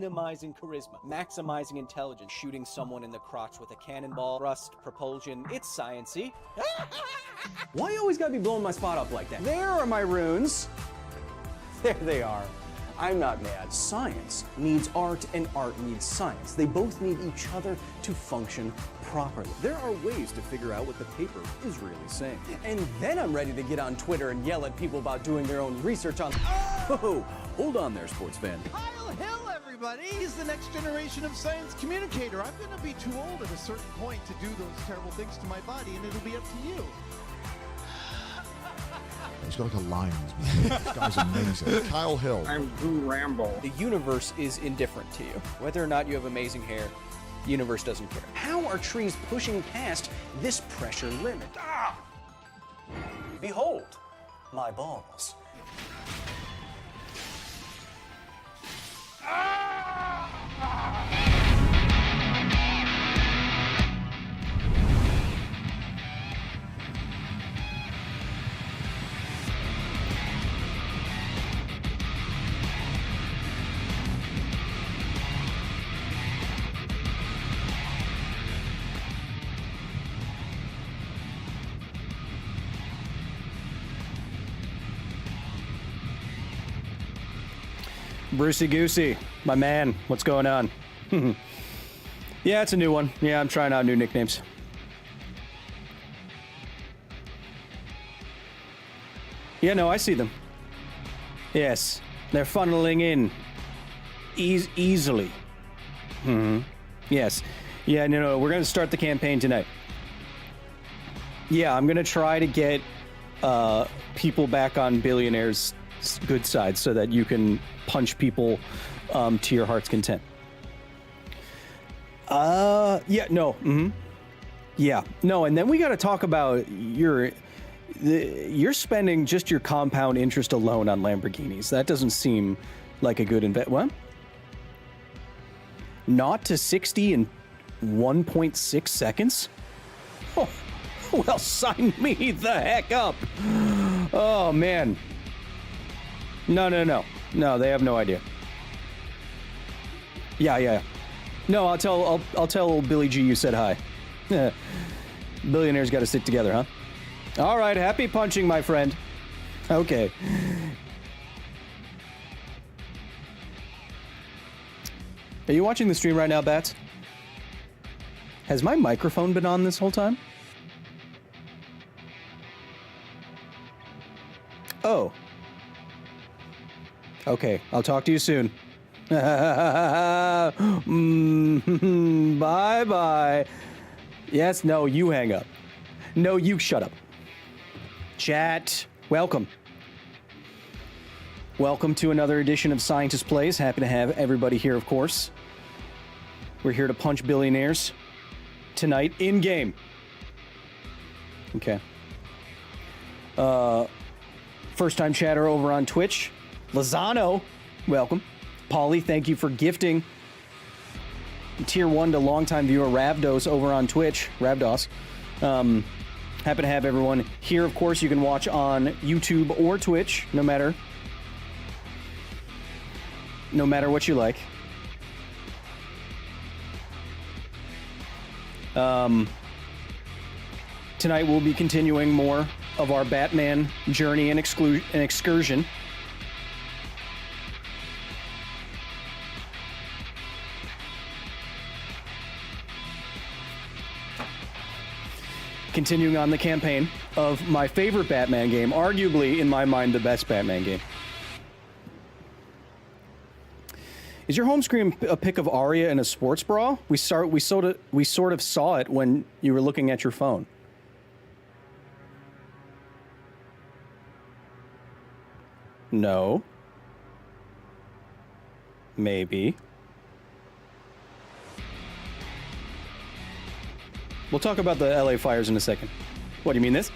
minimizing charisma, maximizing intelligence, shooting someone in the crotch with a cannonball, thrust, propulsion. It's science-y. Why you always gotta be blowing my spot up like that? There are my runes. There they are. I'm not mad. Science needs art and art needs science. They both need each other to function properly. There are ways to figure out what the paper is really saying. And then I'm ready to get on Twitter and yell at people about doing their own research on... Oh, hold on there, sports fan. Kyle Hill, everybody! He's the next generation of science communicator. I'm gonna be too old at a certain point to do those terrible things to my body, and it'll be up to you. He's got like a lion's mane. This guy's amazing. Kyle Hill. I'm Boo Rambo. The universe is indifferent to you. Whether or not you have amazing hair, the universe doesn't care. How are trees pushing past this pressure limit? Ah! Behold, my balls. Brucey Goosey, my man, what's going on? Yeah, it's a new one. Yeah, I'm trying out new nicknames. Yeah, no, I see them. Yes, they're funneling in easily. Yes. Yeah, no, we're going to start the campaign tonight. Yeah, I'm going to try to get people back on Billionaires' good side so that you can punch people to your heart's content. Yeah, no, yeah, no, and then we got to talk about you're spending just your compound interest alone on Lamborghinis. That doesn't seem like a good invest. What? Not to 60 in 1.6 seconds? Oh, well, sign me the heck up. Oh, man. No, they have no idea. Yeah. No, I'll tell old Billy G you said hi. Billionaires got to stick together, huh? All right, happy punching, my friend. Okay. Are you watching the stream right now, Bats? Has my microphone been on this whole time? Oh. Okay, I'll talk to you soon. Bye-bye. Yes, no, you hang up. No, you shut up. Chat, welcome. Welcome to another edition of Scientist Plays. Happy to have everybody here, of course. We're here to punch billionaires tonight in-game. Okay. First-time chatter over on Twitch. Lozano, welcome. Paulie, thank you for gifting Tier 1 to longtime viewer Ravdos over on Twitch. Ravdos. Happy to have everyone here. Of course, you can watch on YouTube or Twitch, no matter what you like. Tonight we'll be continuing more of our Batman journey and excursion. Continuing on the campaign of my favorite Batman game, arguably, in my mind, the best Batman game. Is your home screen a pic of Arya in a sports bra? We sort of saw it when you were looking at your phone. No. Maybe. We'll talk about the LA fires in a second. What, do you mean this?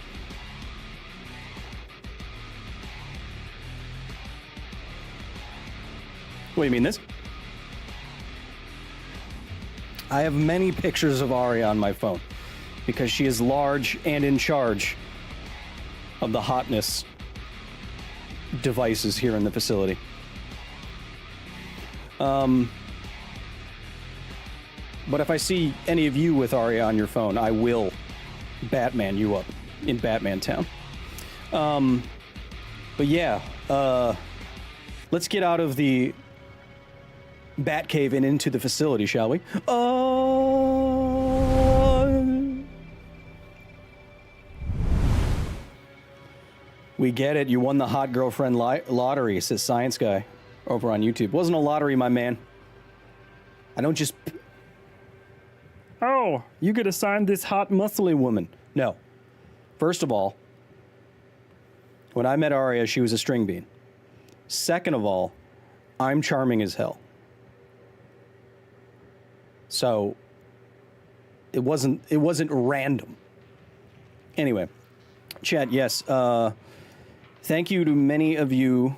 What do you mean this? I have many pictures of Arya on my phone because she is large and in charge of the hotness devices here in the facility. But if I see any of you with Arya on your phone, I will Batman you up in Batman Town. But yeah, let's get out of the Batcave and into the facility, shall we? We get it. You won the hot girlfriend lottery, says Science Guy over on YouTube. Wasn't a lottery, my man. I don't just... Oh, you get assigned this hot, muscly woman. No. First of all, when I met Arya, she was a string bean. Second of all, I'm charming as hell. So, it wasn't random. Anyway, chat, yes, thank you to many of you.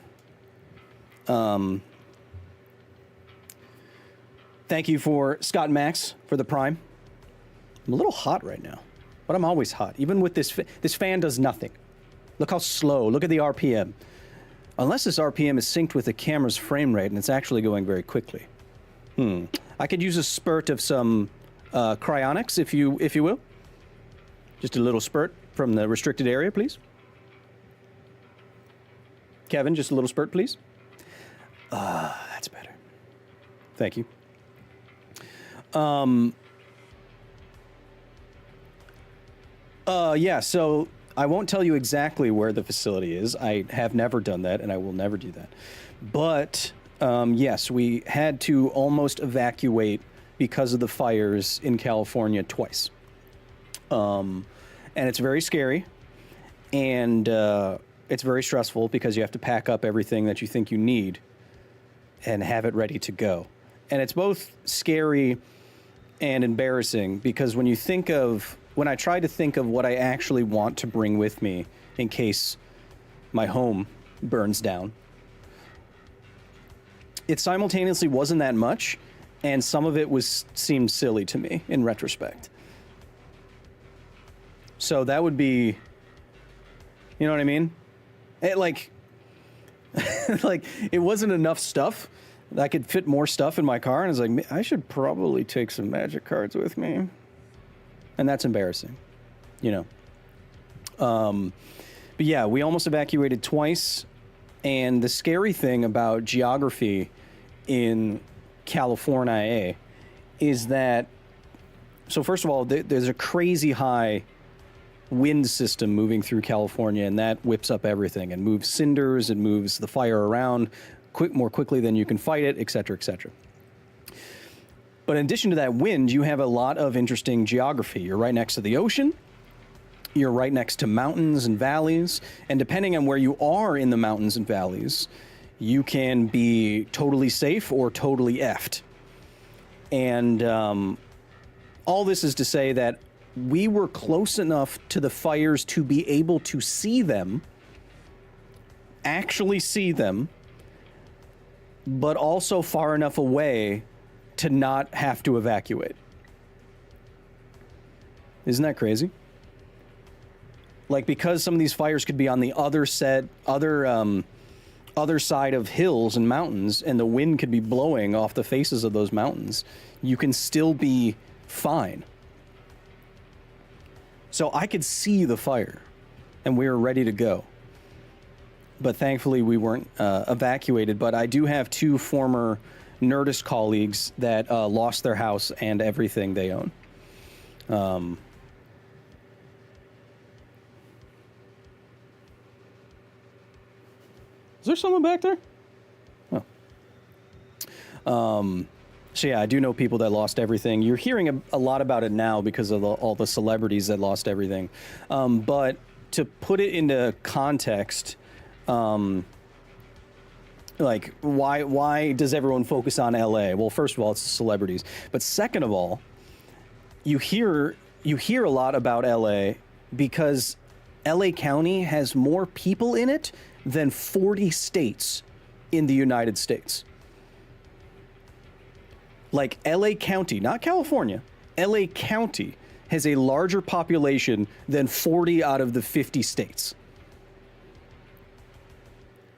Thank you for Scott and Max for the Prime. I'm a little hot right now, but I'm always hot. Even with this, this fan does nothing. Look how slow. Look at the RPM. Unless this RPM is synced with the camera's frame rate, and it's actually going very quickly. I could use a spurt of some cryonics, if you will. Just a little spurt from the restricted area, please. Kevin, just a little spurt, please. That's better. Thank you. Yeah, so I won't tell you exactly where the facility is. I have never done that, and I will never do that. But, yes, we had to almost evacuate because of the fires in California twice. And it's very scary, and it's very stressful because you have to pack up everything that you think you need and have it ready to go. And it's both scary and embarrassing because when I try to think of what I actually want to bring with me in case my home burns down, it simultaneously wasn't that much, and some of it seemed silly to me in retrospect. So that would be, you know what I mean? It like it wasn't enough stuff. I could fit more stuff in my car, and I was like, I should probably take some magic cards with me. And that's embarrassing, you know. But yeah, we almost evacuated twice. And the scary thing about geography in California is that, so first of all, there's a crazy high wind system moving through California, and that whips up everything and moves cinders, it moves the fire around more quickly than you can fight it, etc., etc. But in addition to that wind, you have a lot of interesting geography. You're right next to the ocean. You're right next to mountains and valleys. And depending on where you are in the mountains and valleys, you can be totally safe or totally effed. And all this is to say that we were close enough to the fires to be able to see them, actually see them, but also far enough away to not have to evacuate. Isn't that crazy? Like, because some of these fires could be on the other side of hills and mountains, and the wind could be blowing off the faces of those mountains, you can still be fine. So I could see the fire, and we were ready to go. But thankfully, we weren't evacuated. But I do have two former Nerdist colleagues that lost their house and everything they own. Is there someone back there? Oh. So yeah, I do know people that lost everything. You're hearing a lot about it now because of all the celebrities that lost everything. But to put it into context, like why does everyone focus on LA? Well, first of all, it's the celebrities. But second of all, you hear a lot about LA because LA County has more people in it than 40 states in the United States. Like LA County, not California, LA County has a larger population than 40 out of the 50 states.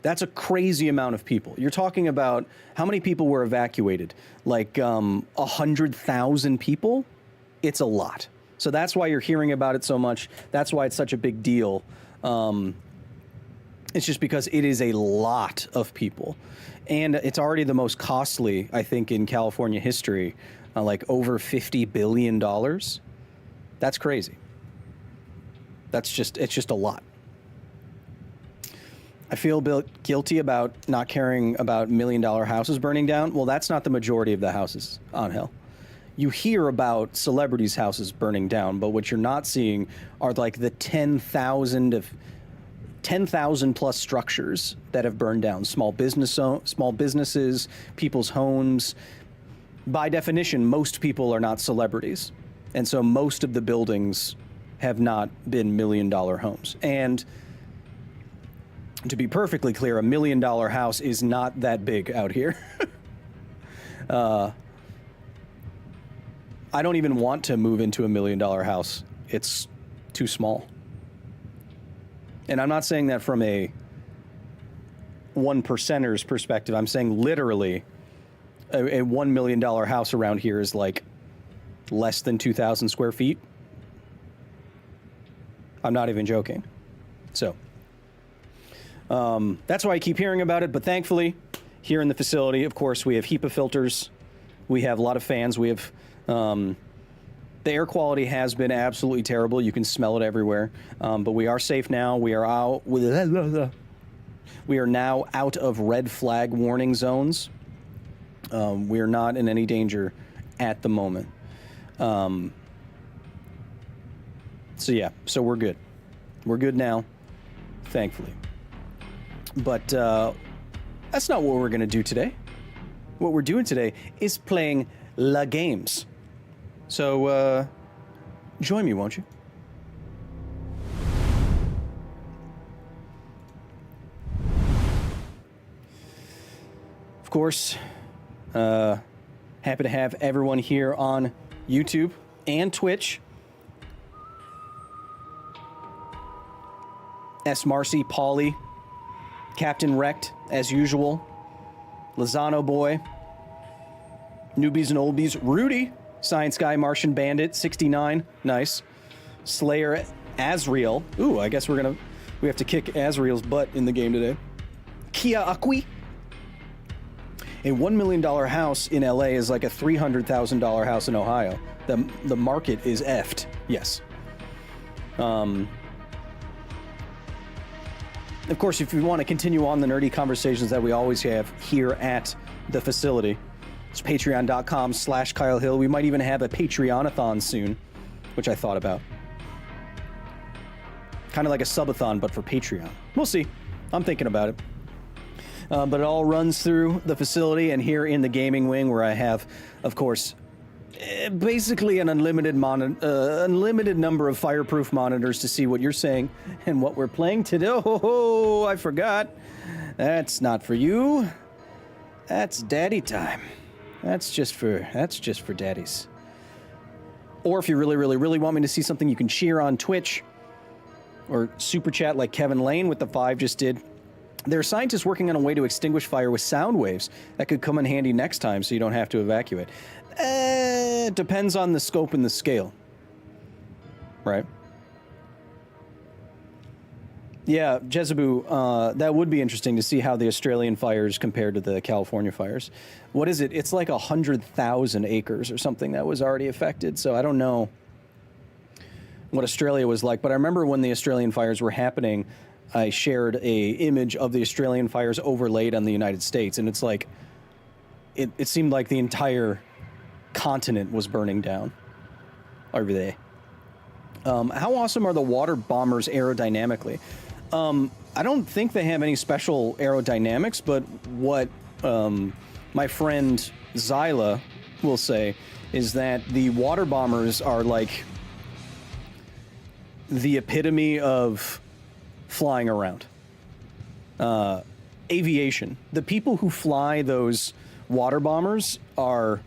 That's a crazy amount of people. You're talking about how many people were evacuated? Like 100,000 people? It's a lot. So that's why you're hearing about it so much. That's why it's such a big deal. It's just because it is a lot of people. And it's already the most costly, I think, in California history, like over $50 billion. That's crazy. It's just a lot. I feel guilty about not caring about $1 million houses burning down. Well, that's not the majority of the houses on Hill. You hear about celebrities' houses burning down, but what you're not seeing are like the 10,000 plus structures that have burned down. Small businesses, people's homes. By definition, most people are not celebrities, and so most of the buildings have not been $1 million homes. And to be perfectly clear, $1 million house is not that big out here. I don't even want to move into $1 million house. It's too small. And I'm not saying that from a 1%er's perspective. I'm saying literally a $1 million house around here is like less than 2,000 square feet. I'm not even joking. So that's why I keep hearing about it. But thankfully, here in the facility, of course, we have HEPA filters. We have a lot of fans. We have the air quality has been absolutely terrible. You can smell it everywhere. But we are safe now. We are out. We are now out of red flag warning zones. We are not in any danger at the moment. So yeah, so we're good. We're good now, thankfully. But that's not what we're going to do today. What we're doing today is playing La Games. So join me, won't you? Of course, happy to have everyone here on YouTube and Twitch. S. Marcy, Pauly, Captain Wrecked, as usual. Lozano Boy, Newbies and Oldies, Rudy, Science Guy, Martian Bandit, 69, nice. Slayer, Azriel. Ooh, I guess we have to kick Azriel's butt in the game today. Kia Akwi. A $1 million house in LA is like a $300,000 house in Ohio. The market is effed. Yes. Of course, if you want to continue on the nerdy conversations that we always have here at the facility, it's patreon.com/Kyle Hill. We might even have a Patreon-a-thon soon, which I thought about. Kind of like a subathon, but for Patreon. We'll see. I'm thinking about it. But it all runs through the facility and here in the gaming wing where I have, of course, basically an unlimited number of fireproof monitors to see what you're saying and what we're playing today. Oh, I forgot. That's not for you. That's daddy time. That's just for daddies. Or if you really, really, really want me to see something, you can cheer on Twitch or super chat like Kevin Lane with the 5 just did. There are scientists working on a way to extinguish fire with sound waves that could come in handy next time so you don't have to evacuate. It depends on the scope and the scale. Right? Yeah, Jezeboo, that would be interesting to see how the Australian fires compare to the California fires. What is it? It's like 100,000 acres or something that was already affected, so I don't know what Australia was like. But I remember when the Australian fires were happening, I shared a image of the Australian fires overlaid on the United States, and it's like, it seemed like the entire continent was burning down over there. How awesome are the water bombers aerodynamically? I don't think they have any special aerodynamics, but what my friend Zyla will say is that the water bombers are like the epitome of flying around. Aviation. The people who fly those water bombers are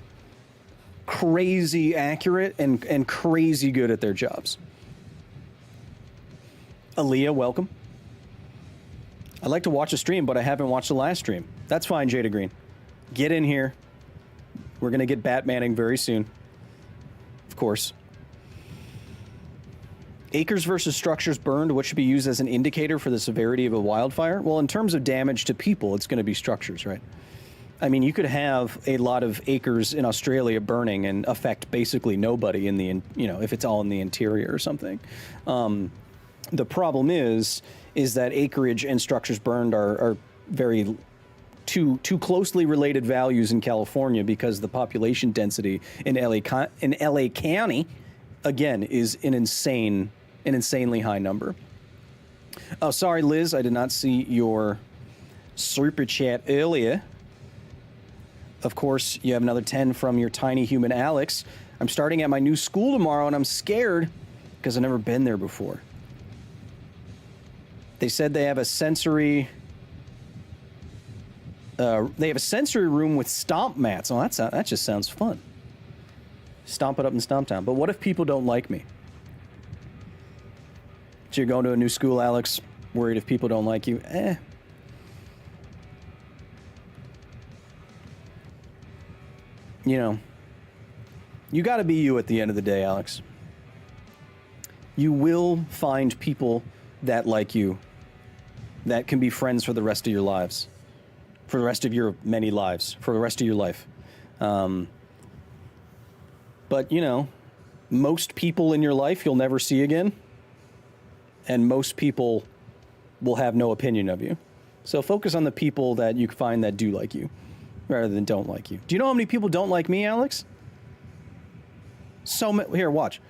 crazy accurate and crazy good at their jobs. Aaliyah, welcome. I'd like to watch a stream, but I haven't watched the last stream. That's fine, Jada Green. Get in here. We're going to get Batmaning very soon. Of course. Acres versus structures burned. What should be used as an indicator for the severity of a wildfire? Well, in terms of damage to people, it's going to be structures, right? I mean, you could have a lot of acres in Australia burning and affect basically nobody in the, if it's all in the interior or something. The problem is that acreage and structures burned are very too closely related values in California because the population density in LA County, again, is an insanely high number. Oh, sorry, Liz, I did not see your super chat earlier. Of course, you have another 10 from your tiny human Alex. I'm starting at my new school tomorrow, and I'm scared because I've never been there before. They said they have a sensory room with stomp mats. Oh, that just sounds fun. Stomp it up in Stomp Town. But what if people don't like me? So you're going to a new school, Alex, worried if people don't like you? You got to be you at the end of the day, Alex. You will find people that like you, that can be friends for the rest of your lives, for the rest of your many lives, for the rest of your life. But, most people in your life you'll never see again, and most people will have no opinion of you. So focus on the people that you find that do like you, rather than don't like you. Do you know how many people don't like me, Alex? Here, watch.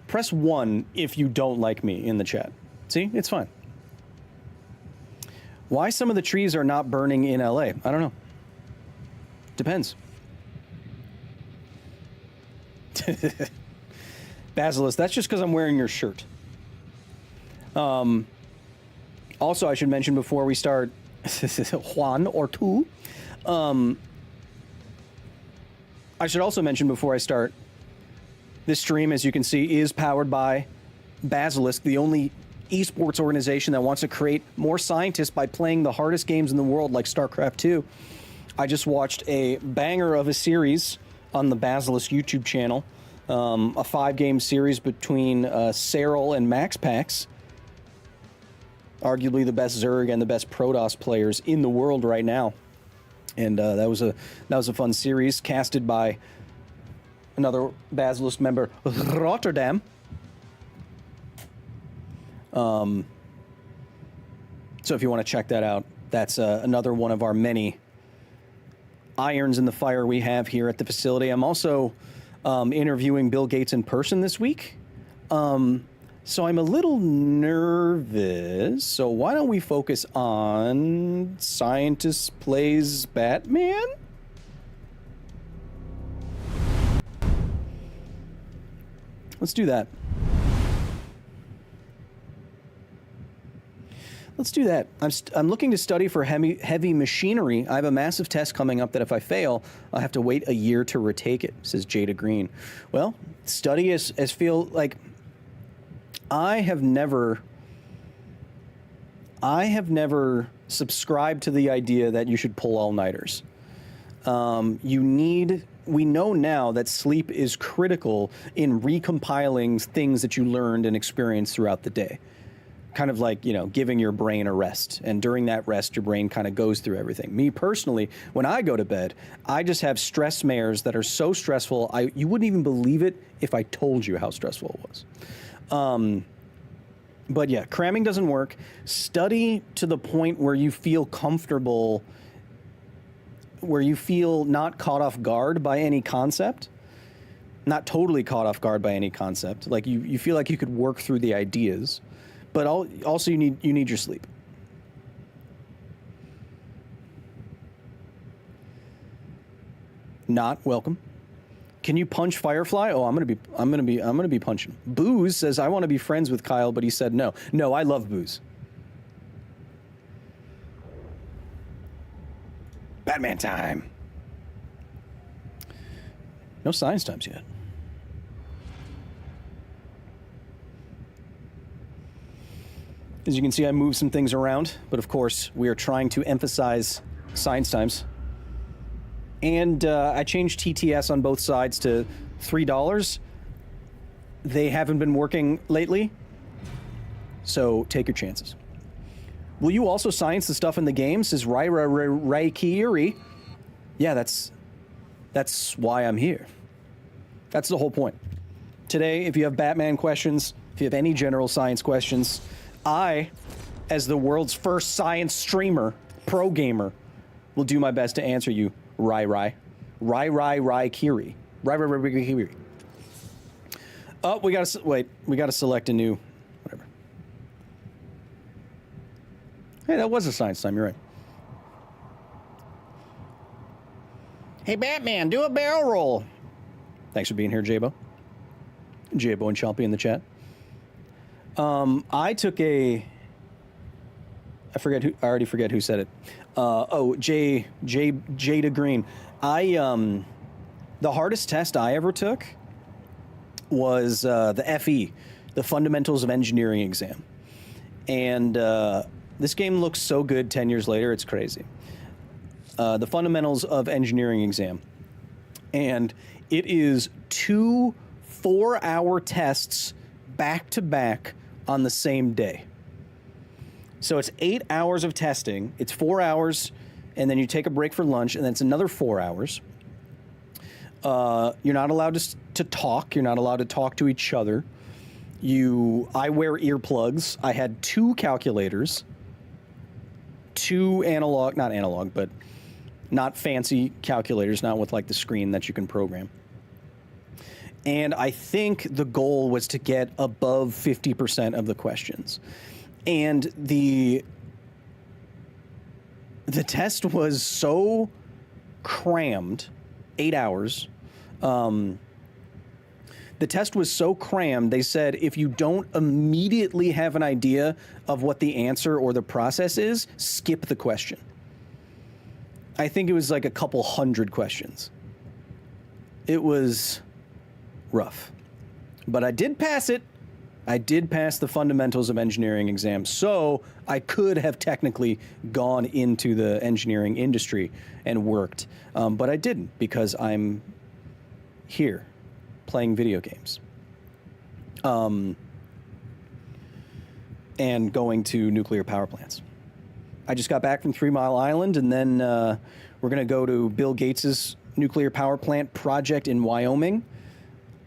Press 1 if you don't like me in the chat. See? It's fine. Why some of the trees are not burning in LA? I don't know. Depends. Basilisk, that's just because I'm wearing your shirt. Also, I should mention before we start, Juan or two. I should also mention before I start, this stream, as you can see, is powered by Basilisk, the only esports organization that wants to create more scientists by playing the hardest games in the world, like StarCraft 2. I just watched a banger of a series on the Basilisk YouTube channel, a 5-game series between Serral and MaxPax, arguably the best Zerg and the best Protoss players in the world right now. And that was a fun series, casted by another Basilisk member, Rotterdam. So if you want to check that out, that's another one of our many irons in the fire we have here at the facility. I'm also interviewing Bill Gates in person this week. So I'm a little nervous. So why don't we focus on Scientist Plays Batman? Let's do that. Let's do that. I'm looking to study for heavy machinery. I have a massive test coming up that if I fail, I'll have to wait a year to retake it, says Jada Green. Well, study as feel like I have never subscribed to the idea that you should pull all-nighters. We know now that sleep is critical in recompiling things that you learned and experienced throughout the day. Kind of like, giving your brain a rest. And during that rest, your brain kind of goes through everything. Me personally, when I go to bed, I just have stress mares that are so stressful, you wouldn't even believe it if I told you how stressful it was. But yeah, cramming doesn't work. Study to the point where you feel comfortable, where you feel not caught off guard by any concept. Not totally caught off guard by any concept. Like you feel like you could work through the ideas. But also you need your sleep. Not welcome. Can you punch Firefly? Oh, I'm gonna be punching. Booze says I want to be friends with Kyle, but he said no. No, I love Booze. Batman time. No science times yet. As you can see, I moved some things around, but of course, we are trying to emphasize science times. And I changed TTS on both sides to $3. They haven't been working lately, so take your chances. Will you also science the stuff in the game? Says Raikiri. Yeah, that's why I'm here. That's the whole point. Today, if you have Batman questions, if you have any general science questions, I, as the world's first science streamer, pro gamer, will do my best to answer you. Raikiri. Raikiri. Oh, we gotta wait. We gotta select a new, whatever. Hey, that was a science time. You're right. Hey, Batman, do a barrel roll. Thanks for being here, Jabo. Jabo and Chompy in the chat. I took a. I already forget who said it. Jada Green. The hardest test I ever took was the FE, the Fundamentals of Engineering exam. And this game looks so good 10 years later, it's crazy. The Fundamentals of Engineering exam. And it is 2 4-hour tests back to back on the same day. So it's 8 hours of testing, it's 4 hours, and then you take a break for lunch, and then it's another 4 hours. You're not allowed to talk. You're not allowed to talk to each other. I wear earplugs. I had 2 calculators, 2 analog, not analog, but not fancy calculators, not with like the screen that you can program. And I think the goal was to get above 50% of the questions. And the test was so crammed, 8 hours. The test was so crammed, they said if you don't immediately have an idea of what the answer or the process is, skip the question. I think it was like a couple hundred questions. It was rough. But I did pass it. I did pass the Fundamentals of Engineering exam, so I could have technically gone into the engineering industry and worked, but I didn't because I'm here playing video games and going to nuclear power plants. I just got back from 3 Mile Island, and then we're going to go to Bill Gates's nuclear power plant project in Wyoming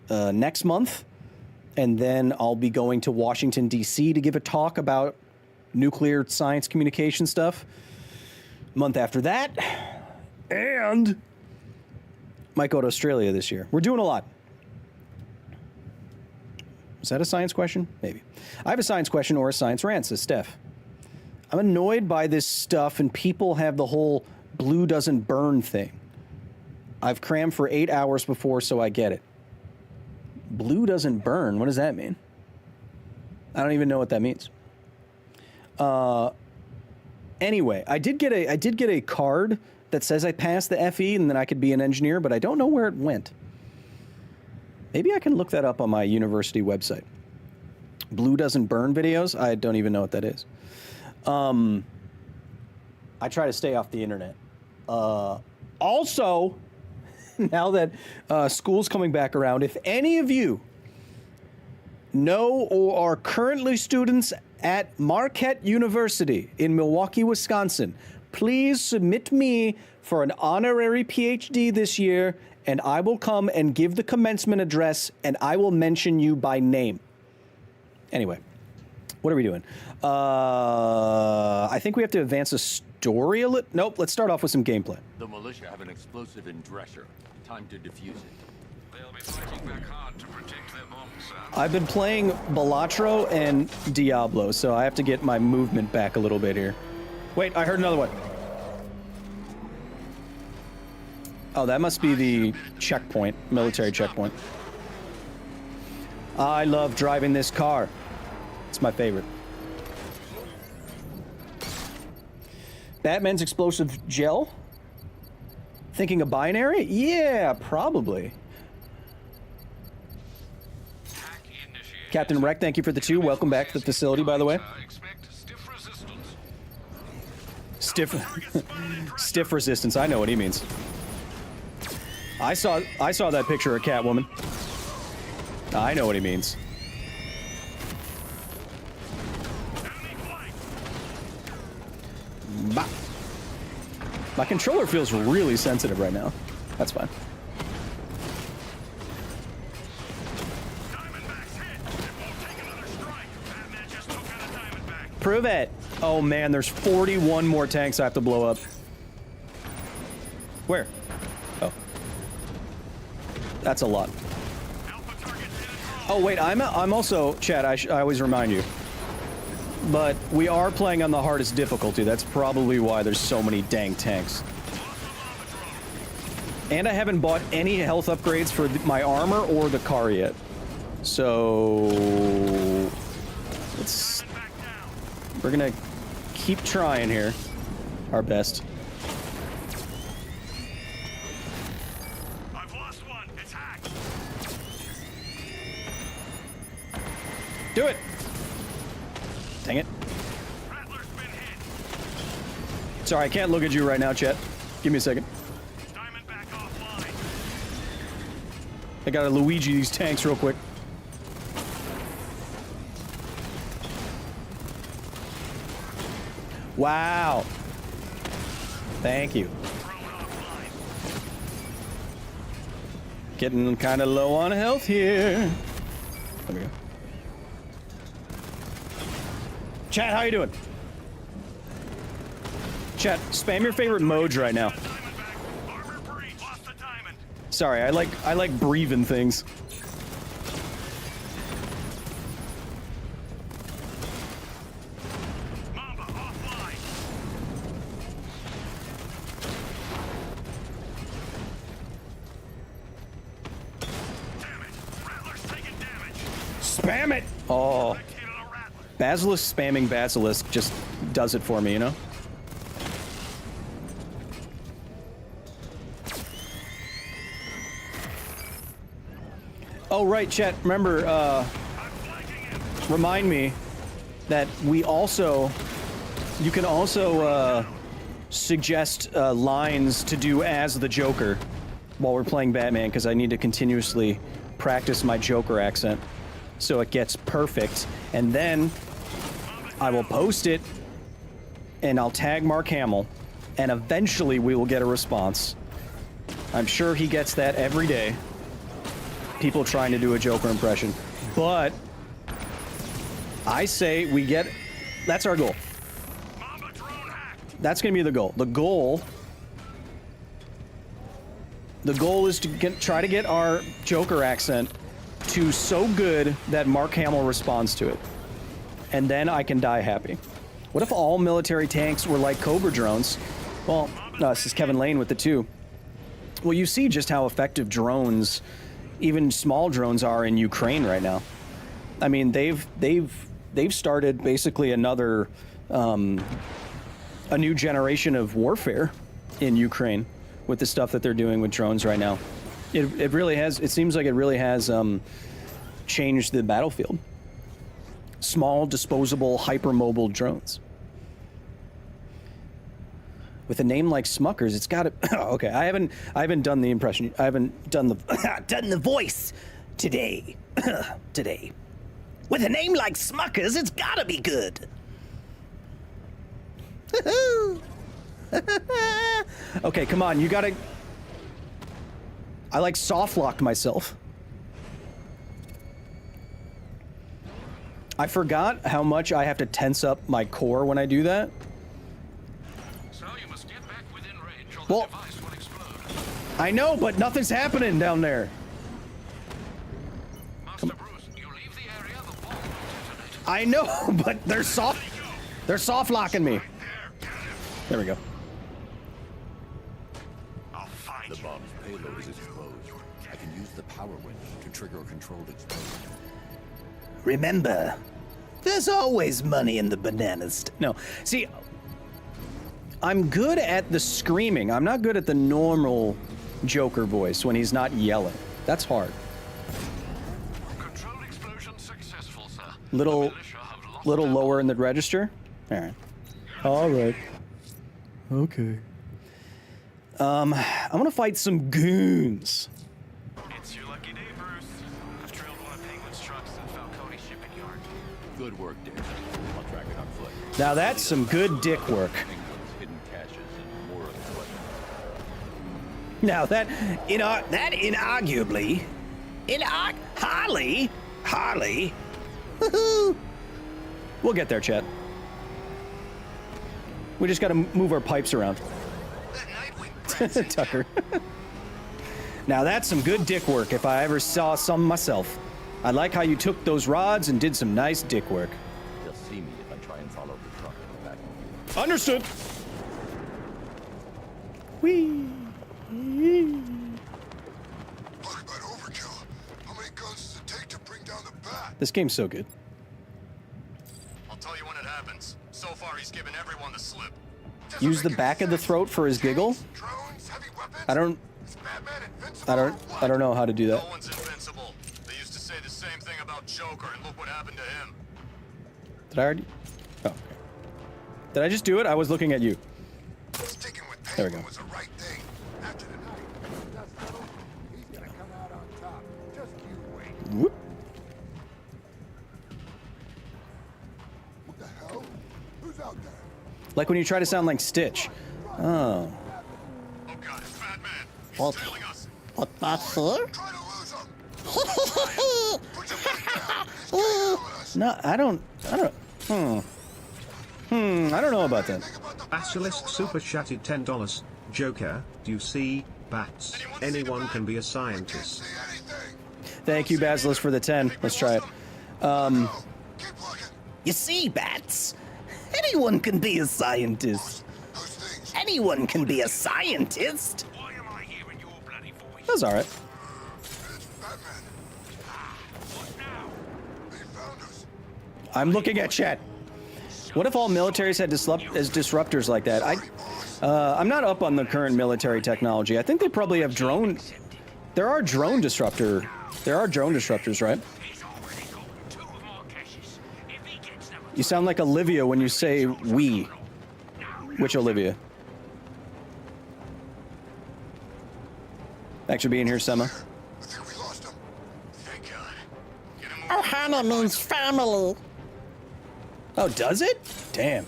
next month. And then I'll be going to Washington, D.C. to give a talk about nuclear science communication stuff. Month after that. And might go to Australia this year. We're doing a lot. Is that a science question? Maybe. I have a science question or a science rant, says Steph. I'm annoyed by this stuff, and people have the whole blue doesn't burn thing. I've crammed for 8 hours before, so I get it. Blue doesn't burn. What does that mean? I don't even know what that means. Anyway, I did get a card that says I passed the FE and then I could be an engineer, but I don't know where it went. Maybe I can look that up on my university website. Blue doesn't burn videos? I don't even know what that is. I try to stay off the internet. Also, now that school's coming back around, if any of you know or are currently students at Marquette University in Milwaukee, Wisconsin, please submit me for an honorary PhD this year, and I will come and give the commencement address, and I will mention you by name. Anyway, what are we doing? I think we have to advance a story a little. Nope, let's start off with some gameplay. The militia have an explosive in Drescher. Time to defuse it. They'll be fighting back hard to protect their bombs, sir. I've been playing Balatro and Diablo, so I have to get my movement back a little bit here. Wait, I heard another one. Oh, that must be the checkpoint, military checkpoint. I love driving this car. It's my favorite. Batman's explosive gel? Thinking a binary? Yeah, probably. Captain Wreck, thank you for the 2. Welcome back to the facility, by the way. Expect Stiff, stiff resistance. I know what he means. I saw that picture of Catwoman. I know what he means. Bah. My controller feels really sensitive right now. That's fine. Prove it. Oh man, there's 41 more tanks I have to blow up. Where? Oh. That's a lot. Oh wait, I'm also, Chad, I always remind you. But we are playing on the hardest difficulty. That's probably why there's so many dang tanks. And I haven't bought any health upgrades for my armor or the car yet. So... we're gonna keep trying here. Our best. I've lost one. It's hacked. Do it! Dang it. Rattler's been hit. Sorry, I can't look at you right now, chat. Give me a second. Diamond back offline. I gotta Luigi these tanks real quick. Wow. Thank you. Getting kind of low on health here. There we go. Chat, how you doing? Chat, spam your favorite modes right now. Armor breach. Lost the diamond. Sorry, I like breathing things. Mamba offline. Damn it. Rattler's taking damage. Spam it! Oh. Hit on a rattler. Basilisk spamming Basilisk just does it for me, you know? Oh, right, chat. Remember, I'm flanking him. remind me that we also... You can also, suggest, lines to do as the Joker while we're playing Batman, because I need to continuously practice my Joker accent so it gets perfect. And then I will post it, and I'll tag Mark Hamill, and eventually we will get a response. I'm sure he gets that every day. People trying to do a Joker impression. But I say we get... That's our goal. Mamba drone hacked. That's going to be the goal. The goal is to try to get our Joker accent to so good that Mark Hamill responds to it. And then I can die happy. What if all military tanks were like Cobra drones? Well, no, this is Kevin Lane with the 2. Well, you see just how effective drones, even small drones, are in Ukraine right now. I mean, they've started basically another, a new generation of warfare in Ukraine with the stuff that they're doing with drones right now. It really has, it seems like it really has changed the battlefield. Small, disposable, hypermobile drones. With a name like Smuckers, it's got to. Okay, I haven't done the impression. I haven't done the done the voice today. Today, with a name like Smuckers, it's got to be good. Okay, come on, you gotta. I like soft locked myself. I forgot how much I have to tense up my core when I do that. So you must get back within range or Well- the device will explode. I know, but nothing's happening down there. Master Bruce, you leave the area, the bomb will detonate. I know, but they're soft locking me. There we go. I'll find The you. bomb's payload is exposed. I can use the power winch to trigger a controlled explosion. Remember, there's always money in the bananas. No, see, I'm good at the screaming. I'm not good at the normal Joker voice when he's not yelling. That's hard. Controlled explosion successful, sir. Little The militia have lost little their lower in the register. All right. All right. Okay. I'm gonna fight some goons. It's your lucky day, Bruce. I've trailed one of Penguin's trucks to the Falcone shipping yard. Good work, David. I'll track it on foot. Now that's some good dick work. Penguin's hidden caches and more of his weapons. Now that inarguably, Harley, woohoo. We'll get there, chat. We just got to move our pipes around. Tucker. Now that's some good dick work if I ever saw some myself. I like how you took those rods and did some nice dick work. They'll see me if I try and follow the truck in the back. Understood. Whee. Talk about overkill. How many guns does it take to bring down the bat? This game's so good. I'll tell you when it happens. So far, he's given everyone the slip. Use the back of the throat for his giggle. Drones, heavy weapons. I don't Is Batman invincible? I don't know how to do that. No one's invincible. They used to say the same thing about Joker, and look what happened to him. Did I already? Oh, okay. Did I just do it? I was looking at you. Sticking with There we Penguin go. was the right thing. After tonight, dust settles, he's gonna come out on top. Just you wait. Whoop. What the hell? Who's out there? Like when you try to sound like Stitch. Oh. Oh God, it's Batman. He's tailing us. Try to lose him. Put your foot down. He's getting on us. No, I don't. I don't know about that. Think about the Basilisk super chatted $10. Joker, do you see bats? Anyone can be a scientist. see anything. Thank you, Basilisk, for the 10. Let's try it. Keep looking. You see, bats? Anyone can be a scientist. Those things. Anyone can be a scientist. Why am I hearing your bloody voice? That's all right. It's Batman. What now? They found us. I'm looking at chat. What if all militaries had disruptors like that? I'm not up on the current military technology. I think they probably have drone. There are drone disruptors, right? He's already got 2 more caches. If he gets them, You sound like Olivia when you say we. Which Olivia? Thanks for being here, Sema. I think we lost him. thank God. Get him Oh, Hannah means family. Oh, does it? Damn.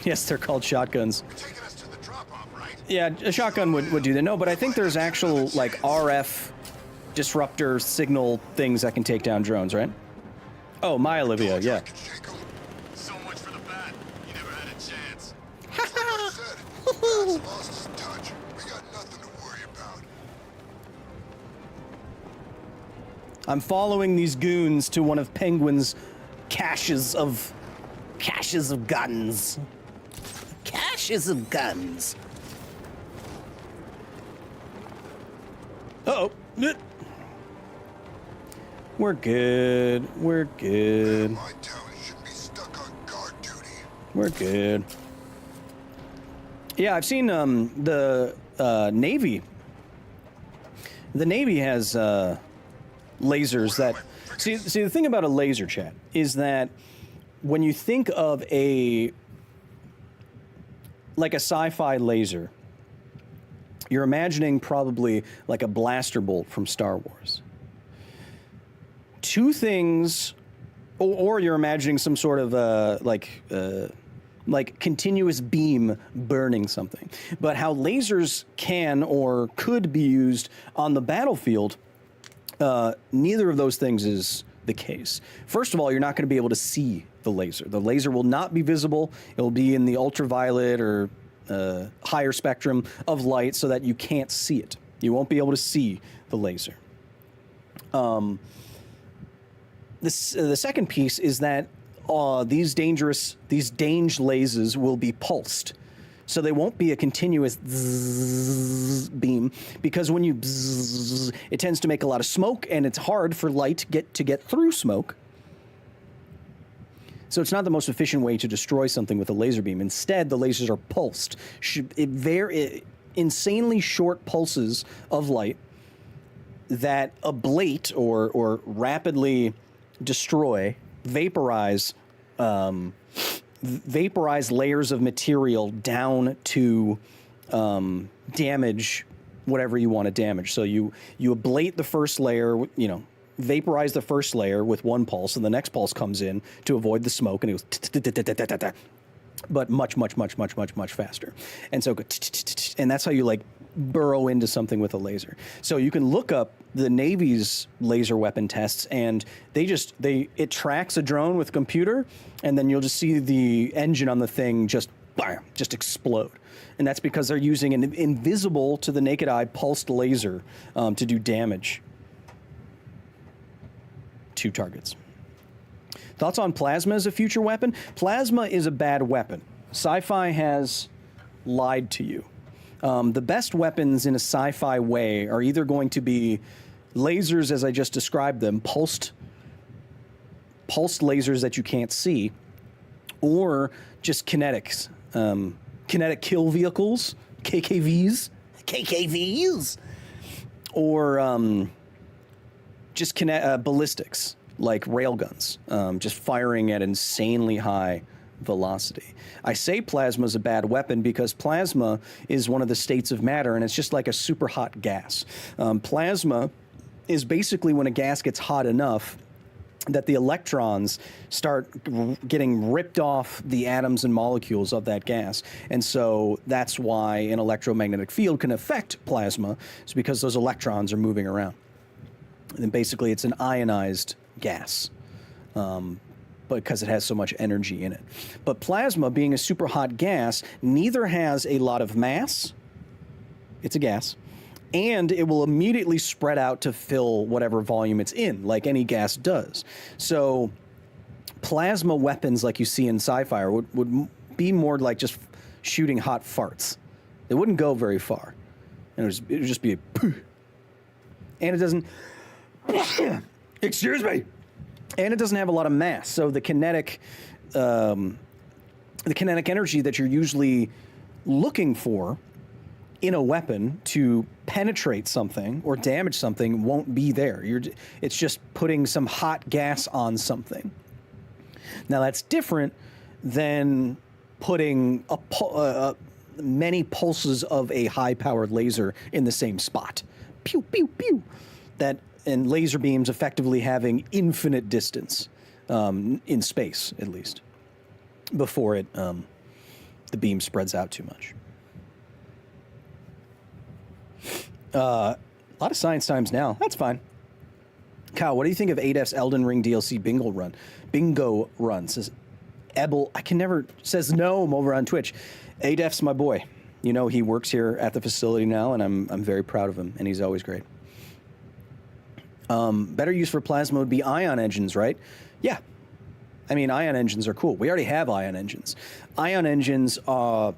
Yes, they're called shotguns. You're taking us to the drop-off, right? Yeah, a shotgun would do that. No, but I think there's actual, like, RF disruptor signal things that can take down drones, right? Oh, my Olivia, yeah. I can shake him. so much for the bat. You never had a chance. Like I said, Bat's lost his touch. We got nothing to worry about. I'm following these goons to one of Penguin's caches of guns. Caches of guns. Uh-oh. We're good. We're good. My town should be stuck on guard duty. We're good. Yeah, I've seen the Navy. The Navy has lasers that. See, the thing about a laser, chat, is that when you think of a sci-fi laser, you're imagining probably like a blaster bolt from Star Wars. Two things, or you're imagining some sort of like continuous beam burning something. But how lasers can or could be used on the battlefield, neither of those things is the case. First of all, you're not going to be able to see the laser. The laser will not be visible. It will be in the ultraviolet or higher spectrum of light so that you can't see it. You won't be able to see the laser. The second piece is that these dange lasers will be pulsed. So they won't be a continuous zzz beam, because when you bzzz, it tends to make a lot of smoke, and it's hard for light to get through smoke. So it's not the most efficient way to destroy something with a laser beam. Instead, the lasers are pulsed. Insanely short pulses of light that ablate or rapidly destroy, vaporize vaporize layers of material down to damage whatever you want to damage. So you ablate the first layer, vaporize the first layer with one pulse, and the next pulse comes in to avoid the smoke, and it goes but much faster. And so and that's how you like burrow into something with a laser. So you can look up the Navy's laser weapon tests, and it tracks a drone with a computer, and then you'll just see the engine on the thing just explode. And that's because they're using an invisible to the naked eye pulsed laser to do damage to targets. Thoughts on plasma as a future weapon? Plasma is a bad weapon. Sci-fi has lied to you. The best weapons in a sci-fi way are either going to be lasers, as I just described them, pulsed lasers that you can't see, or just kinetics. Kinetic kill vehicles, KKVs, or just ballistics, like railguns, just firing at insanely high velocity. I say plasma is a bad weapon because plasma is one of the states of matter, and it's just like a super hot gas. Plasma is basically when a gas gets hot enough that the electrons start getting ripped off the atoms and molecules of that gas. And so that's why an electromagnetic field can affect plasma, is because those electrons are moving around. And basically it's an ionized gas, because it has so much energy in it. But plasma, being a super hot gas, neither has a lot of mass, it's a gas, and it will immediately spread out to fill whatever volume it's in, like any gas does. So plasma weapons like you see in sci-fi would be more like just shooting hot farts. They wouldn't go very far. And it would just be a poof. And it doesn't, excuse me, and it doesn't have a lot of mass. So the kinetic energy that you're usually looking for in a weapon to penetrate something or damage something won't be there. It's just putting some hot gas on something. Now that's different than putting many pulses of a high-powered laser in the same spot. Pew, pew, pew. And laser beams effectively having infinite distance in space, at least, before the beam spreads out too much. A lot of science times now. That's fine. Kyle, what do you think of ADEF's Elden Ring DLC bingo run? Says Ebel, says Gnome over on Twitch. ADEF's my boy. You know, he works here at the facility now, and I'm very proud of him, and he's always great. Better use for plasma would be ion engines, right? Yeah. I mean, ion engines are cool. We already have ion engines. Ion engines are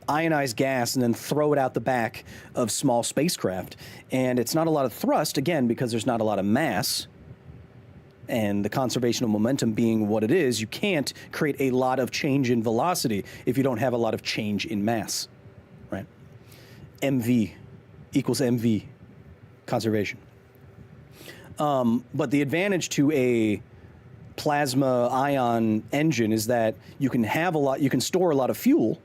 ionize gas and then throw it out the back of small spacecraft. And it's not a lot of thrust, again, because there's not a lot of mass. And the conservation of momentum being what it is, you can't create a lot of change in velocity if you don't have a lot of change in mass, right? MV equals MV, conservation. But the advantage to a plasma ion engine is that you can store a lot of fuel,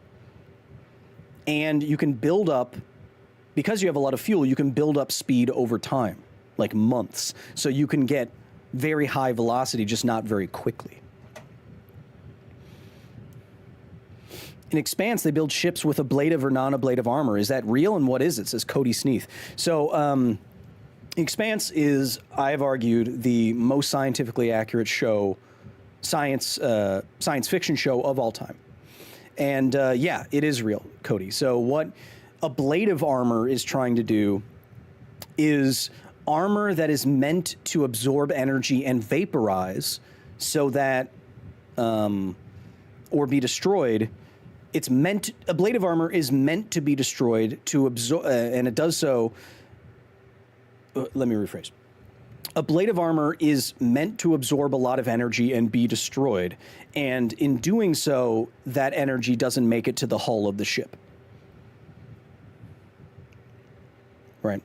and you can build up, because you have a lot of fuel, you can build up speed over time, like months. So you can get very high velocity, just not very quickly. In Expanse, they build ships with ablative or non-ablative armor. Is that real, and what is it? Says Cody Sneath. So Expanse is, I've argued, the most scientifically accurate science fiction show of all time. And yeah, it is real, Cody. So what ablative armor is trying to do is armor that is meant to absorb energy and vaporize so that, or be destroyed. Ablative armor is meant to be destroyed to absorb, and it does so. Let me rephrase. Ablative armor is meant to absorb a lot of energy and be destroyed, and in doing so, that energy doesn't make it to the hull of the ship. Right.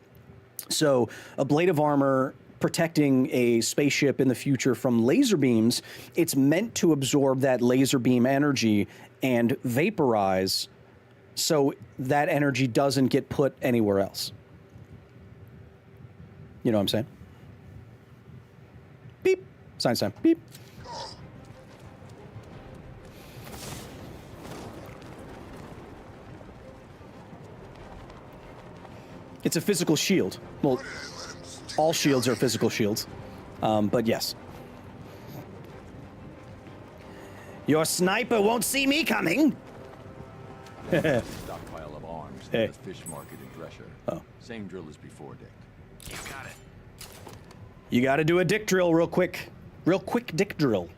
So ablative armor protecting a spaceship in the future from laser beams, it's meant to absorb that laser beam energy and vaporize so that energy doesn't get put anywhere else. You know what I'm saying? Beep. Science time. Beep. It's a physical shield. Well, all shields are physical shields. But yes. Your sniper won't see me coming. Stockpile of arms Hey. at the fish market in Drescher. Oh. Same drill as before, Dick. You got it. You got to do a dick drill real quick. Real quick dick drill.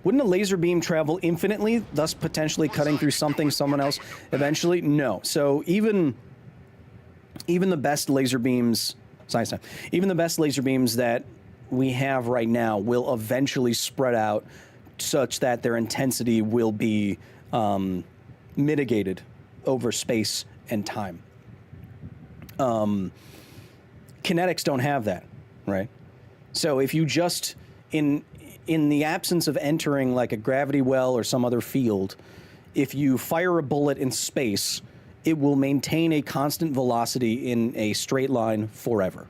Wouldn't a laser beam travel infinitely, thus potentially cutting through something, someone else eventually? No. So even the best laser beams, science time, even the best laser beams that we have right now will eventually spread out such that their intensity will be mitigated over space and time. Kinetics don't have that, right? So if you just, in the absence of entering like a gravity well or some other field, if you fire a bullet in space, it will maintain a constant velocity in a straight line forever.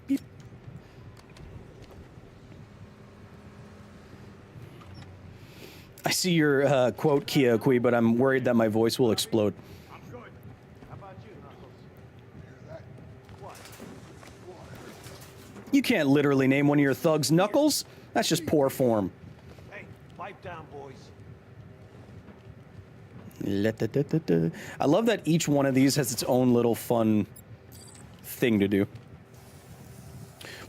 Beep. I see your quote, Kyokui, but I'm worried that my voice will explode. You can't literally name one of your thugs Knuckles. That's just poor form. Hey, pipe down, boys. I love that each one of these has its own little fun thing to do.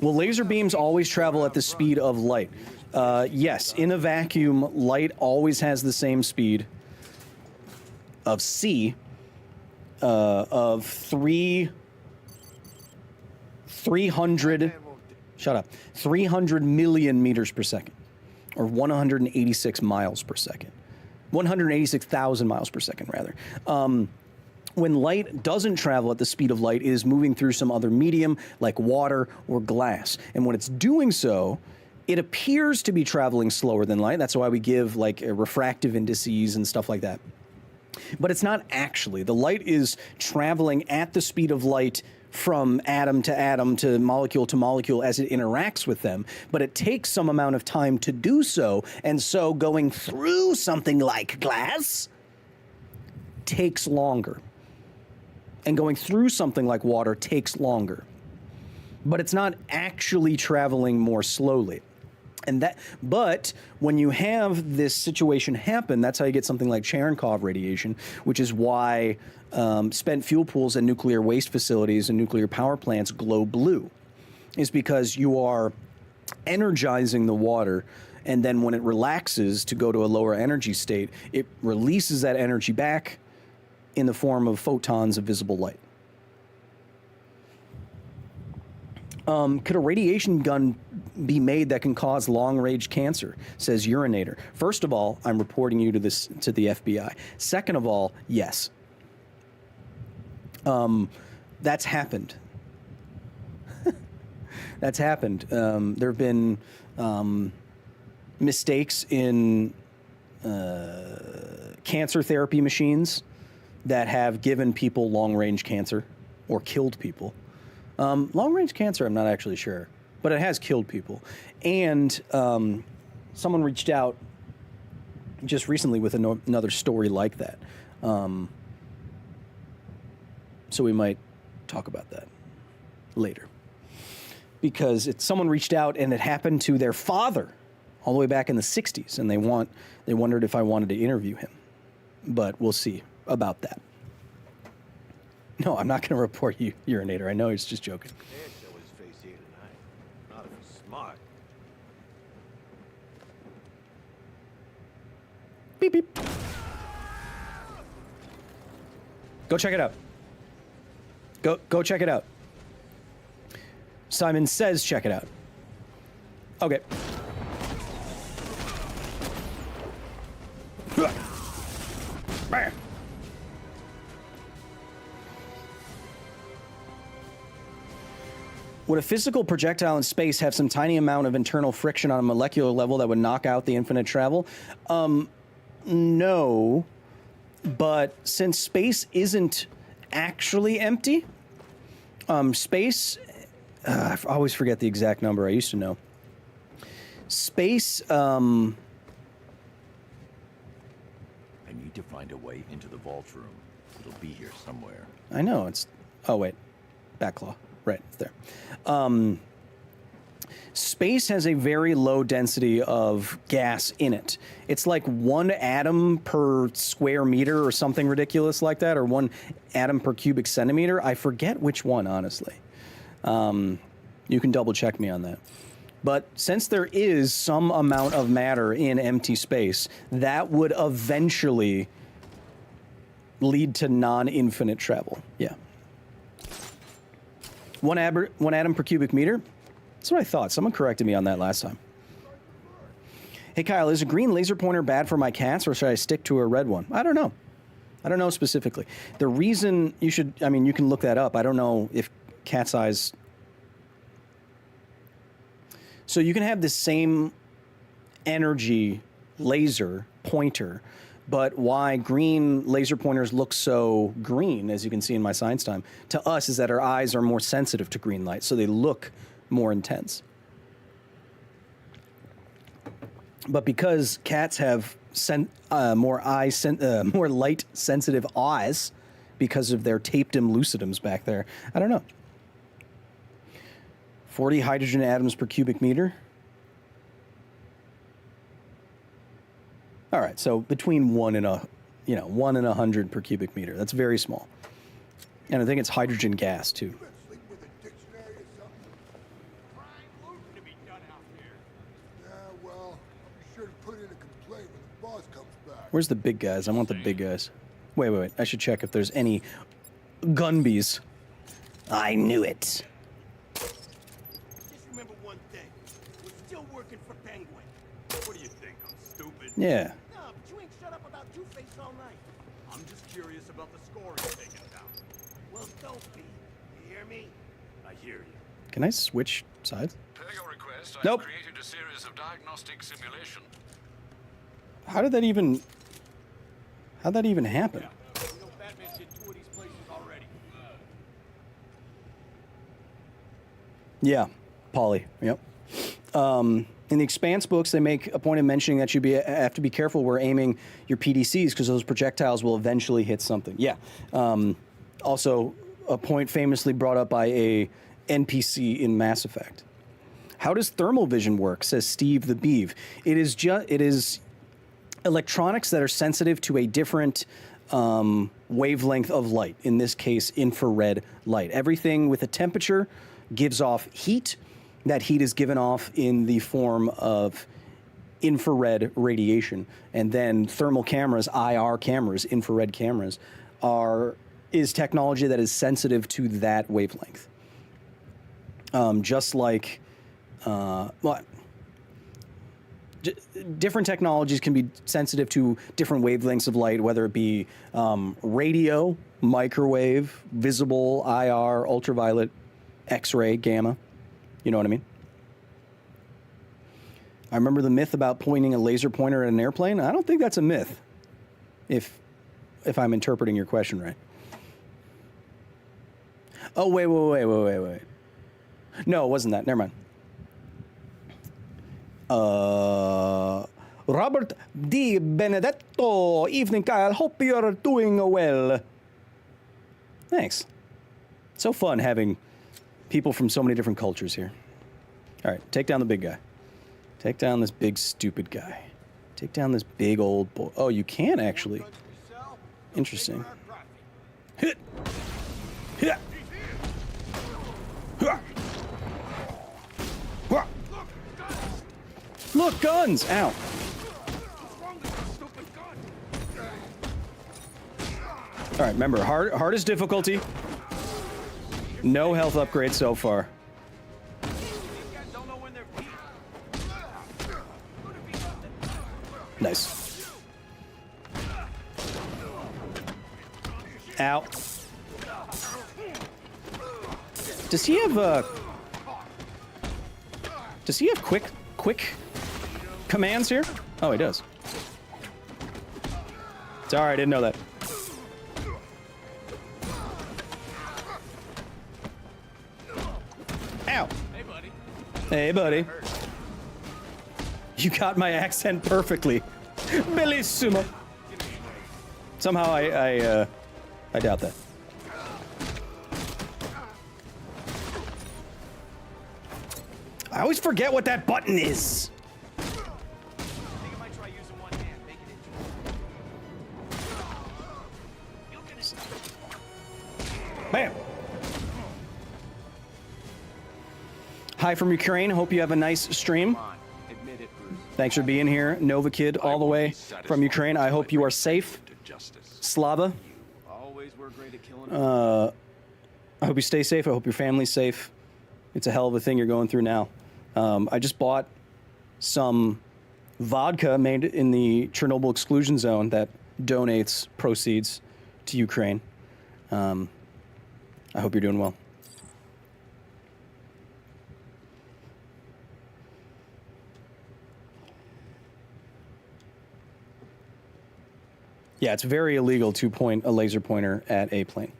Will laser beams always travel at the speed of light? Yes, in a vacuum, light always has the same speed of C of 300 million meters per second, or 186 miles per second. 186,000 miles per second, rather. When light doesn't travel at the speed of light, it is moving through some other medium, like water or glass. And when it's doing so, it appears to be traveling slower than light. That's why we give like refractive indices and stuff like that. But it's not actually. The light is traveling at the speed of light from atom to molecule as it interacts with them, but it takes some amount of time to do so, and so going through something like glass takes longer. And going through something like water takes longer. But it's not actually traveling more slowly. But when you have this situation happen, that's how you get something like Cherenkov radiation, which is why spent fuel pools and nuclear waste facilities and nuclear power plants glow blue, is because you are energizing the water, and then when it relaxes to go to a lower energy state, it releases that energy back in the form of photons of visible light. Could a radiation gun be made that can cause long-range cancer? Says Urinator. First of all, I'm reporting you to the FBI. Second of all, yes. That's happened. That's happened. There have been mistakes in cancer therapy machines that have given people long-range cancer or killed people. Long-range cancer, I'm not actually sure, but it has killed people. And someone reached out just recently with another story like that. So we might talk about that later. Because someone reached out and it happened to their father all the way back in the 60s, and they wondered if I wanted to interview him. But we'll see about that. No, I'm not going to report you, Urinator. I know he's just joking. Can't show his face here tonight. Not if he's smart. Beep, beep. Go check it out. Go check it out. Simon says check it out. Okay. Would a physical projectile in space have some tiny amount of internal friction on a molecular level that would knock out the infinite travel? No, but since space isn't actually empty, space, I always forget the exact number. I used to know. Space, I need to find a way into the vault room. It'll be here somewhere. I know, it's, oh wait, Backclaw. Right, it's there. Space has a very low density of gas in it. It's like 1 atom per square meter or something ridiculous like that, or 1 atom per cubic centimeter. I forget which one, honestly. You can double check me on that. But since there is some amount of matter in empty space, that would eventually lead to non-infinite travel. Yeah. 1 atom per cubic meter? That's what I thought. Someone corrected me on that last time. Hey, Kyle, is a green laser pointer bad for my cats, or should I stick to a red one? I don't know. I don't know specifically. The reason you should, I mean, you can look that up. I don't know if cat's eyes... So you can have the same energy laser pointer, but why green laser pointers look so green, as you can see in my science time, to us is that our eyes are more sensitive to green light, so they look more intense. But because cats have more light-sensitive eyes because of their tapetum lucidums back there, I don't know. 40 hydrogen atoms per cubic meter. All right, so between 1 and 100 per cubic meter. That's very small. And I think it's hydrogen gas, too. Where's the big guys? I want the big guys. Wait. I should check if there's any Gunbies. I knew it. Just remember one thing. We're still working for Penguin. What do you think? I'm stupid? Yeah. No, but you ain't shut up about Two-Face all night. I'm just curious about the score you're taking down. Well, don't be. You hear me? I hear you. Can I switch sides? Per your request, Nope. I've created a series of diagnostic simulation. How'd that even happen? Batman's hit 2 of these places already. Yeah, Polly. Yep. In the Expanse books, they make a point of mentioning that you have to be careful where aiming your PDCs because those projectiles will eventually hit something. Yeah. Also, a point famously brought up by a NPC in Mass Effect. How does thermal vision work? Says Steve the Beeve. It is electronics that are sensitive to a different wavelength of light. In this case, infrared light. Everything with a temperature gives off heat. That heat is given off in the form of infrared radiation. And then thermal cameras, IR cameras, infrared cameras, is technology that is sensitive to that wavelength. Just like, different technologies can be sensitive to different wavelengths of light, whether it be radio, microwave, visible, IR, ultraviolet, X-ray, gamma. You know what I mean? I remember the myth about pointing a laser pointer at an airplane. I don't think that's a myth, if I'm interpreting your question right. Oh, wait. No, it wasn't that. Never mind. Robert D. Benedetto. Evening, Kyle. Hope you're doing well. Thanks. So fun having people from so many different cultures here. All right, take down the big guy. Take down this big, stupid guy. Take down this big old boy. Oh, you can actually. Interesting. Hit. Hit. Look, guns! Ow. All right, remember, hardest difficulty. No health upgrades so far. Nice. Ow. Does he have Does he have quick commands here? Oh, he does. Sorry, I didn't know that. Ow. Hey, buddy. Hey, buddy. You got my accent perfectly. Bellissimo. Somehow I doubt that. I always forget what that button is. I think I might try using one hand, make it into. Bam. Hi from Ukraine. Hope you have a nice stream. Admit it, Bruce. Thanks for being here. Nova Kid all the way from Ukraine. I hope you are safe. Slava. Always were great at killing. I hope you stay safe. I hope your family's safe. It's a hell of a thing you're going through now. I just bought some vodka made in the Chernobyl exclusion zone that donates proceeds to Ukraine. I hope you're doing well. Yeah, it's very illegal to point a laser pointer at a plane.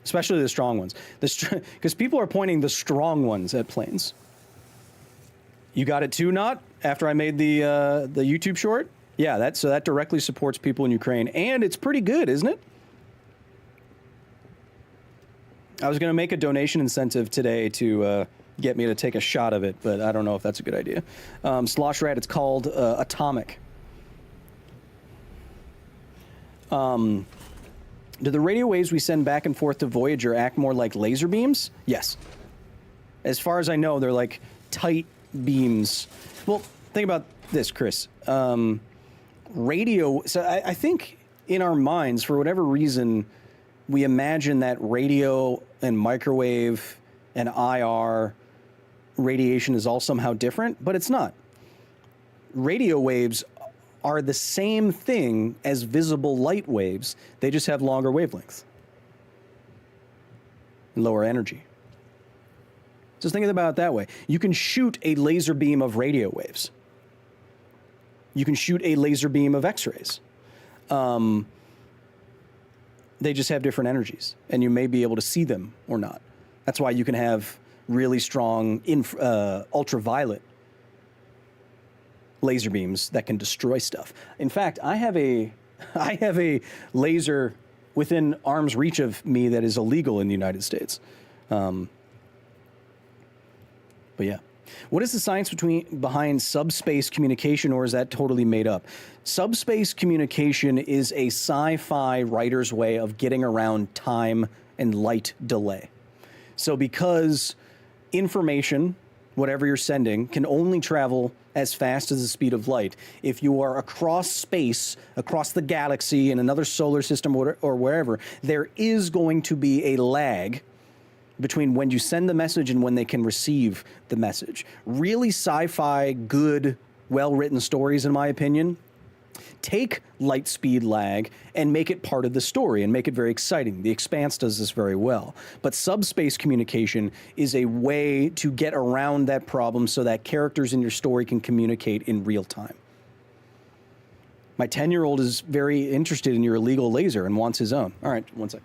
Especially the strong ones. Because people are pointing the strong ones at planes. You got it too, Not? After I made the YouTube short? Yeah, so that directly supports people in Ukraine. And it's pretty good, isn't it? I was going to make a donation incentive today to get me to take a shot of it, but I don't know if that's a good idea. Slosh Rat, it's called Atomic. Do the radio waves we send back and forth to Voyager act more like laser beams? Yes. As far as I know, they're like tight beams. Well, think about this, Chris. Radio, so I think in our minds, for whatever reason, we imagine that radio and microwave and IR radiation is all somehow different, but it's not. Radio waves are the same thing as visible light waves. They just have longer wavelengths and lower energy. Just think about it that way. You can shoot a laser beam of radio waves. You can shoot a laser beam of X-rays. They just have different energies, and you may be able to see them or not. That's why you can have really strong ultraviolet laser beams that can destroy stuff. In fact, I have a laser within arm's reach of me that is illegal in the United States. But yeah. What is the science behind subspace communication, or is that totally made up? Subspace communication is a sci-fi writer's way of getting around time and light delay. So because information, whatever you're sending, can only travel as fast as the speed of light, if you are across space, across the galaxy, in another solar system or wherever, there is going to be a lag between when you send the message and when they can receive the message. Really sci-fi, good, well-written stories, in my opinion, take light speed lag and make it part of the story and make it very exciting. The Expanse does this very well. But subspace communication is a way to get around that problem so that characters in your story can communicate in real time. My 10-year-old is very interested in your illegal laser and wants his own. All right, one sec.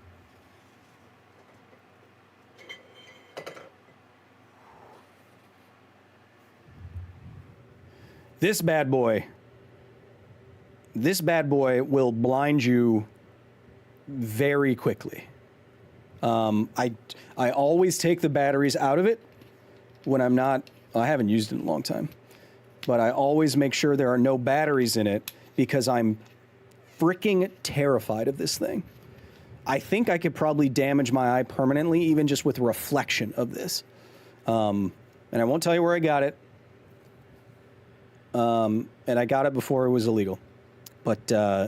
This bad boy will blind you very quickly. I always take the batteries out of it when I'm not, I haven't used it in a long time, but I always make sure there are no batteries in it because I'm freaking terrified of this thing. I think I could probably damage my eye permanently, even just with reflection of this. And I won't tell you where I got it. And I got it before it was illegal. But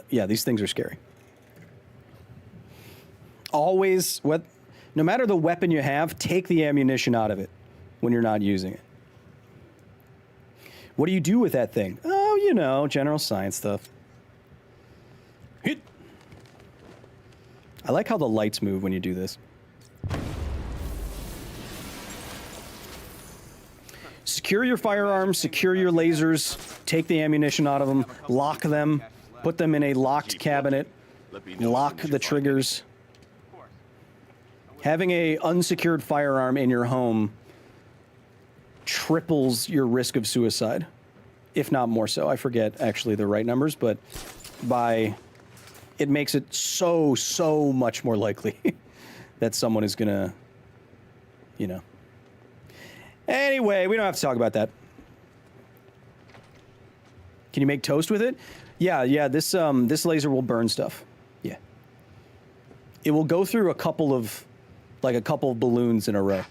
yeah, these things are scary. Always, no matter the weapon you have, take the ammunition out of it when you're not using it. What do you do with that thing? Oh, you know, general science stuff. Hit. I like how the lights move when you do this. secure your firearms, secure your lasers, take the ammunition out of them, lock them, put them in a locked cabinet, lock the triggers. Having a unsecured firearm in your home triples your risk of suicide, if not more so. I forget actually the right numbers, but it makes it so much more likely that someone is gonna, you know. Anyway, we don't have to talk about that. Can you make toast with it? Yeah. This laser will burn stuff. Yeah. It will go through a couple of balloons in a row.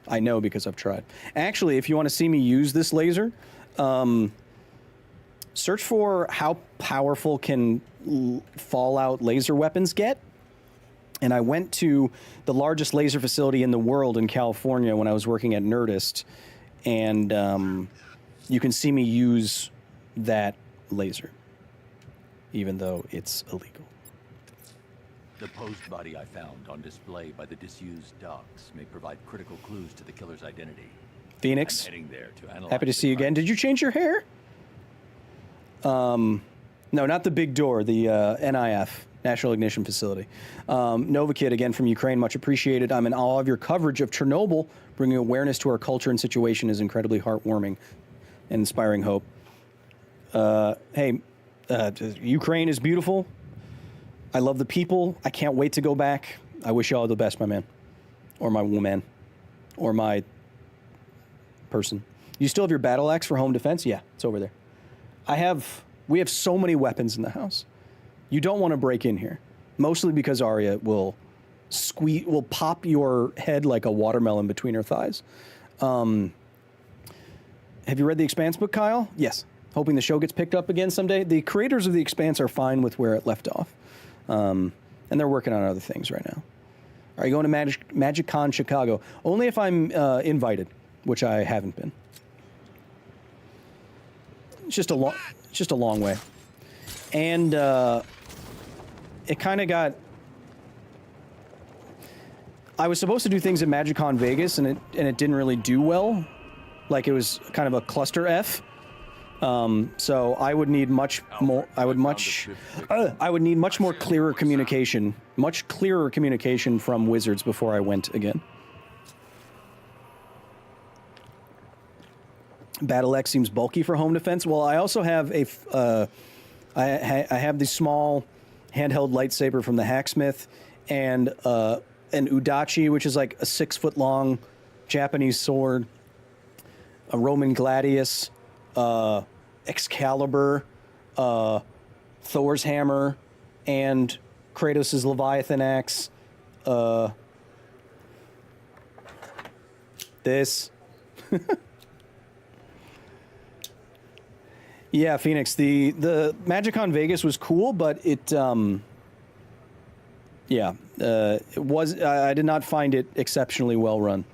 I know because I've tried. Actually, if you want to see me use this laser, search for how powerful can Fallout laser weapons get. And I went to the largest laser facility in the world in California when I was working at Nerdist. And you can see me use that laser, even though it's illegal. The posed body I found on display by the disused docks may provide critical clues to the killer's identity. Phoenix, I'm heading there to analyze happy to see you again. Did you change your hair? No, not the big door, the NIF, National Ignition Facility. Nova Kid, again from Ukraine, much appreciated. I'm in awe of your coverage of Chernobyl. Bringing awareness to our culture and situation is incredibly heartwarming and inspiring hope. Hey, Ukraine is beautiful. I love the people. I can't wait to go back. I wish you all the best, my man. Or my woman. Or my person. You still have your battle axe for home defense? Yeah, it's over there. We have so many weapons in the house. You don't want to break in here. Mostly because Arya will pop your head like a watermelon between her thighs. Have you read The Expanse book, Kyle? Yes. Hoping the show gets picked up again someday. The creators of The Expanse are fine with where it left off. And they're working on other things right now. Are you going to MagicCon Chicago? Only if I'm invited, which I haven't been. It's just a long way. And it kind of got... I was supposed to do things at MagicCon Vegas, and it didn't really do well. Like, it was kind of a cluster F. So I would need much more. I would need much more clearer communication, from Wizards before I went again. Battle X seems bulky for home defense. Well, I also have I have the small handheld lightsaber from the Hacksmith, and an Udachi, which is like a 6-foot long Japanese sword, a Roman Gladius, Excalibur, Thor's hammer, and Kratos' Leviathan axe. This. Yeah, Phoenix. The MagicCon Vegas was cool, but it was. I did not find it exceptionally well run.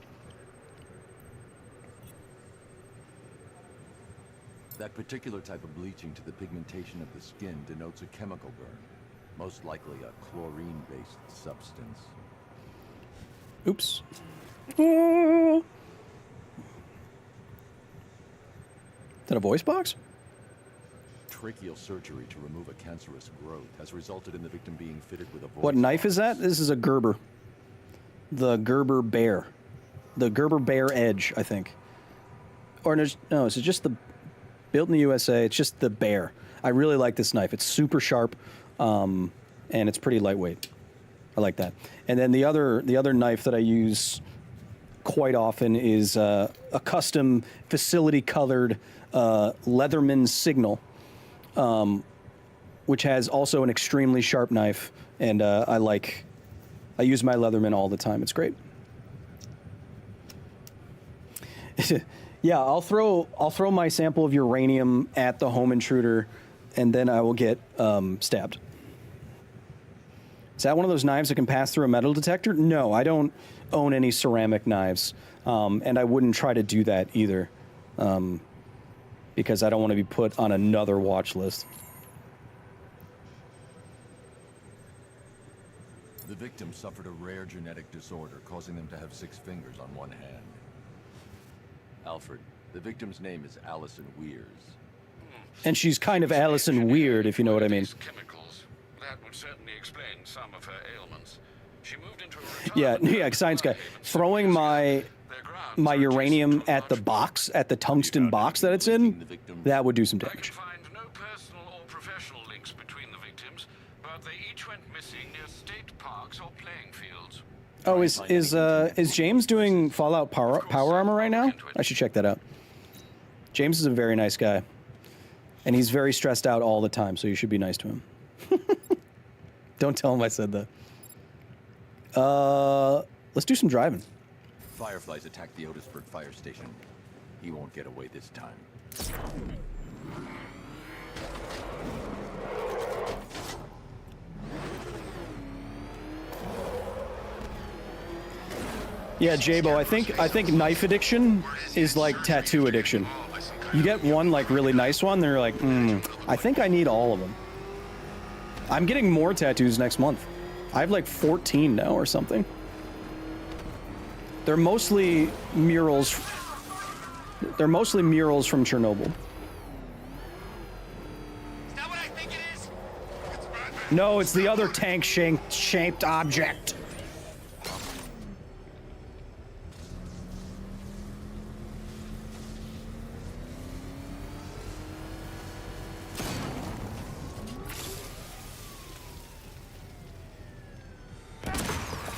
That particular type of bleaching to the pigmentation of the skin denotes a chemical burn, most likely a chlorine-based substance. Oops. Is that a voice box? Tracheal surgery to remove a cancerous growth has resulted in the victim being fitted with a voice What knife box. is that? This is a Gerber. The Gerber Bear. The Gerber Bear Edge, I think. Or no, is it just the... Built in the USA, it's just the Bear. I really like this knife. It's super sharp, and it's pretty lightweight. I like that. And then the other knife that I use quite often is a custom facility-colored Leatherman Signal, which has also an extremely sharp knife, and I use my Leatherman all the time. It's great. Yeah, I'll throw my sample of uranium at the home intruder, and then I will get stabbed. Is that one of those knives that can pass through a metal detector? No, I don't own any ceramic knives, and I wouldn't try to do that either, because I don't want to be put on another watch list. The victim suffered a rare genetic disorder, causing them to have 6 fingers on one hand. Alfred, The victim's name is Allison Weirs. And she's kind of Allison Weird, if you know what I mean. Chemicals. That would certainly explain some of her ailments. She moved into a Yeah, science guy. Throwing my uranium at the box, at the tungsten box that it's in, that would do some damage. find no personal or professional links between the victims, but they each went missing near state parks or playing fields. Oh, is James doing Fallout power armor right now? I should check that out. James is a very nice guy. And he's very stressed out all the time, so you should be nice to him. Don't tell him I said that. Let's do some driving. Fireflies attacked the Otisburg fire station. He won't get away this time. Yeah, Jabo, I think knife addiction is like tattoo addiction. You get one like really nice one, they're like, I think I need all of them. I'm getting more tattoos next month. I have like 14 now or something. They're mostly murals. They're mostly murals from Chernobyl. No, it's the other tank-shaped object.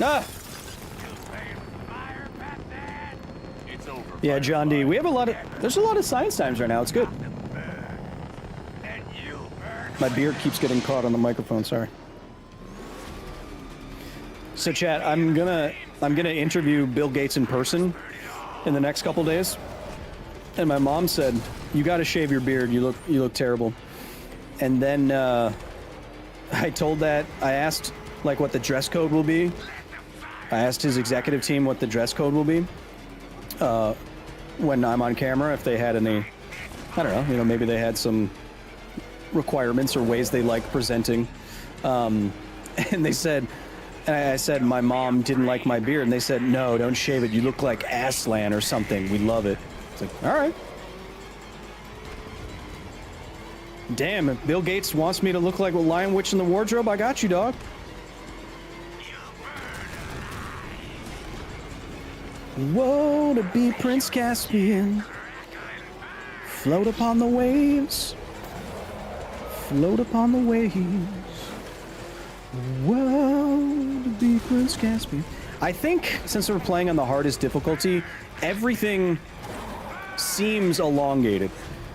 Ah! Yeah, John D. We have there's a lot of science times right now. It's good. My beard keeps getting caught on the microphone, sorry. So chat, I'm gonna interview Bill Gates in person in the next couple days. And my mom said, "You gotta shave your beard, you look terrible." And then I asked like what the dress code will be. I asked his executive team what the dress code will be when I'm on camera, if they had any, I don't know, maybe they had some requirements or ways they like presenting. And they said, and I said my mom didn't like my beard, and they said, no, don't shave it. You look like Aslan or something. We love it. It's like, all right. Damn, if Bill Gates wants me to look like a Lion Witch in the Wardrobe, I got you, dog. Whoa, to be Prince Caspian. Float upon the waves. Float upon the waves. Whoa, to be Prince Caspian. I think since we're playing on the hardest difficulty, everything seems elongated.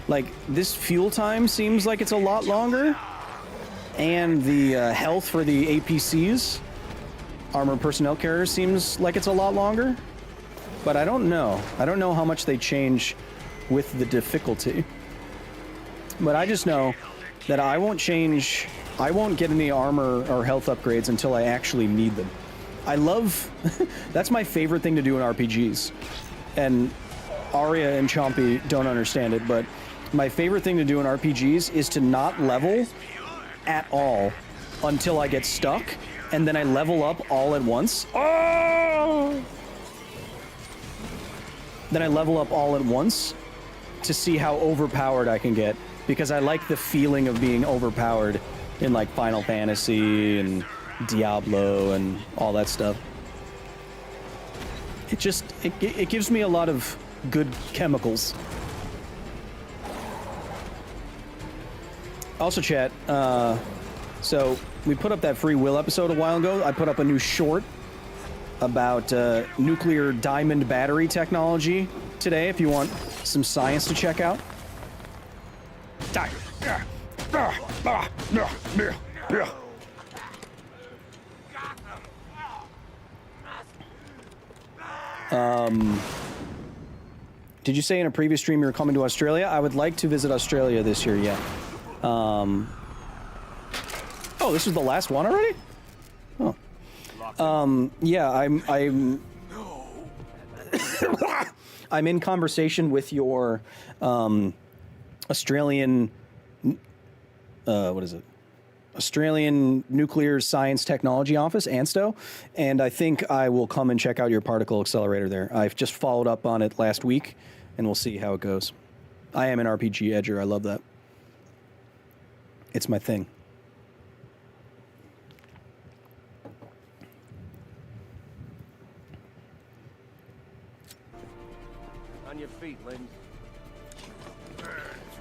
Like, this fuel time seems like it's a lot longer. And the health for the APCs, Armored Personnel Carriers, seems like it's a lot longer. But I don't know. I don't know how much they change with the difficulty. But I just know that I won't get any armor or health upgrades until I actually need them. I love, that's my favorite thing to do in RPGs. And Arya and Chompy don't understand it, but my favorite thing to do in RPGs is to not level at all until I get stuck, and then I level up all at once. Oh! Then I level up all at once to see how overpowered I can get, because I like the feeling of being overpowered in like Final Fantasy and Diablo and all that stuff. It gives me a lot of good chemicals. Also, chat, so we put up that Free Will episode a while ago. I put up a new short about nuclear diamond battery technology today, if you want some science to check out. Did you say in a previous stream you were coming to Australia? I would like to visit Australia this year, yeah. Oh, this was the last one already? Oh. Yeah, I'm in conversation with your Australian what is it? Australian Nuclear Science Technology Office, ANSTO, and I think I will come and check out your particle accelerator there. I've just followed up on it last week and we'll see how it goes. I am an RPG edger. I love that. It's my thing. On your feet, ladies.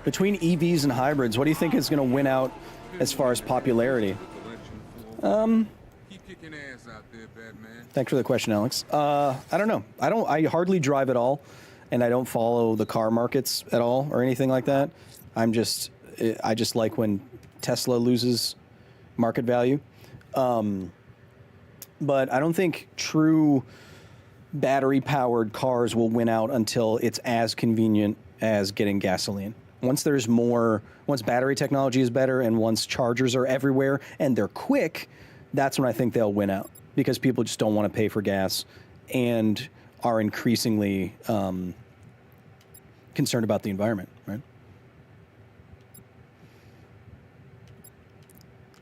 Between EVs and hybrids, what do you think is going to win out as far as popularity? Keep kicking ass out there, Batman. Thanks for the question, Alex. I don't know. I hardly drive at all, and I don't follow the car markets at all or anything like that. I just like when Tesla loses market value. But I don't think true battery-powered cars will win out until it's as convenient as getting gasoline. Once battery technology is better and once chargers are everywhere and they're quick, that's when I think they'll win out, because people just don't want to pay for gas and are increasingly concerned about the environment, right?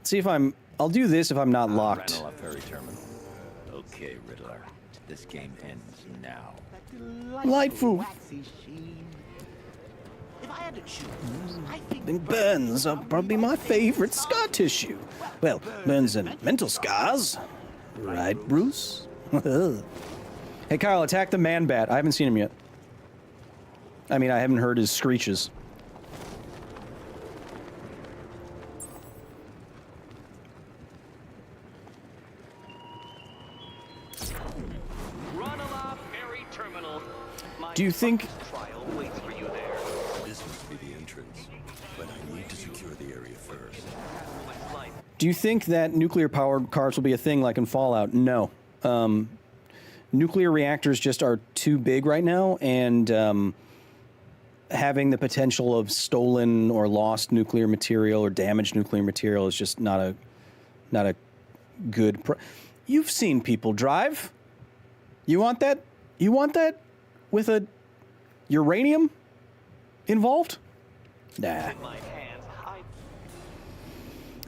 See if I'll do this if I'm not locked. Ranelagh Ferry Terminal. Okay, Riddler. This game ends now. Delightful. If I had to choose, I think think burns are probably my favorite scar tissue. Well, burns and mental scars. Right, Bruce? Hey, Kyle, attack the man-bat. I haven't seen him yet. I mean, I haven't heard his screeches. Do you think... This must be the entrance, but I need to secure the area first. Do you think that nuclear-powered cars will be a thing like in Fallout? No. Nuclear reactors just are too big right now, and having the potential of stolen or lost nuclear material or damaged nuclear material is just not a good... You've seen people drive. You want that? You want that with a uranium involved? Nah.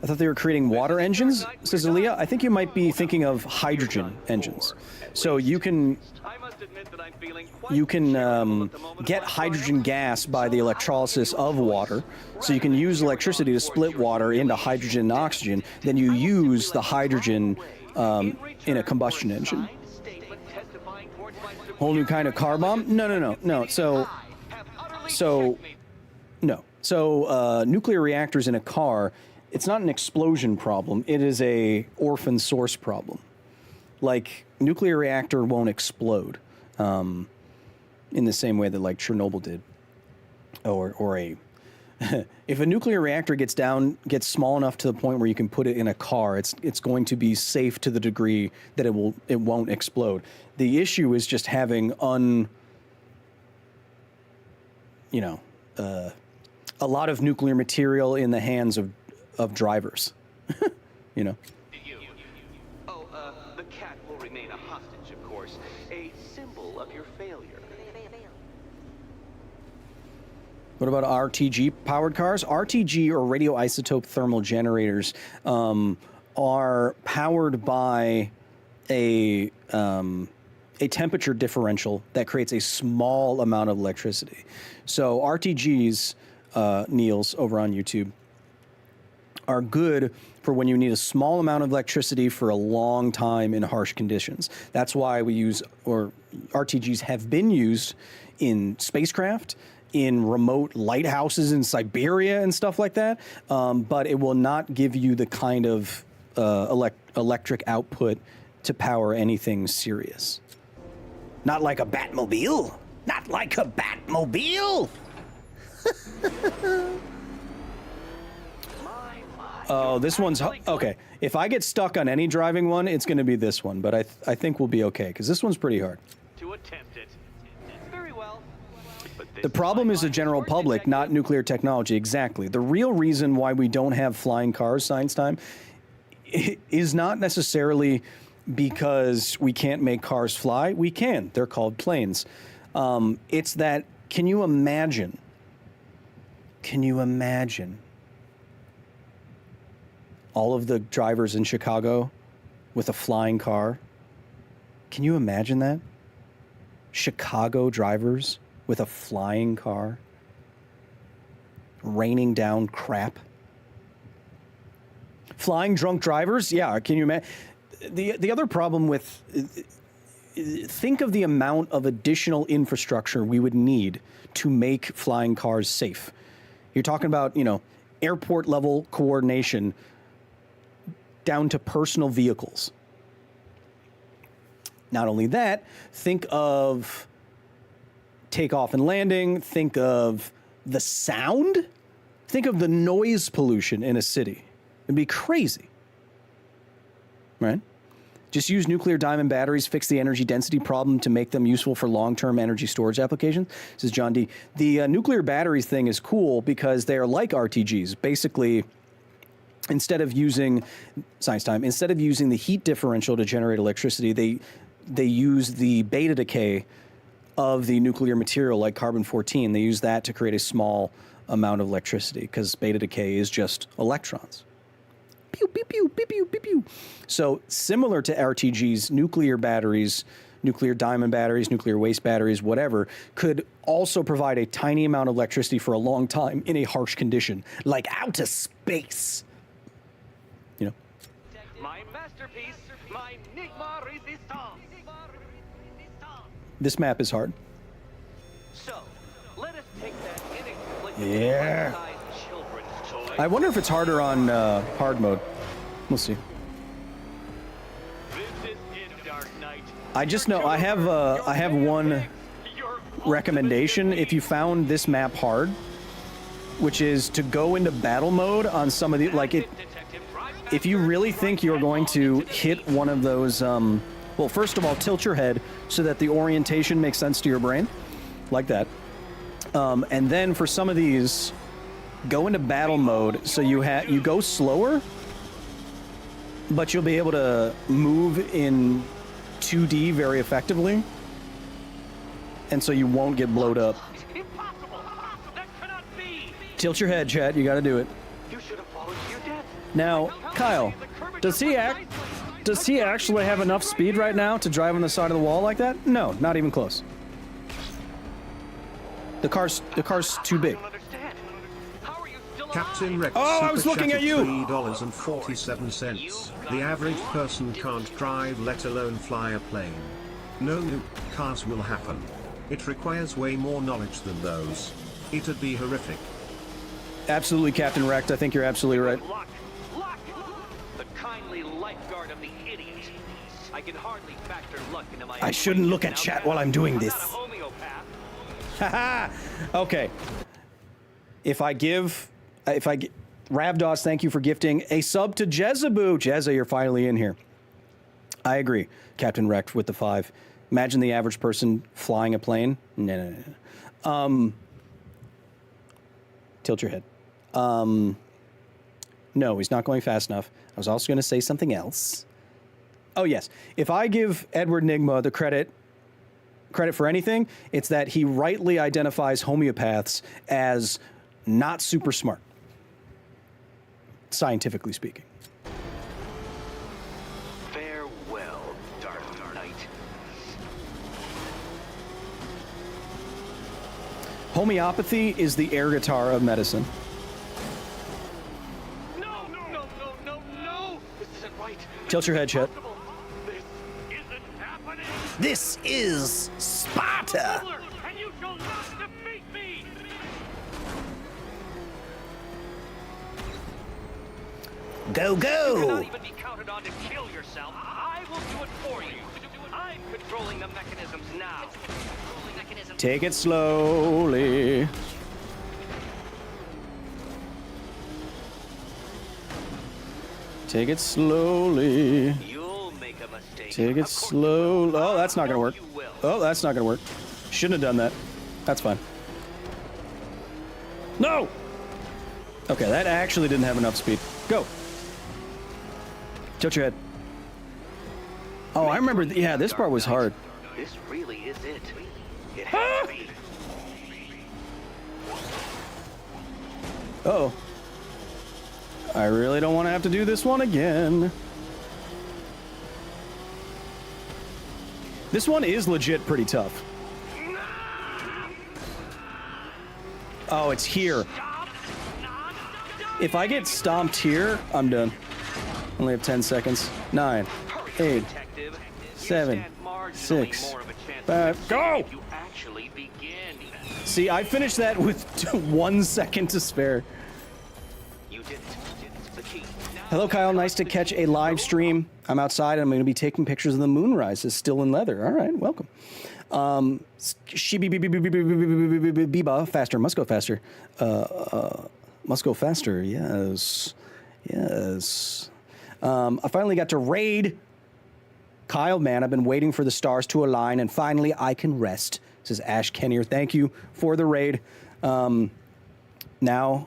I thought they were creating water engines, says Aaliyah. I think you might be thinking of hydrogen engines. So you can get hydrogen gas by the electrolysis of water. So you can use electricity to split water into hydrogen and oxygen. Then you use the hydrogen in a combustion engine. Whole new kind of car bomb? No. So nuclear reactors in a car, it's not an explosion problem. It is a orphan source problem. Like, nuclear reactor won't explode in the same way that, like, Chernobyl did. Or a... If a nuclear reactor gets small enough to the point where you can put it in a car, it's going to be safe to the degree that it won't explode. The issue is just having a lot of nuclear material in the hands of drivers. You know. The cat will remain a hostage, of course, a symbol of your failure. What about RTG-powered cars? RTG, or radioisotope thermal generators, are powered by a temperature differential that creates a small amount of electricity. So RTGs, Niels, over on YouTube, are good for when you need a small amount of electricity for a long time in harsh conditions. That's why RTGs have been used in spacecraft, in remote lighthouses in Siberia and stuff like that, but it will not give you the kind of electric output to power anything serious. Not like a Batmobile. Not like a Batmobile. Oh, this one's... Okay, if I get stuck on any driving one, it's going to be this one, but I think we'll be okay, because this one's pretty hard. To attempt it. Very well. The problem is the general public, not nuclear technology. Exactly. The real reason why we don't have flying cars, Science Time, is not necessarily because we can't make cars fly. We can. They're called planes. It's that, can you imagine all of the drivers in Chicago with a flying car? Can you imagine that? Chicago drivers with a flying car, raining down crap. Flying drunk drivers? Yeah, can you imagine? The other problem with, think of the amount of additional infrastructure we would need to make flying cars safe. You're talking about, you know, airport level coordination down to personal vehicles. Not only that, think of takeoff and landing, think of the sound, think of the noise pollution in a city. It'd be crazy, right? Just use nuclear diamond batteries, fix the energy density problem to make them useful for long-term energy storage applications. This is John D. The nuclear batteries thing is cool because they are like RTGs. Basically, instead of using the heat differential to generate electricity, they use the beta decay of the nuclear material like carbon-14. They use that to create a small amount of electricity because beta decay is just electrons. Pew, pew, pew, pew, pew, pew, pew. So similar to RTGs, nuclear batteries, nuclear diamond batteries, nuclear waste batteries, whatever, could also provide a tiny amount of electricity for a long time in a harsh condition, like outer space. You know? My masterpiece, my Enigma Resistance. This map is hard. So, let us take that Yeah. I wonder if it's harder on hard mode. We'll see. I just know I have one recommendation if you found this map hard, which is to go into battle mode on some of the if you really think you're going to hit one of those well, first of all, tilt your head so that the orientation makes sense to your brain, like that. And then for some of these, go into battle mode so you go slower, but you'll be able to move in 2D very effectively, and so you won't get blowed up. Tilt your head, chat. You got to do it. Now, Kyle, does he actually have enough speed right now to drive on the side of the wall like that? No, not even close. The car's too big. Captain Rex I was looking at you. $3.47. The average person can't drive, let alone fly a plane. No new cars will happen. It requires way more knowledge than those. It'd be horrific. Absolutely, Captain Rex. I think you're absolutely right. The kindly lifeguard of the idiot. I can hardly factor luck into my. I shouldn't look at chat while I'm doing this. Haha. Okay. If I Ravdos, thank you for gifting a sub to Jezeboo. Jezza, you're finally in here. I agree, Captain Rex with the 5. Imagine the average person flying a plane. No. Tilt your head. No, he's not going fast enough. I was also going to say something else. Oh, yes. If I give Edward Nygma the credit for anything, it's that he rightly identifies homeopaths as not super smart, scientifically speaking. Farewell, Dark Knight. Homeopathy is the air guitar of medicine. No! This isn't right. Tilt your head, Chet. This isn't happening. This is Sparta. And you shall not defeat me. Go, You go. cannot even be counted on to kill yourself. I will do it for you. I'm controlling the mechanisms now. Take it slowly. Take it slowly. You'll make a mistake. Take it slow. Oh, that's not gonna work. Oh, that's not gonna work. Shouldn't have done that. That's fine. No! Okay, that actually didn't have enough speed. Go. Tilt your head. Oh, I remember. Yeah, this part was hard. This really is it. It has to be. Uh-oh. I really don't want to have to do this one again. This one is legit pretty tough. Oh, it's here. If I get stomped here, I'm done. Only have 10 seconds. 9, 8, 7, 6, 5, go! See, I finished that with 1 second to spare. Hello, Kyle. Nice to catch a live stream. I'm outside. I'm going to be taking pictures of the moonrise. It's still in leather. All right, welcome. Biba, faster. Must go faster. Must go faster. Yes. Yes. I finally got to raid. Kyle, man, I've been waiting for the stars to align, and finally I can rest. Says Ash Kennier. Thank you for the raid. Now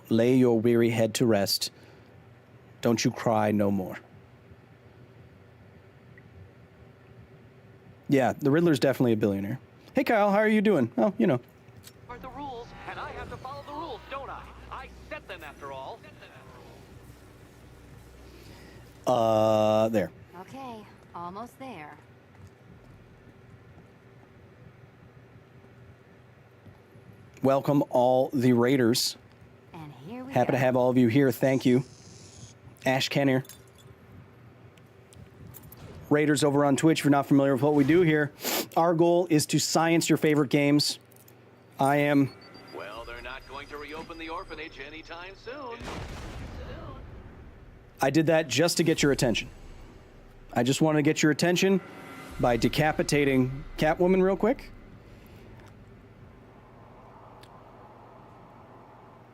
lay your weary head to rest. Don't you cry no more. Yeah, the Riddler's definitely a billionaire. Hey, Kyle, how are you doing? Oh, you know. Are the rules, and I have to follow the rules, don't I? I set them after all. There. Okay, almost there. Welcome all the Raiders. And here we Happy to have all of you here. Thank you. Ash Kenner. Raiders over on Twitch, if you're not familiar with what we do here, our goal is to science your favorite games. I am... Well, they're not going to reopen the orphanage anytime soon. I did that just to get your attention. I just wanted to get your attention by decapitating Catwoman real quick.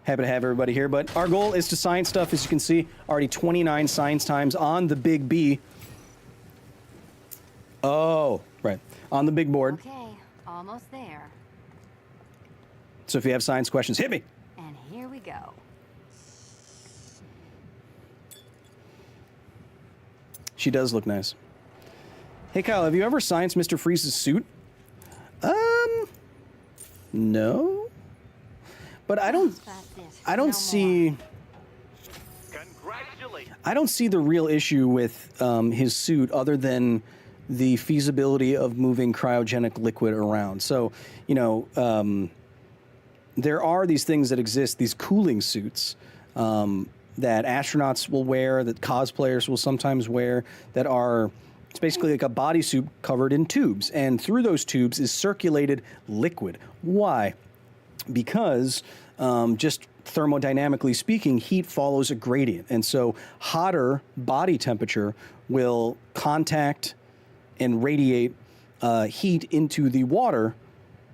Happy to have everybody here, but our goal is to science stuff. As you can see, already 29 science times on the big B. Oh, right. On the big board. Okay, almost there. So if you have science questions, hit me. And here we go. She does look nice. Hey, Kyle, have you ever scienced Mr. Freeze's suit? No. But I don't see... I don't see the real issue with his suit other than the feasibility of moving cryogenic liquid around. So, you know, there are these things that exist, these cooling suits that astronauts will wear, that cosplayers will sometimes wear, that are... It's basically like a bodysuit covered in tubes, and through those tubes is circulated liquid. Why? Because just thermodynamically speaking, heat follows a gradient, and so hotter body temperature will contact and radiate heat into the water,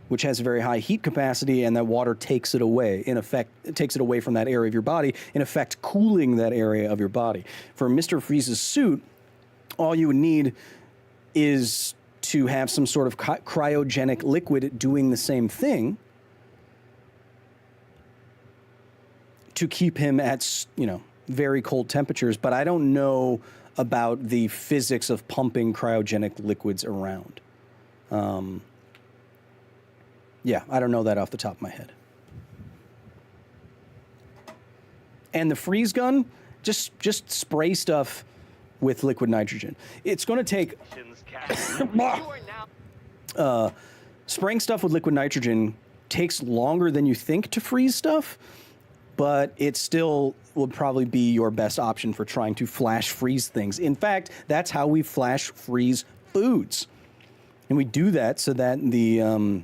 which has a very high heat capacity, and that water takes it away. In effect, it takes it away from that area of your body, in effect cooling that area of your body. For Mr. Freeze's suit, all you would need is to have some sort of cryogenic liquid doing the same thing to keep him at, you know, very cold temperatures. But I don't know about the physics of pumping cryogenic liquids around. Yeah, I don't know that off the top of my head. And the freeze gun, just spray stuff with liquid nitrogen. It's going to take... spraying stuff with liquid nitrogen takes longer than you think to freeze stuff, but it still would probably be your best option for trying to flash freeze things. In fact, that's how we flash freeze foods. And we do that so that the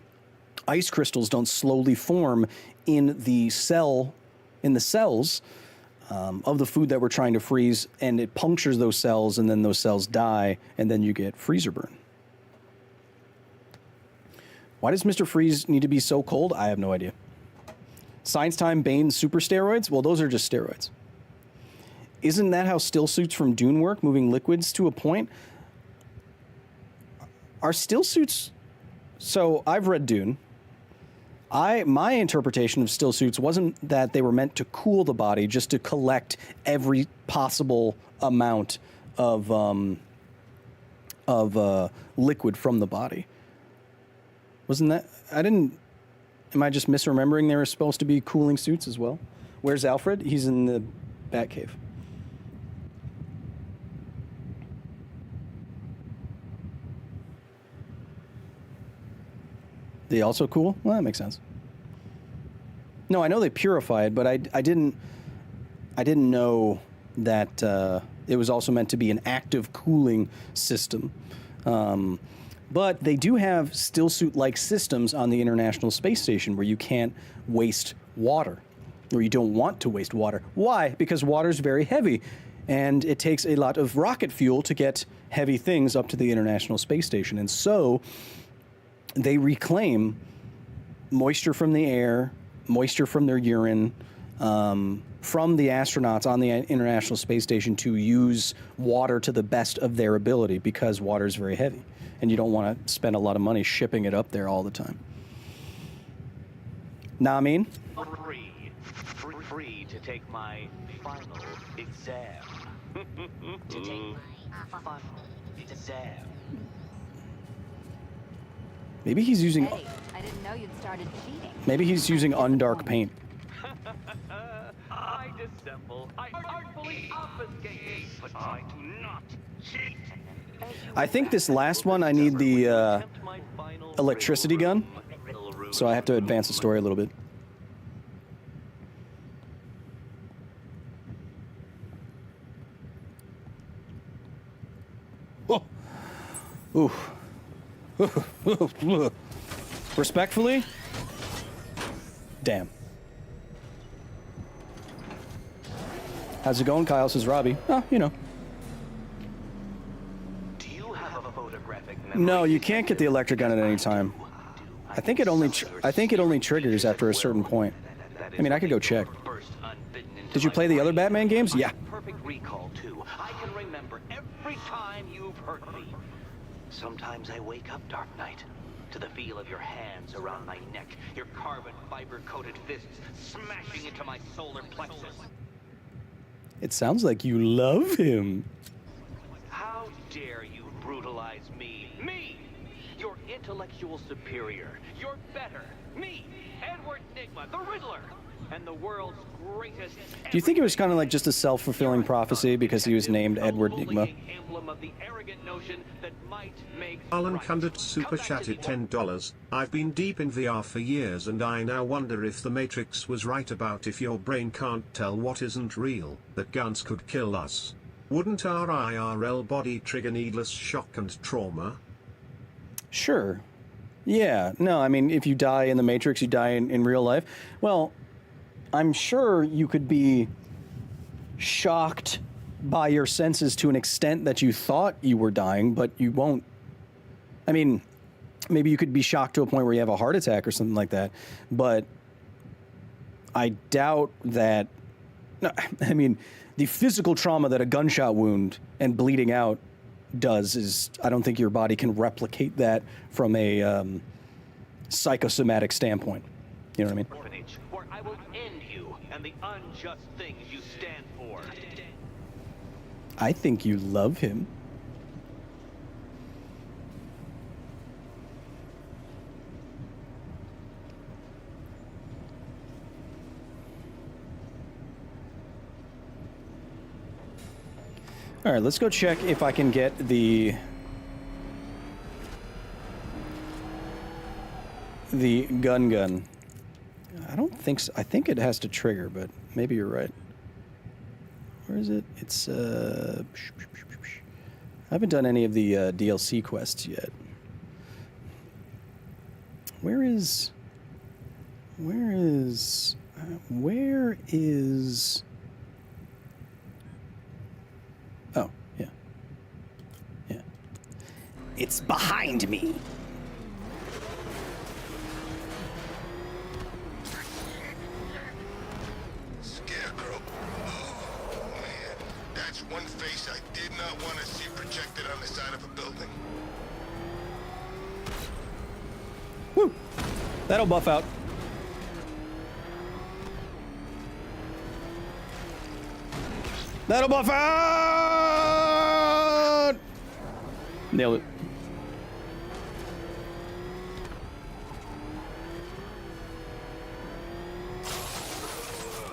ice crystals don't slowly form in the cells of the food that we're trying to freeze, and it punctures those cells, and then those cells die, and then you get freezer burn. Why does Mr. Freeze need to be so cold? I have no idea. Science Time Bane super steroids? Well, those are just steroids. Isn't that how still suits from Dune work, moving liquids to a point? Are still suits... So, I've read Dune. My interpretation of still suits wasn't that they were meant to cool the body, just to collect every possible amount of liquid from the body. Wasn't that... Am I just misremembering they were supposed to be cooling suits as well? Where's Alfred? He's in the Batcave. They also cool? Well, that makes sense. No, I know they purify it, but I didn't know that it was also meant to be an active cooling system. But they do have stillsuit-like systems on the International Space Station where you can't waste water, or you don't want to waste water. Why? Because water is very heavy, and it takes a lot of rocket fuel to get heavy things up to the International Space Station. And so they reclaim moisture from the air, moisture from their urine, from the astronauts on the International Space Station to use water to the best of their ability, because water is very heavy, and you don't want to spend a lot of money shipping it up there all the time. Nah, I mean? Free to take my final exam. To take my final exam. Maybe he's using... Hey, I didn't know you'd started cheating. Maybe he's using undark paint. I dissemble. I artfully obfuscate, but I do not cheat. I think this last one, I need the electricity gun, so I have to advance the story a little bit. Oh. Ooh. Respectfully? Damn. How's it going, Kyle? Says Robbie. Oh, you know. Do you have a photographic memory? No, you can't get the electric gun at any time. I think it only triggers after a certain point. I mean, I could go check. Did you play the other Batman games? Yeah. Perfect recall too. I can remember every time you've hurt me. Sometimes I wake up, Dark Knight, to the feel of your hands around my neck, your carbon fiber-coated fists smashing into my solar plexus. It sounds like you love him. How dare you brutalize me? Me! Your intellectual superior. You're better. Me, Edward Nygma, the Riddler, and the world's greatest... Do you think it was kind of like just a self-fulfilling prophecy because he was named Edward Nygma? Emblem of the arrogant notion that might make Alan Candid super chatted $10. I've been deep in VR for years, and I now wonder if the Matrix was right about if your brain can't tell what isn't real, that guns could kill us. Wouldn't our IRL body trigger needless shock and trauma? Sure. Yeah. No, I mean, if you die in the Matrix, you die in real life. Well, I'm sure you could be shocked by your senses to an extent that you thought you were dying, but you won't. I mean, maybe you could be shocked to a point where you have a heart attack or something like that, but I doubt that. No, I mean, the physical trauma that a gunshot wound and bleeding out does is, I don't think your body can replicate that from a psychosomatic standpoint. You know what I mean? Orphanage, where I will end you and the unjust things you stand for. I think you love him. All right, let's go check if I can get the gun. I don't think so. I think it has to trigger, but maybe you're right. Where is it? It's I haven't done any of the DLC quests yet. Where is Oh, yeah. Yeah. It's behind me. Scarecrow. Oh, man. That's one face I did not want to see projected on the side of a building. Woo! That'll buff out. That'll buff out! Nailed it.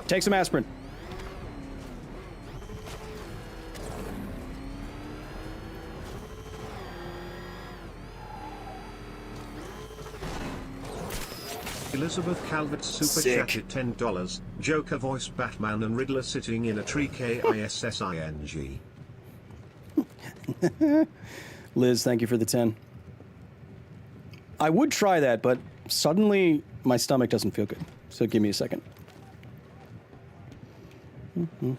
Take some aspirin. Elizabeth Calvert's super chat at $10. Joker voice Batman and Riddler sitting in a tree KISSING. Liz, thank you for the 10. I would try that, but suddenly my stomach doesn't feel good. So give me a second. I'm starting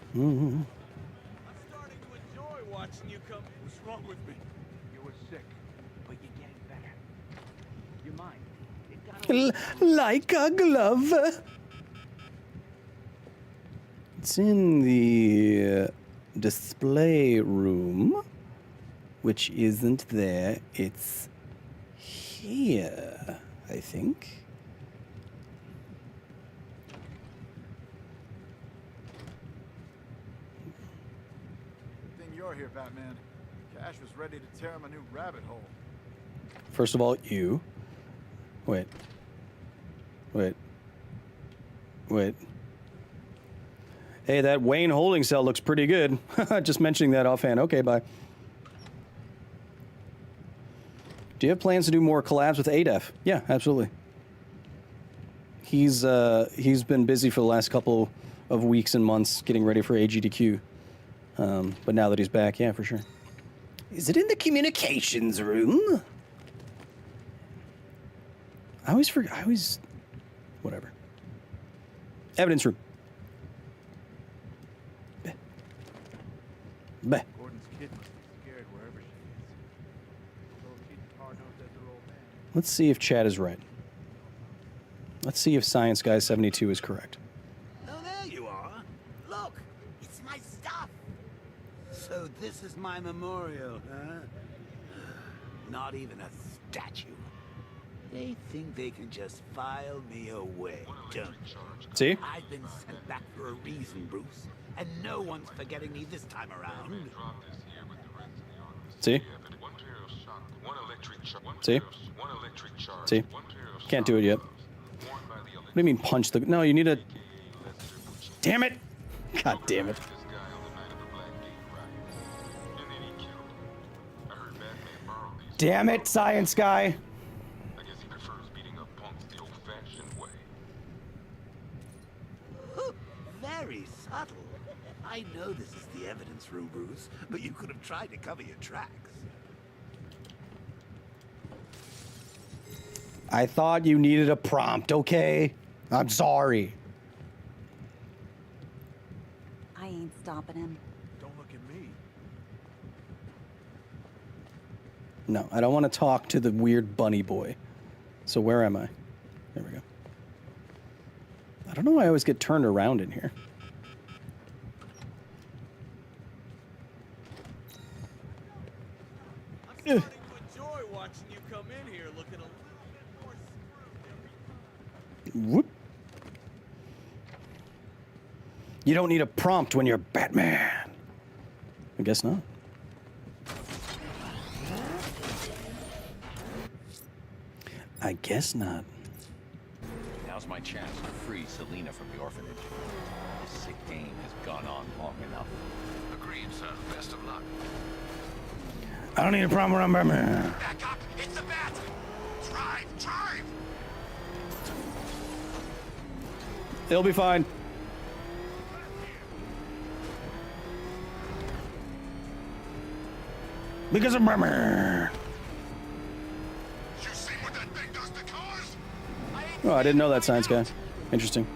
to enjoy watching you come. What's wrong with me? You were sick, but you're getting better. You're mine. Like a glove. It's in the display room, which isn't there. It's here, I think. Good thing you're here, Batman. Cash was ready to tear him a new rabbit hole. First of all, you. Wait. Hey, that Wayne holding cell looks pretty good. Just mentioning that offhand. Okay, bye. Do you have plans to do more collabs with ADEF? Yeah, absolutely. He's been busy for the last couple of weeks and months getting ready for AGDQ. But now that he's back, yeah, for sure. Is it in the communications room? I always forget. Whatever. Evidence room. Bah. Gordon's kid must be scared wherever she is. Although she'd hard-nosed as her old man. Let's see if Chad is right. Let's see if Science Guy 72 is correct. Oh, there you are. Look, it's my stuff. So this is my memorial, huh? Not even a statue. They think they can just file me away, don't they? See? I've been sent back for a reason, Bruce. And no one's forgetting me this time around. See? See? See? Can't do it yet. What do you mean punch the... No, you need a... Damn it! God damn it. Damn it, Science Guy! Very subtle. I know this is the evidence room, Bruce, but you could have tried to cover your tracks. I thought you needed a prompt, okay? I'm sorry. I ain't stopping him. Don't look at me. No, I don't want to talk to the weird bunny boy. So where am I? There we go. I don't know why I always get turned around in here. I'm starting to enjoy watching you come in here looking a little bit more screwed every time. Whoop. You don't need a prompt when you're Batman. I guess not. I guess not. Now's my chance to free Selina from the orphanage. This sick game has gone on long enough. Agreed, sir. Best of luck. I don't need a problem when I'm Batman. Back up! It's the bat! Drive! Drive! It'll be fine. Because I'm Batman. You see what that thing does to cars? Oh, I didn't know that, Science Guy. Interesting.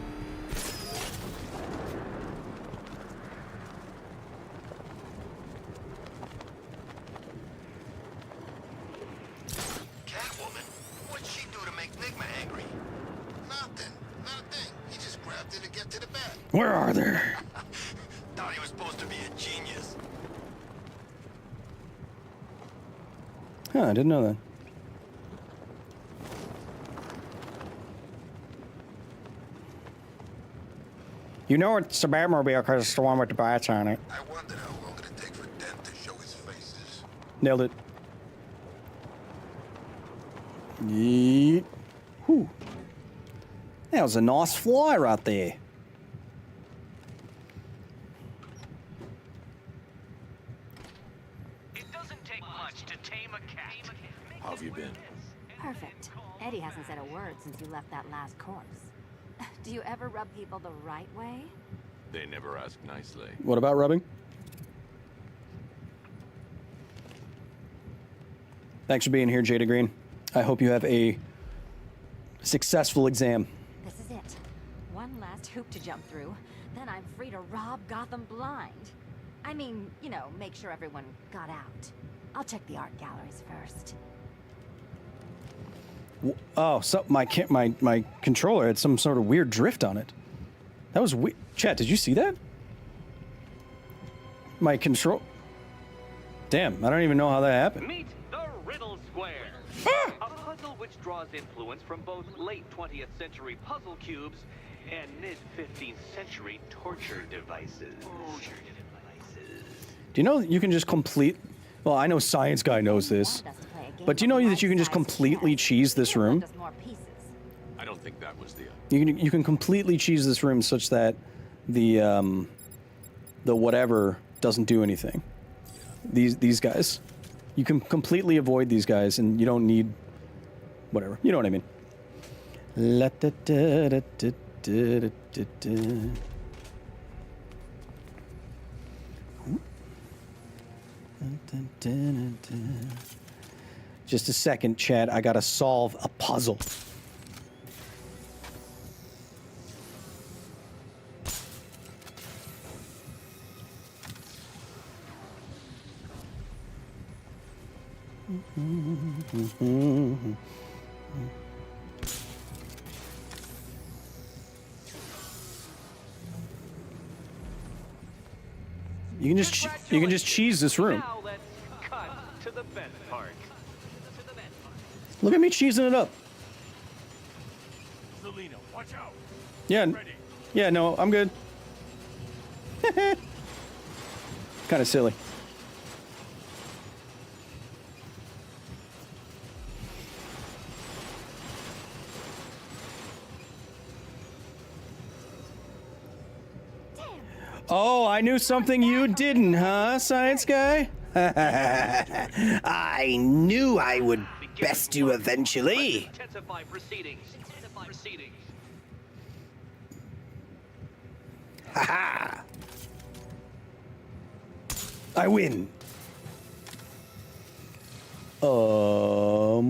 Catwoman? What'd she do to make Nigma angry? Nothing. Not a thing. He just grabbed it to get to the bat. Where are they? Thought he was supposed to be a genius. Huh, I didn't know that. You know it's the Batmobile because it's the one with the bats on it. I wondered how long it'd take for Dent to show his faces. Nailed it. Yeet. Whew. That was a nice fly right there. It doesn't take much to tame a cat. How have you been? Perfect. Eddie hasn't said a word since you left that last course. Do you ever rub people the right way? They never ask nicely. What about rubbing? Thanks for being here, Jada Green. I hope you have a successful exam. This is it. One last hoop to jump through, then I'm free to rob Gotham blind. I mean, you know, make sure everyone got out. I'll check the art galleries first. Oh, so my controller had some sort of weird drift on it. That was weird. Chat, did you see that? My control... Damn, I don't even know how that happened. Meet the Riddle Square. A puzzle which draws influence from both late 20th century puzzle cubes and mid-15th century torture devices. Do you know that you can just complete... Well, I know Science Guy knows this. But do you know that you can just completely cheese this room? I don't think that was the... You can completely cheese this room such that the whatever doesn't do anything. These guys. You can completely avoid these guys and you don't need whatever. You know what I mean. La da da da da da da da. Just a second, Chad. I gotta solve a puzzle. You can just cheese this room. Now let's cut to the best part. Look at me cheesing it up. Zelina, watch out. Yeah. Yeah, no, I'm good. Kind of silly. Oh, I knew something you didn't, huh, Science Guy? I knew I would best you eventually. Intensify proceedings. Ha-ha! I win. You will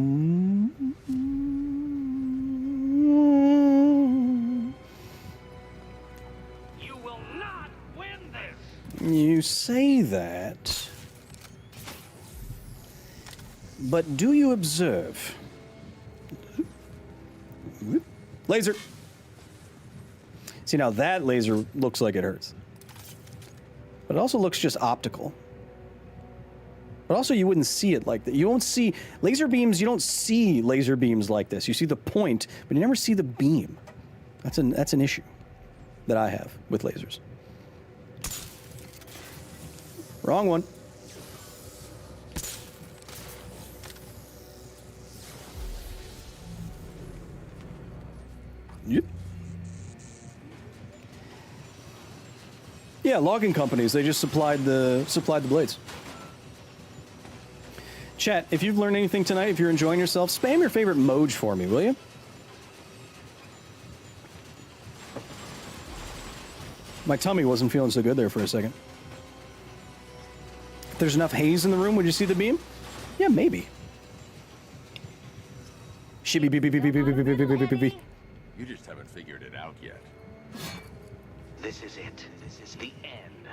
not win this. You say that. But do you observe? Laser. See, now that laser looks like it hurts. But it also looks just optical. But also you wouldn't see it like that. You won't see laser beams, you don't see laser beams like this. You see the point, but you never see the beam. That's an issue that I have with lasers. Wrong one. Yep. Yeah, logging companies, they just supplied the blades. Chat, if you've learned anything tonight, if you're enjoying yourself, spam your favorite moj for me, will you? My tummy wasn't feeling so good there for a second. If there's enough haze in the room, would you see the beam? Yeah, maybe. Shibby beep beep beep beep beep beep beep beep beep beep. You just haven't figured it out yet. This is it. This is the end.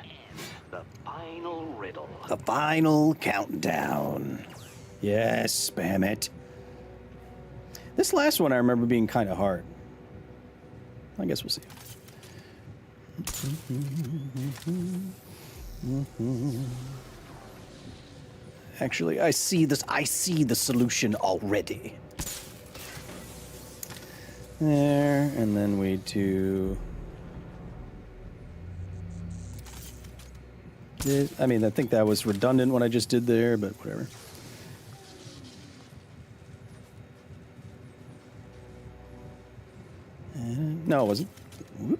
The final riddle. The final countdown. Yes, spam it. This last one I remember being kind of hard. I guess we'll see. Actually, I see the solution already. There, and then we do this. I mean, I think that was redundant what I just did there, but whatever. No, it wasn't. Whoop.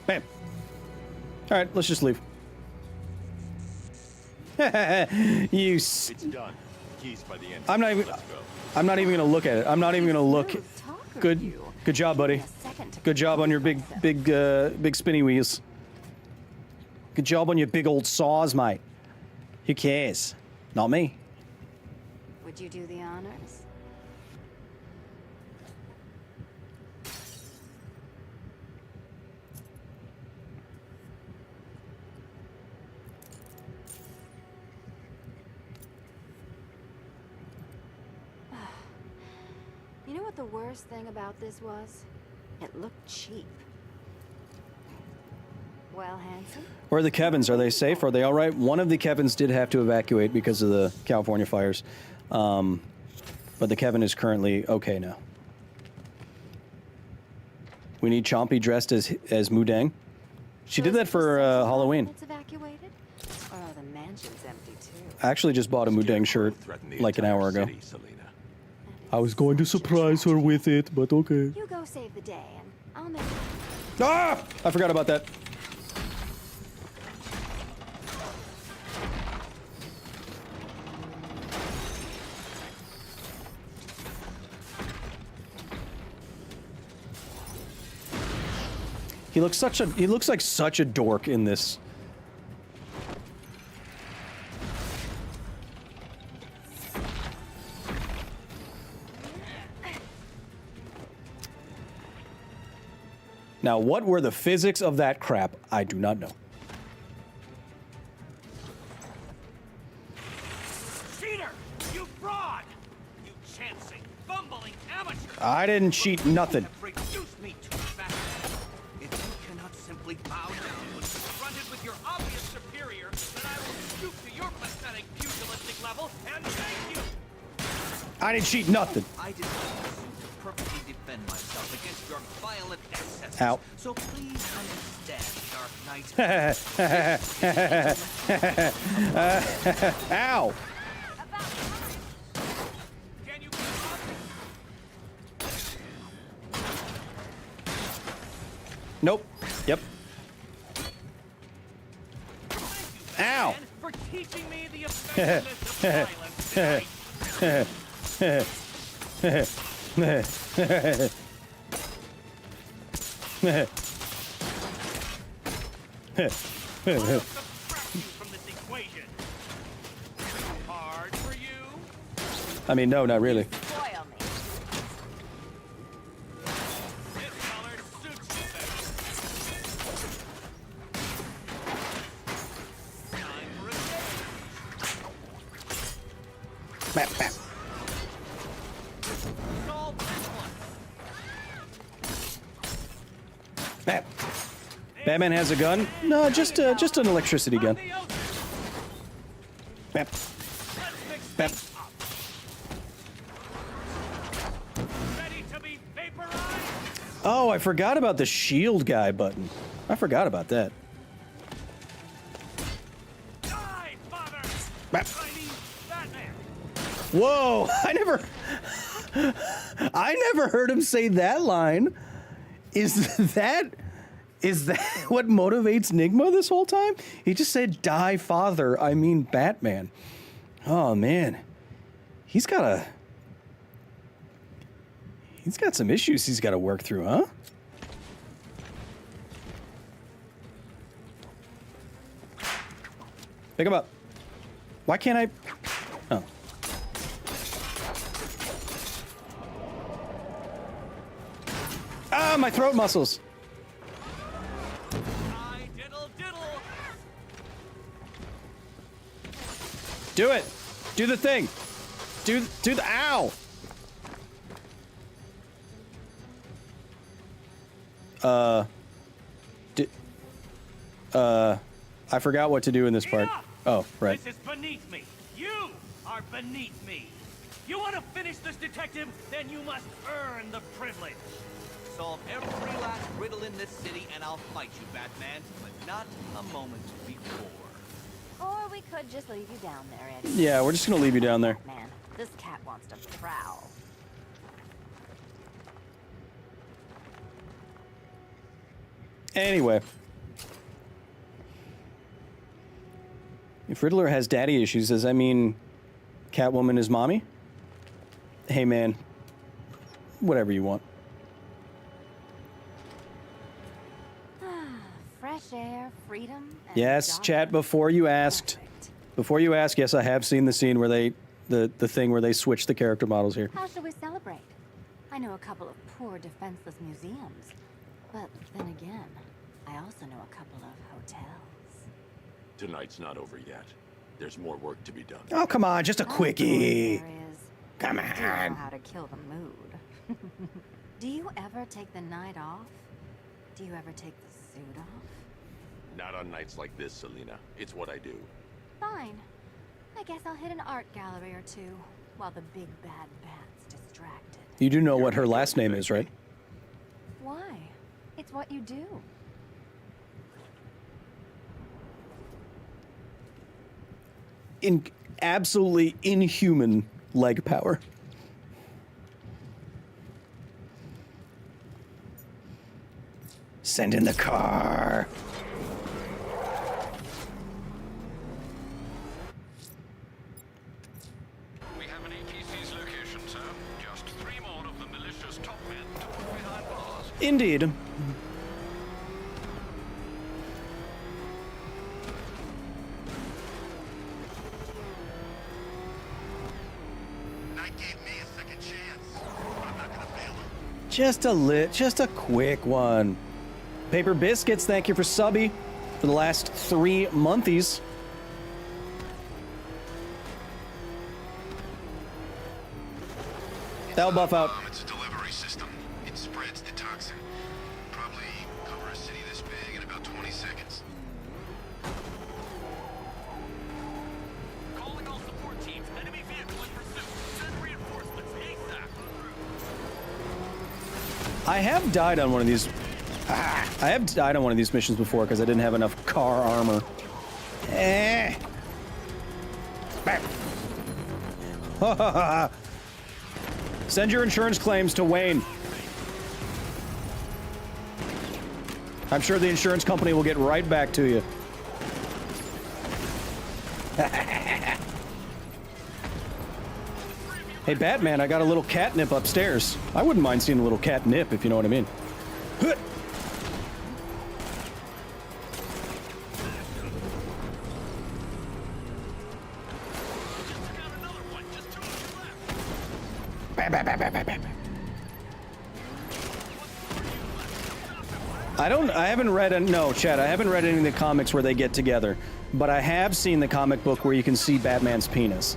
Bam. right, let's just leave. You. It's done. Keys by the end. I'm not even. I'm not even gonna look at it. I'm not even gonna look. Good job, buddy. Good job on your big spinny wheels. Good job on your big old saws, mate. Who cares? Not me. Would you do the honors? You know what the worst thing about this was? It looked cheap. Well, handsome? Where are the Kevins? Are they safe? Are they all right? One of the Kevins did have to evacuate because of the California fires. But the Kevin is currently okay now. We need Chompy dressed as Mudang. She did that for Halloween. It's evacuated? Or are the mansions empty too? I actually just bought a Mudang shirt like an hour ago. I was going to surprise her with it, but okay. You go save the day, and I'll make. Ah! I forgot about that. He looks like such a dork in this. Now, what were the physics of that crap? I do not know. Cheater! You fraud! You chancing, fumbling amateur! I didn't cheat nothing. Reduce me to that. If you cannot simply bow down when confronted with your obvious superior, then I will stoop to your pathetic pugilistic level and thank you! I didn't cheat nothing. I did not assume to perfectly defend myself against your violent excesses. Ow. So please understand, Dark Knight. Ow. Nope. Yep. Ow. For teaching me the effectiveness of Hard for you? I mean, no, not really. Spoil me. This color suits you better. Time for a Bap, bap. solve this one. Bap. Batman has a gun? No, just an electricity gun. Bap. Bap. Ready to be vaporized? Oh, I forgot about the shield guy button. I forgot about that. Die, father! Bap. I mean, Batman! Whoa! I never heard him say that line. Is that what motivates Nigma this whole time? He just said, "Die, father." I mean, Batman. Oh man, he's got some issues he's got to work through, huh? Pick him up. Why can't I? Oh. Ah, my throat muscles. Do it. Do the thing. Do the ow. I forgot what to do in this part. Oh, right. This is beneath me. You are beneath me. You want to finish this, detective? Then you must earn the privilege. Solve every last riddle in this city and I'll fight you, Batman, but not a moment before. Or we could just leave you down there, Eddie. Yeah, we're just gonna leave you down there. Man, this cat wants to prowl. Anyway. If Riddler has daddy issues, does that mean Catwoman is mommy? Hey, man. Whatever you want. Fresh air, freedom. And Yes, chat, before you asked, yes, I have seen the scene where they, the thing where they switch the character models here. How should we celebrate? I know a couple of poor, defenseless museums. But then again, I also know a couple of hotels. Tonight's not over yet. There's more work to be done. Oh, come on, just a quickie. Come I do know on. how to kill the mood. Do you ever take the night off? Do you ever take the suit off? Not on nights like this, Selena. It's what I do. Fine. I guess I'll hit an art gallery or two while the big bad bat's distracted. You do know what her last name is, right? Why? It's what you do. Absolutely inhuman leg power. Send in the car. We have an APC's location, sir. Just 3 more of the militia's top men to put behind bars. Indeed. Just a quick one. Paper Biscuits, thank you for subby for the last 3 months. That'll buff out. It's a delivery system. It spreads the toxin. Probably cover a city this big in about 20 seconds. Calling all support teams. Enemy vehicle in pursuit. Send reinforcements ASAP. I have died on one of these. I have died on one of these missions before because I didn't have enough car armor. Send your insurance claims to Wayne. I'm sure the insurance company will get right back to you. Hey, Batman, I got a little catnip upstairs. I wouldn't mind seeing a little catnip, if you know what I mean. I haven't read, no, Chad, I haven't read any of the comics where they get together, but I have seen the comic book where you can see Batman's penis.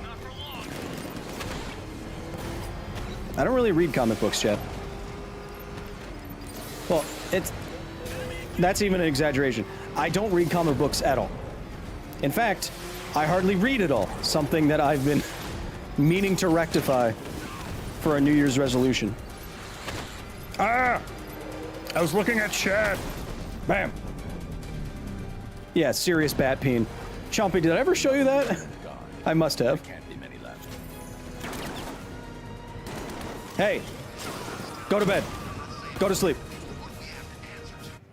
I don't really read comic books, Chad. Well, that's even an exaggeration. I don't read comic books at all. In fact, I hardly read at all, something that I've been meaning to rectify for a New Year's resolution. I was looking at chat. Bam. Yeah, serious bat peen. Chompy, did I ever show you that? I must have. Hey, go to bed. Go to sleep.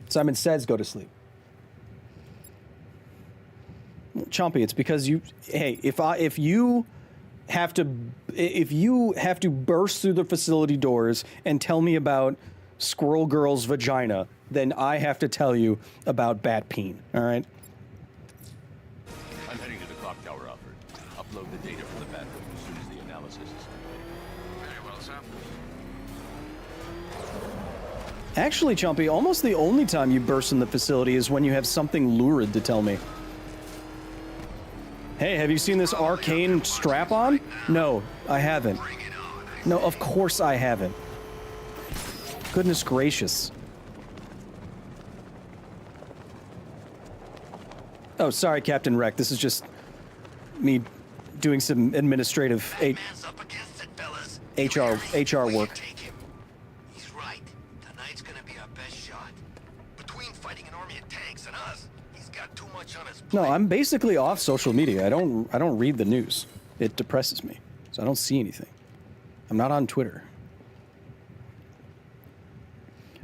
Simon says go to sleep. Chompy, it's because you. Hey, if you have to burst through the facility doors and tell me about Squirrel Girl's vagina, then I have to tell you about bat peen. All right. I'm heading to the clock tower, Alfred. Upload the data from the Batmobile as soon as the analysis is complete. Very well, sir. Actually, Chompy, almost the only time you burst in the facility is when you have something lurid to tell me. Hey, have you seen this arcane strap-on? No, I haven't. No, of course I haven't. Goodness gracious. Oh, sorry, Captain Wreck. This is just me doing some administrative HR work. He's right. Tonight's gonna be our best shot. Between fighting an army of tanks and us, he's got too much on his plate. No, I'm basically off social media. I don't read the news. It depresses me. So I don't see anything. I'm not on Twitter.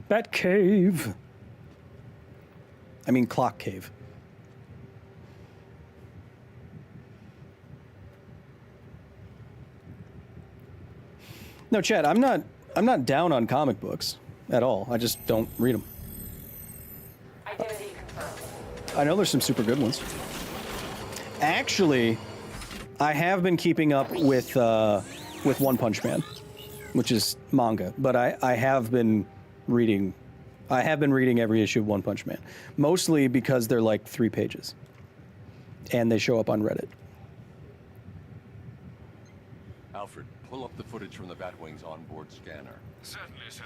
Bat cave. I mean clock cave. No, Chad, I'm not down on comic books at all. I just don't read them. Identity confirmed. I know there's some super good ones. Actually, I have been keeping up with One Punch Man, which is manga, but I have been reading every issue of One Punch Man, mostly because they're like 3 pages, and they show up on Reddit. Alfred, pull up the footage from the Batwing's onboard scanner. Certainly, sir.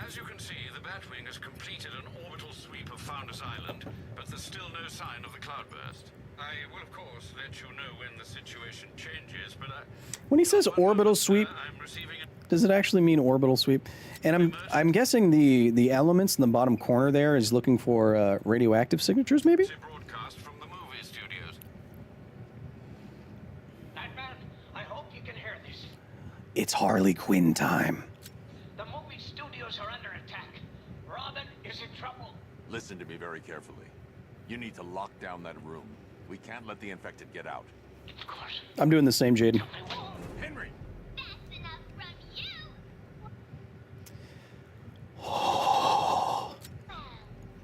As you can see, the Batwing has completed an orbital sweep of Founders Island, but there's still no sign of the cloudburst. I will, of course, let you know when the situation changes, but When he says orbital sweep, does it actually mean orbital sweep? And I'm guessing the elements in the bottom corner there is looking for radioactive signatures, maybe? broadcast from the movie studios. Nightman, I hope you can hear this. It's Harley Quinn time. The movie studios are under attack. Robin is in trouble. Listen to me very carefully. You need to lock down that room. We can't let the infected get out. Of course. I'm doing the same, Jaden. Henry!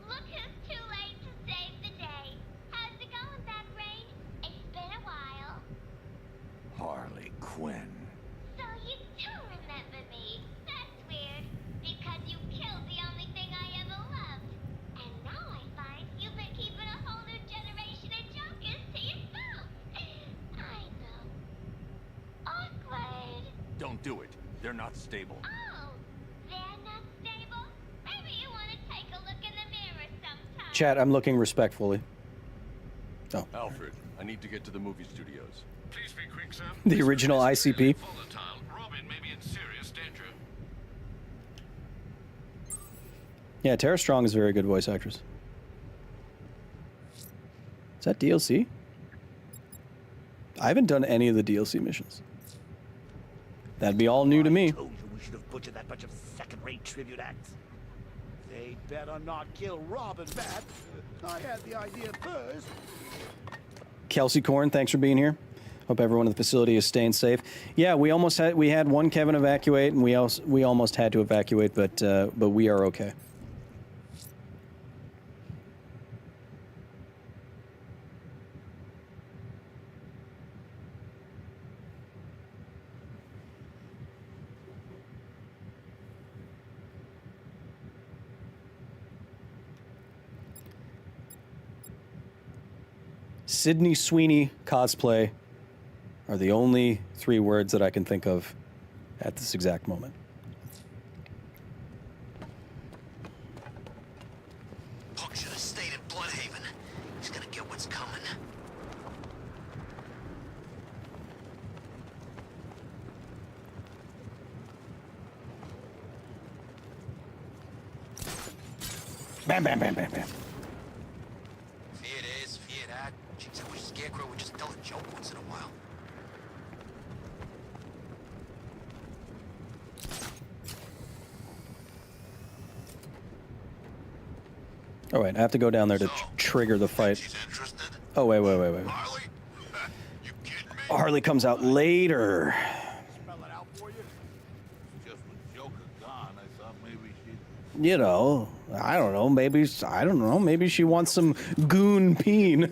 Look who's too late to save the day. How's it going, Batbrain? It's been a while. Harley Quinn. So you do remember me. That's weird, because you killed the only thing I ever loved. And now I find you've been keeping a whole new generation of jokers to yourself. I know. Awkward. Don't do it. They're not stable. Oh, they're not stable? Maybe you want to take a look in the mirror sometime. Chat, I'm looking respectfully. Oh. Alfred, I need to get to the movie studios. Please be quick, sir. The original ICP. Robin may be in serious danger. Yeah, Tara Strong is a very good voice actress. Is that DLC? I haven't done any of the DLC missions. That'd be all new to me. Told you we should have butchered that bunch of second-rate tribute acts. They better not kill Robin Bat. I had the idea first. Kelsey Korn, thanks for being here. Hope everyone at the facility is staying safe. Yeah, we had one Kevin evacuate, and we almost had to evacuate, but we are okay. Sydney Sweeney cosplay are the only 3 words that I can think of at this exact moment. Punk should have stayed in Bloodhaven. He's gonna get what's coming. Bam, bam, bam, bam, bam. Fear this, fear that. Jeez, I wish Scarecrow would just tell a joke once in a while. Oh wait, I have to go down there to trigger the fight. Oh wait. Harley comes out later. You know, I don't know. Maybe she wants some goon peen.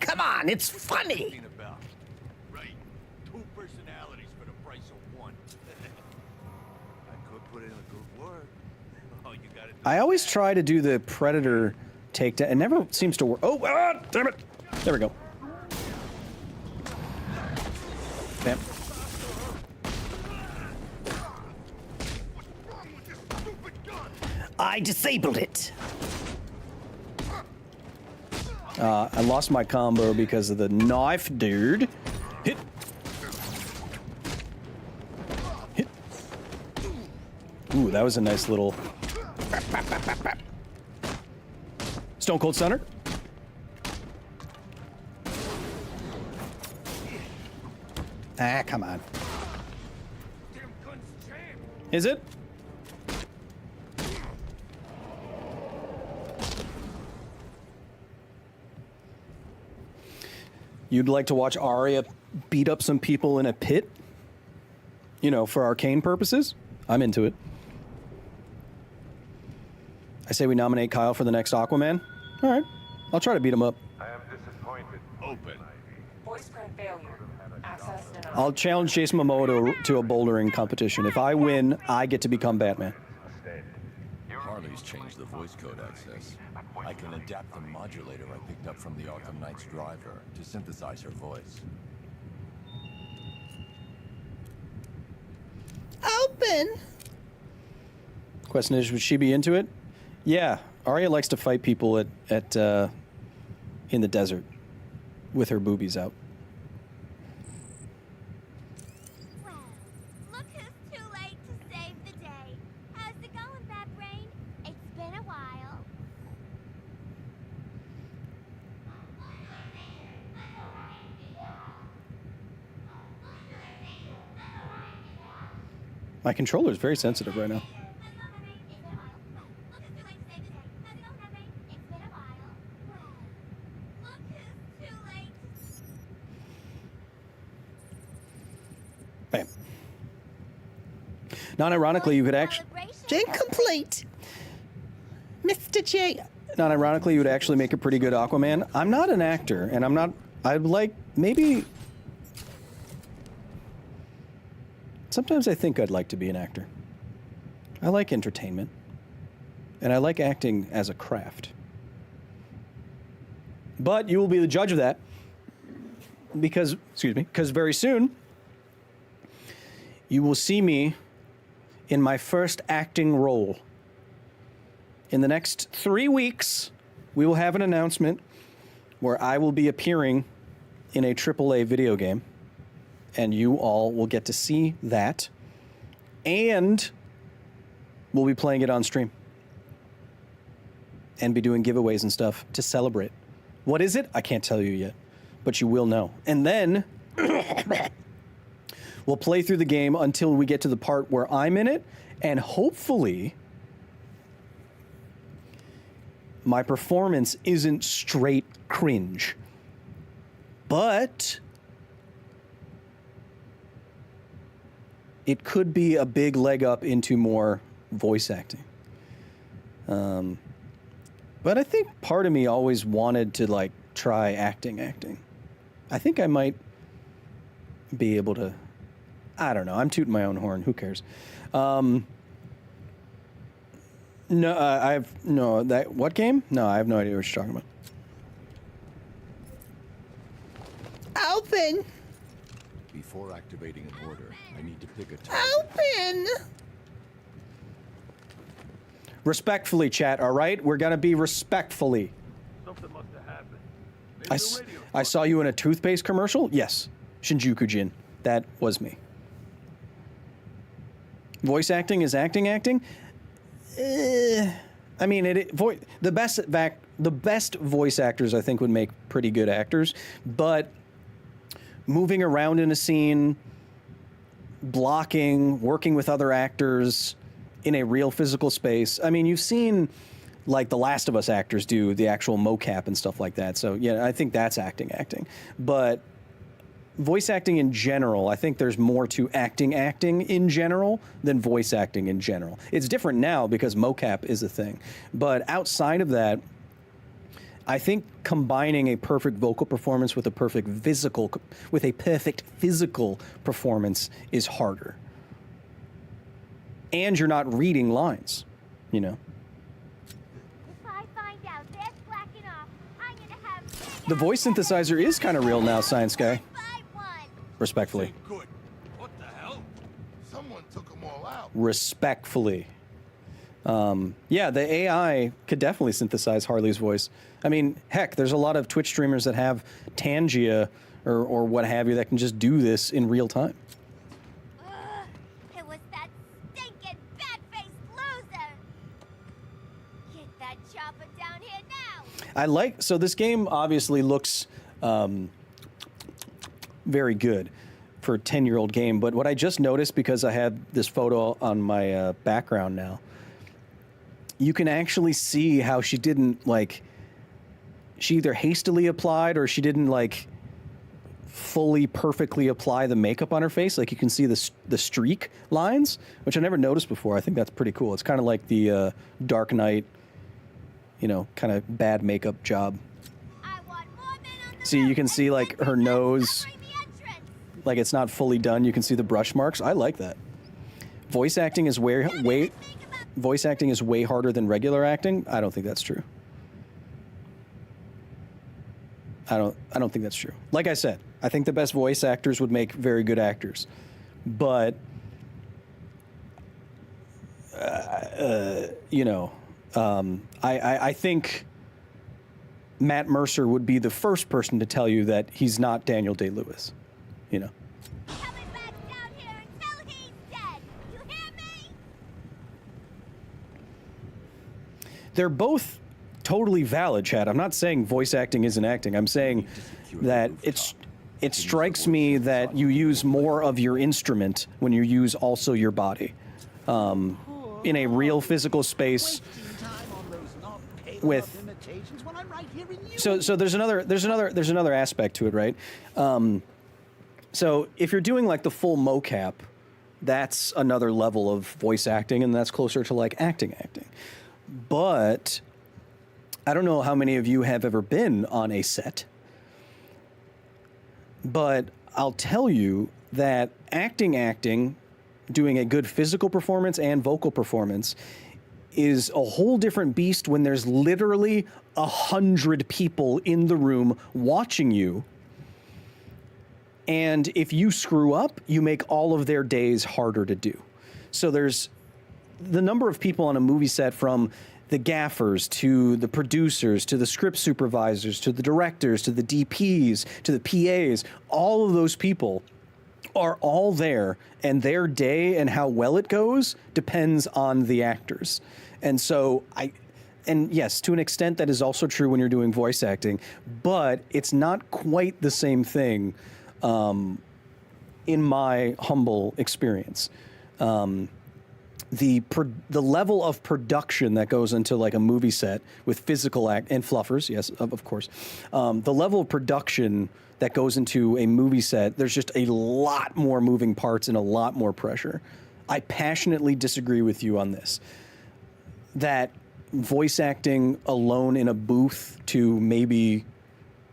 Come on, it's funny. Right. 2 personalities for the price of 1. I could put in a good word. Oh, you got it. I always try to do the Predator takedown. It never seems to work. Oh, damn it. There we go. Bam. I disabled it. I lost my combo because of the knife, dude. Hit. Hit. Ooh, that was a nice little... Stone Cold Stunner. Ah, come on. Is it? You'd like to watch Arya beat up some people in a pit? You know, for arcane purposes? I'm into it. I say we nominate Kyle for the next Aquaman. All right. I'll try to beat him up. I am disappointed. Open. Voice print failure. Access denied. I'll challenge Jason Momoa to a bouldering competition. If I win, I get to become Batman. Harley's changed the voice code access. I can adapt the modulator I picked up from the ARKHAM KNIGht's driver to synthesize her voice. Open. Question is, would she be into it? Yeah, Arya likes to fight people in the desert with her boobies out. Well, look who's too late to save the day. How's it going, Bad Brain? It's been a while. My controller is very sensitive right now. Bam. Non-ironically, you could actually... Incomplete. Mr. J. Non-ironically, you would actually make a pretty good Aquaman. I'm not an actor, and I'm not... I'd like... Maybe... Sometimes I think I'd like to be an actor. I like entertainment. And I like acting as a craft. But you will be the judge of that. Because, excuse me, because very soon, you will see me in my first acting role. In the next 3 weeks, we will have an announcement where I will be appearing in a AAA video game. And you all will get to see that. And we'll be playing it on stream. And be doing giveaways and stuff to celebrate. What is it? I can't tell you yet. But you will know. And then we'll play through the game until we get to the part where I'm in it. And hopefully my performance isn't straight cringe. But it could be a big leg up into more voice acting. But I think part of me always wanted to like try acting. I think I might be able to, I don't know. I'm tooting my own horn. Who cares? No, what game? No, I have no idea what you're talking about. Open. Before activating an order, I need to pick a target. Open. Respectfully, chat, all right? We're going to be respectfully. Something must have happened. I saw you in a toothpaste commercial? Yes. Shinjuku-jin. That was me. Voice acting is acting? I mean, the best voice actors, I think, would make pretty good actors. But moving around in a scene, blocking, working with other actors in a real physical space. I mean, you've seen like the Last of Us actors do the actual mocap and stuff like that. So yeah, I think that's acting. But voice acting in general, I think there's more to acting in general than voice acting in general. It's different now because mocap is a thing. But outside of that, I think combining a perfect vocal performance with a perfect physical performance is harder. And you're not reading lines, you know. If I find out they're slacking off, I'm gonna have The voice synthesizer is kind of real now, Science Guy. Respectfully. Good. What the hell? Someone took them all out. Respectfully. Yeah, the AI could definitely synthesize Harley's voice. I mean, heck, there's a lot of Twitch streamers that have Tangia or what have you that can just do this in real time. It was that stinking bat-faced loser. Get that chopper down here now. So this game obviously looks very good for a 10-year-old game, but what I just noticed, because I have this photo on my background now, you can actually see how she didn't, like, she either hastily applied or she didn't, like, fully perfectly apply the makeup on her face. Like you can see the streak lines, which I never noticed before. I think that's pretty cool. It's kind of like the Dark Knight, you know, kind of bad makeup job. See, you can see like her nose, like it's not fully done. You can see the brush marks. I like that. Voice acting is way harder than regular acting. I don't think that's true. I don't think that's true. Like I said, I think the best voice actors would make very good actors, but you know, I think Matt Mercer would be the first person to tell you that he's not Daniel Day-Lewis. You know. They're both totally valid, Chad. I'm not saying voice acting isn't acting. I'm saying that it strikes me that you use more of your instrument when you use also your body in a real physical space. With so there's another aspect to it, right? So if you're doing like the full mocap, that's another level of voice acting, and that's closer to like acting. But I don't know how many of you have ever been on a set, but I'll tell you that acting, doing a good physical performance and vocal performance is a whole different beast when there's literally 100 people in the room watching you. And if you screw up, you make all of their days harder to do. So there's the number of people on a movie set, from the gaffers to the producers to the script supervisors to the directors to the DPs to the PAs, all of those people are all there, and their day and how well it goes depends on the actors. And so and yes, to an extent that is also true when you're doing voice acting, but it's not quite the same thing in my humble experience. The level of production that goes into like a movie set with physical act and fluffers, yes, of course. The level of production that goes into a movie set, there's just a lot more moving parts and a lot more pressure. I passionately disagree with you on this. That voice acting alone in a booth to maybe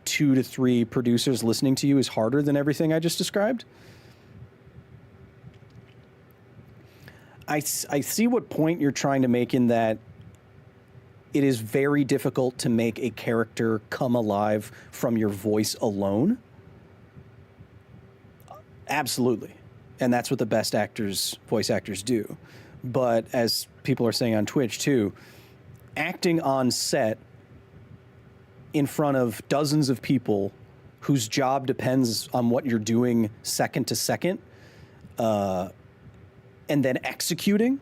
2 to 3 producers listening to you is harder than everything I just described. I see what point you're trying to make in that it is very difficult to make a character come alive from your voice alone. Absolutely. And that's what the best voice actors do. But as people are saying on Twitch too, acting on set in front of dozens of people whose job depends on what you're doing second to second, and then executing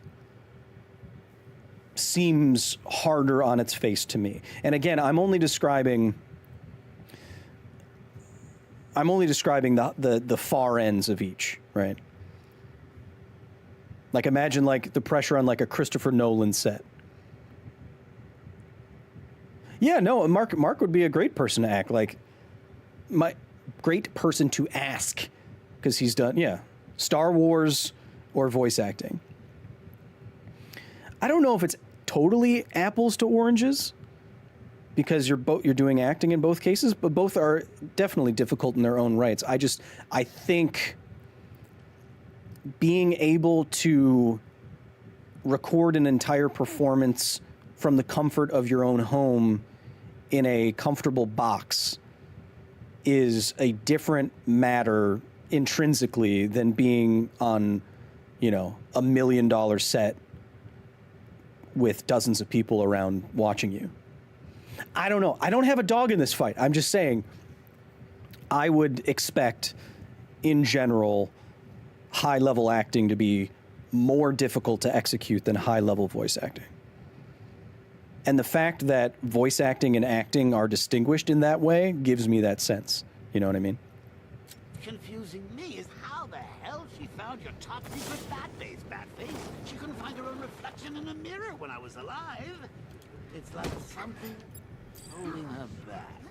seems harder on its face to me. And again, I'm only describing the far ends of each, right? Like imagine like the pressure on like a Christopher Nolan set. Yeah, no, Mark would be a great person to act, like my great person to ask, because he's done, yeah, Star Wars or voice acting. I don't know if it's totally apples to oranges, because you're doing acting in both cases, but both are definitely difficult in their own rights. I think being able to record an entire performance from the comfort of your own home in a comfortable box is a different matter intrinsically than being on, you know, $1 million set with dozens of people around watching you. I don't know. I don't have a dog in this fight. I'm just saying I would expect, in general, high-level acting to be more difficult to execute than high-level voice acting. And the fact that voice acting and acting are distinguished in that way gives me that sense. You know what I mean? Confusing me is how the hell she found your top secret Batface. She couldn't find her own reflection in a mirror when I was alive. It's like something holding her back.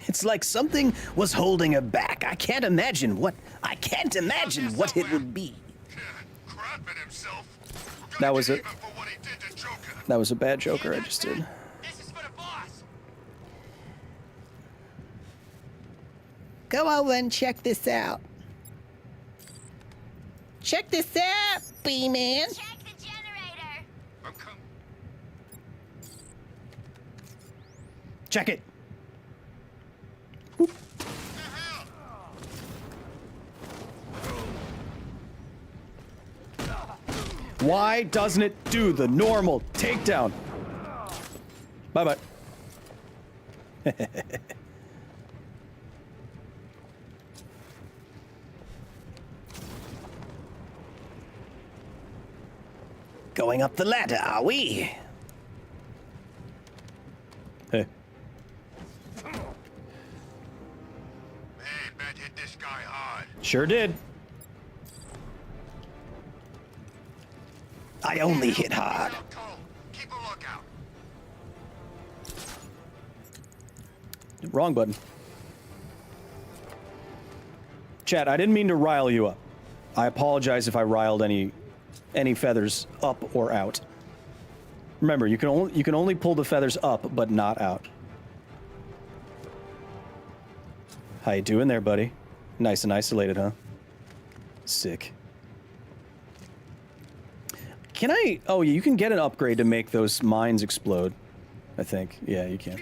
It's like something was holding her back. I can't imagine what it would be. That was it. That was a bad Joker I just did. Go over and check this out. Check this out, B-Man. Check the generator. Check it. Why doesn't it do the normal takedown? Bye-bye. Going up the ladder, are we? Hey. Bet hit this guy hard. Sure did. I only hit hard. Keep a lookout. Wrong button. Chat, I didn't mean to rile you up. I apologize if I riled any feathers up or out. Remember, you can only pull the feathers up, but not out. How you doing there, buddy? Nice and isolated, huh? Sick. Can I... Oh, you can get an upgrade to make those mines explode. I think. Yeah, you can.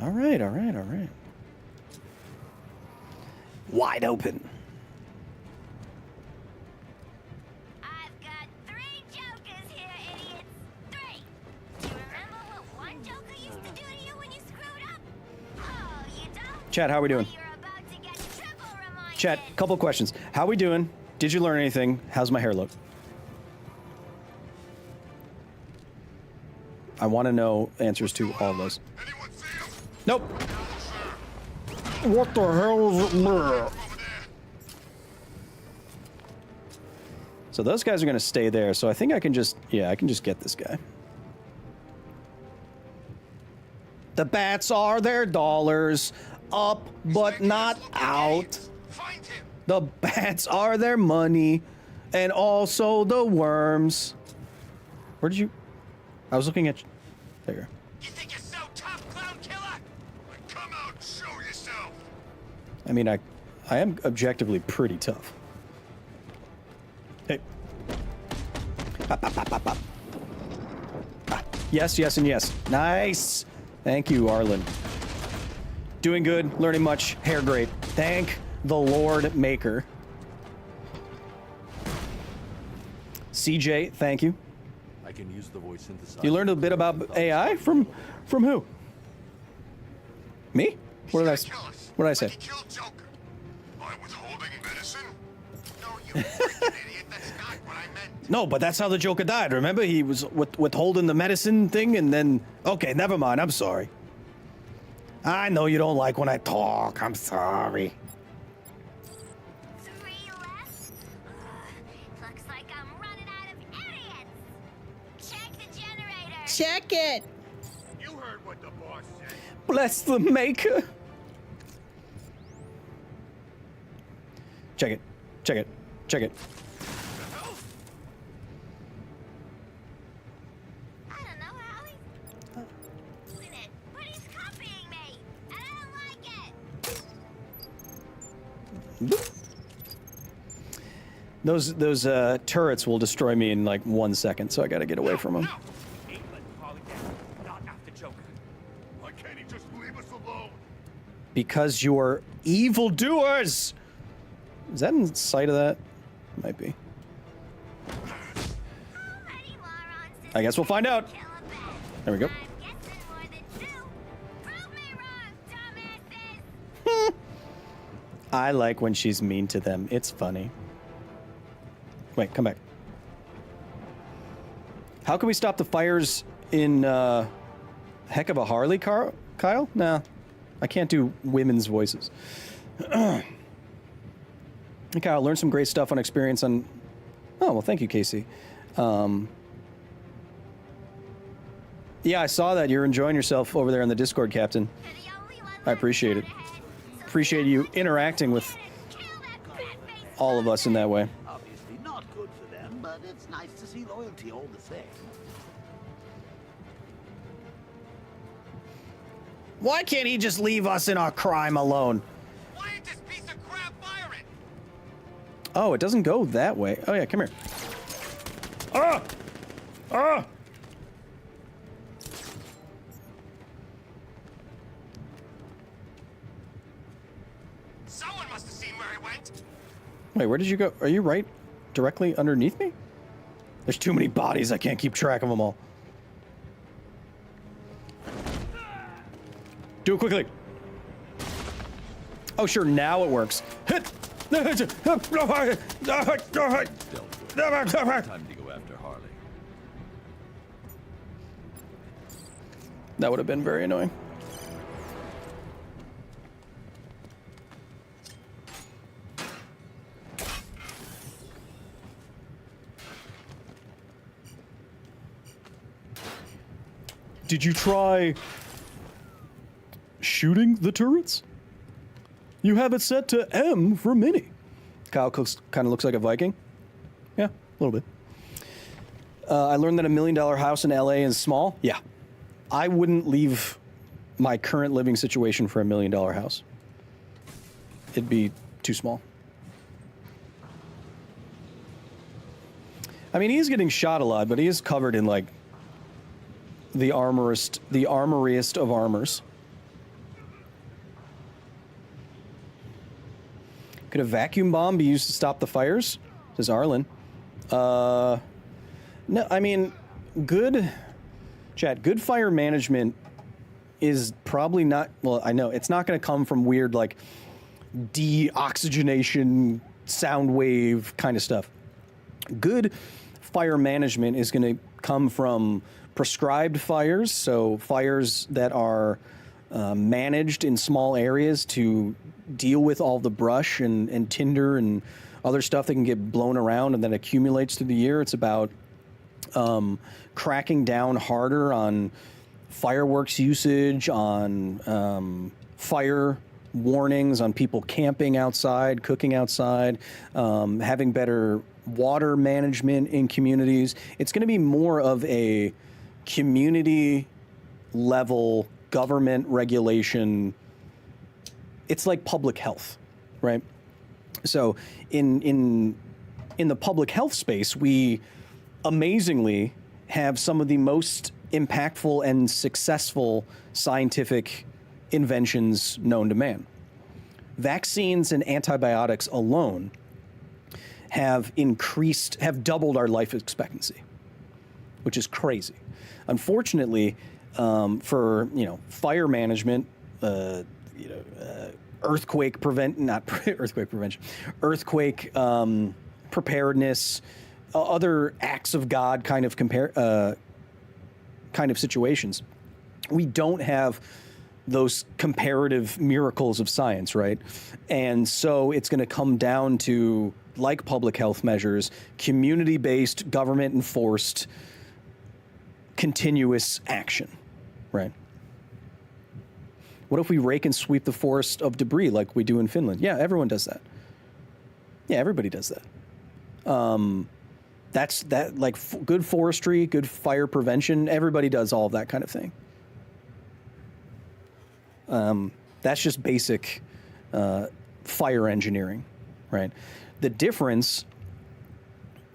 All right, all right, all right. Wide open. I've got 3 jokers here, idiots. 3. Do you remember what one joker used to do to you when you screwed up? Oh, you don't? Chat, how we doing? Chat, couple questions. How we doing? Did you learn anything? How's my hair look? I want to know answers to all those. Nope. What the hell is it there? So those guys are going to stay there. So I think I can just, yeah, I can just get this guy. The bats are their dollars. Up, but not out. The bats are their money. And also the worms. Where did you... I was looking at... There you go. You think you're so tough, clown killer? Come out and show yourself. I mean, I am objectively pretty tough. Hey. Pop, pop, pop, pop, pop. Ah, yes, yes, and yes. Nice. Thank you, Arlen. Doing good, learning much, hair great. Thank the Lord Maker. CJ, thank you. I can use the voice synthesizer. You learned a bit about AI from who? Me? What did I say? No, but that's how the Joker died. Remember, he was withholding the medicine thing, and then okay, never mind. I'm sorry. I know you don't like when I talk. I'm sorry. 3 left? Looks like I'm running out of idiots. Check the generator. Check it. You heard what the boss said. Bless the Maker. Check it. Check it. Check it. I don't know how he's doing it, but he's copying me, and I don't like it. Those turrets will destroy me in like 1 second, so I gotta get away from them. Not after Joker. Why can't he just leave us alone? Because you're evildoers! Is that in sight of that? Might be. I guess we'll find out. There we go. I like when she's mean to them. It's funny. Wait, come back. How can we stop the fires in Heck of a Harley, Kyle? Nah, I can't do women's voices. Hey, Kyle, learned some great stuff on experience on... Oh, well, thank you, Casey. Yeah, I saw that. You're enjoying yourself over there on the Discord, Captain. I appreciate it. Appreciate you interacting with all of us in that way. Obviously not good for them, but it's nice to see loyalty all the same. Why can't he just leave us in our crime alone? Why ain't this piece of crap firing? Oh, it doesn't go that way. Oh yeah, come here. Ah! Ah! Someone must have seen where he went. Wait, where did you go? Are you right directly underneath me? There's too many bodies. I can't keep track of them all. Do it quickly. Oh, sure. Now it works. Time to go after Harley. That would have been very annoying. Did you try shooting the turrets? You have it set to M for mini. Kyle kind of looks like a Viking. Yeah, a little bit. I learned that $1 million house in LA is small. Yeah. I wouldn't leave my current living situation for $1 million house. It'd be too small. I mean, he's getting shot a lot, but he is covered in like the armoriest of armors. Could a vacuum bomb be used to stop the fires? Says Arlen. No, I mean, good fire management is probably not, well, I know, it's not going to come from weird, like, deoxygenation, sound wave kind of stuff. Good fire management is going to come from prescribed fires, so fires that are managed in small areas to deal with all the brush and tinder and other stuff that can get blown around and then accumulates through the year. It's about cracking down harder on fireworks usage, on fire warnings, on people camping outside, cooking outside, having better water management in communities. It's going to be more of a community level government regulation. It's like public health, right? So in the public health space, we amazingly have some of the most impactful and successful scientific inventions known to man. Vaccines and antibiotics alone have doubled our life expectancy, which is crazy. Unfortunately, for fire management, earthquake preparedness, other acts of God kind of situations. We don't have those comparative miracles of science, right? And so it's going to come down to, like public health measures, community-based, government-enforced, continuous action, right? What if we rake and sweep the forest of debris like we do in Finland? Yeah, everyone does that. Yeah, everybody does that. Good forestry, good fire prevention. Everybody does all of that kind of thing. That's just basic fire engineering, right? The difference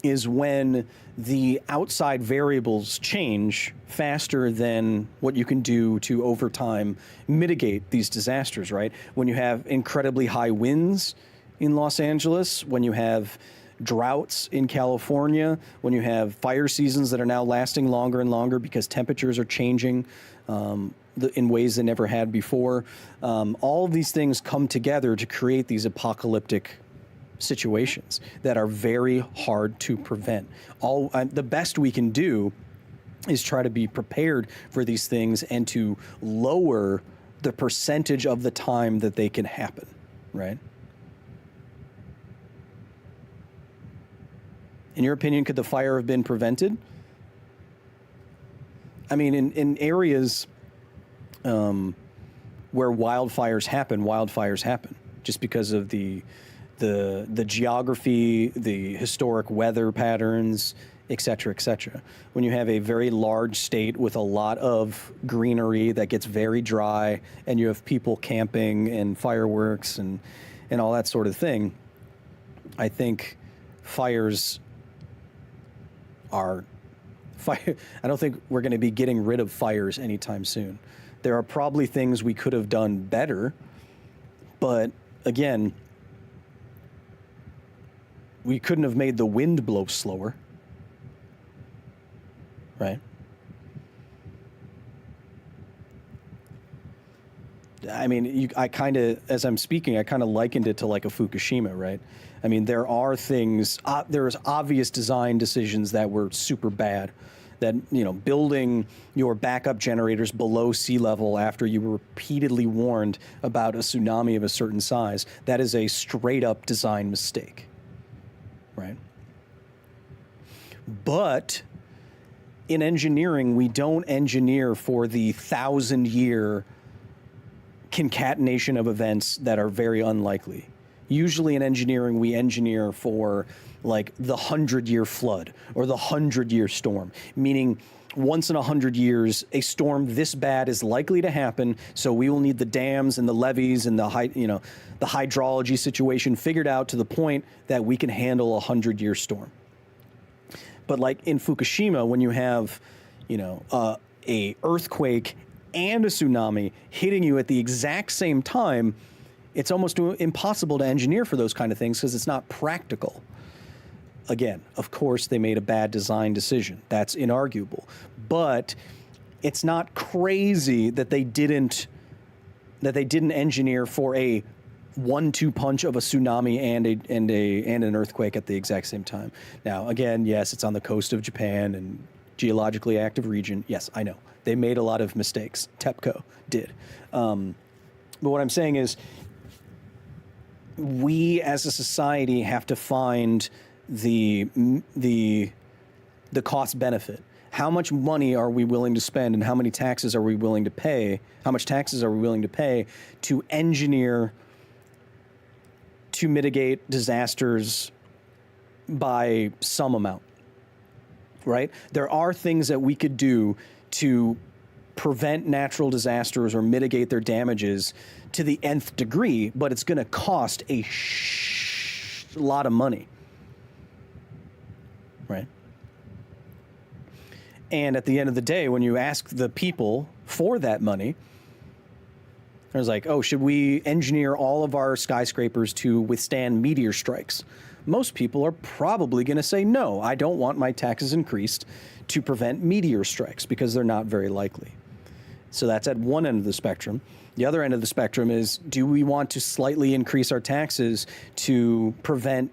is when the outside variables change faster than what you can do to, over time, mitigate these disasters, right? When you have incredibly high winds in Los Angeles, when you have droughts in California, when you have fire seasons that are now lasting longer and longer because temperatures are changing in ways they never had before. All of these things come together to create these apocalyptic situations that are very hard to prevent. The best we can do is try to be prepared for these things and to lower the percentage of the time that they can happen, right? In your opinion, could the fire have been prevented? I mean, in areas where wildfires happen just because of the geography, the historic weather patterns, et cetera, et cetera. When you have a very large state with a lot of greenery that gets very dry, and you have people camping and fireworks and all that sort of thing, I think fires are fire. I don't think we're going to be getting rid of fires anytime soon. There are probably things we could have done better, but again, we couldn't have made the wind blow slower, right? I mean, I kind of, as I'm speaking, I kind of likened it to like a Fukushima, right? I mean, there are things, there's obvious design decisions that were super bad. That, you know, building your backup generators below sea level after you were repeatedly warned about a tsunami of a certain size, that is a straight up design mistake, right? But in engineering, we don't engineer for the 1,000-year concatenation of events that are very unlikely. Usually in engineering, we engineer for like the 100-year flood or the 100-year storm, meaning once in 100 years, a storm this bad is likely to happen. So we will need the dams and the levees and the hydrology situation figured out to the point that we can handle a 100-year storm. But like in Fukushima, when you have, a earthquake and a tsunami hitting you at the exact same time, it's almost impossible to engineer for those kind of things because it's not practical. Again, of course, they made a bad design decision. That's inarguable. But it's not crazy that they didn't engineer for a 1-2 punch of a tsunami and an earthquake at the exact same time. Now, again, yes, it's on the coast of Japan and geologically active region. Yes, I know. They made a lot of mistakes. TEPCO did. But what I'm saying is, we as a society have to find the cost benefit. How much money are we willing to spend, and how many taxes are we willing to pay? How much taxes are we willing to pay to engineer to mitigate disasters by some amount, right? There are things that we could do to prevent natural disasters or mitigate their damages to the nth degree, but it's going to cost a lot of money, right? And at the end of the day, when you ask the people for that money, there's like, oh, should we engineer all of our skyscrapers to withstand meteor strikes? Most people are probably going to say, no, I don't want my taxes increased to prevent meteor strikes because they're not very likely. So that's at one end of the spectrum. The other end of the spectrum is, do we want to slightly increase our taxes to prevent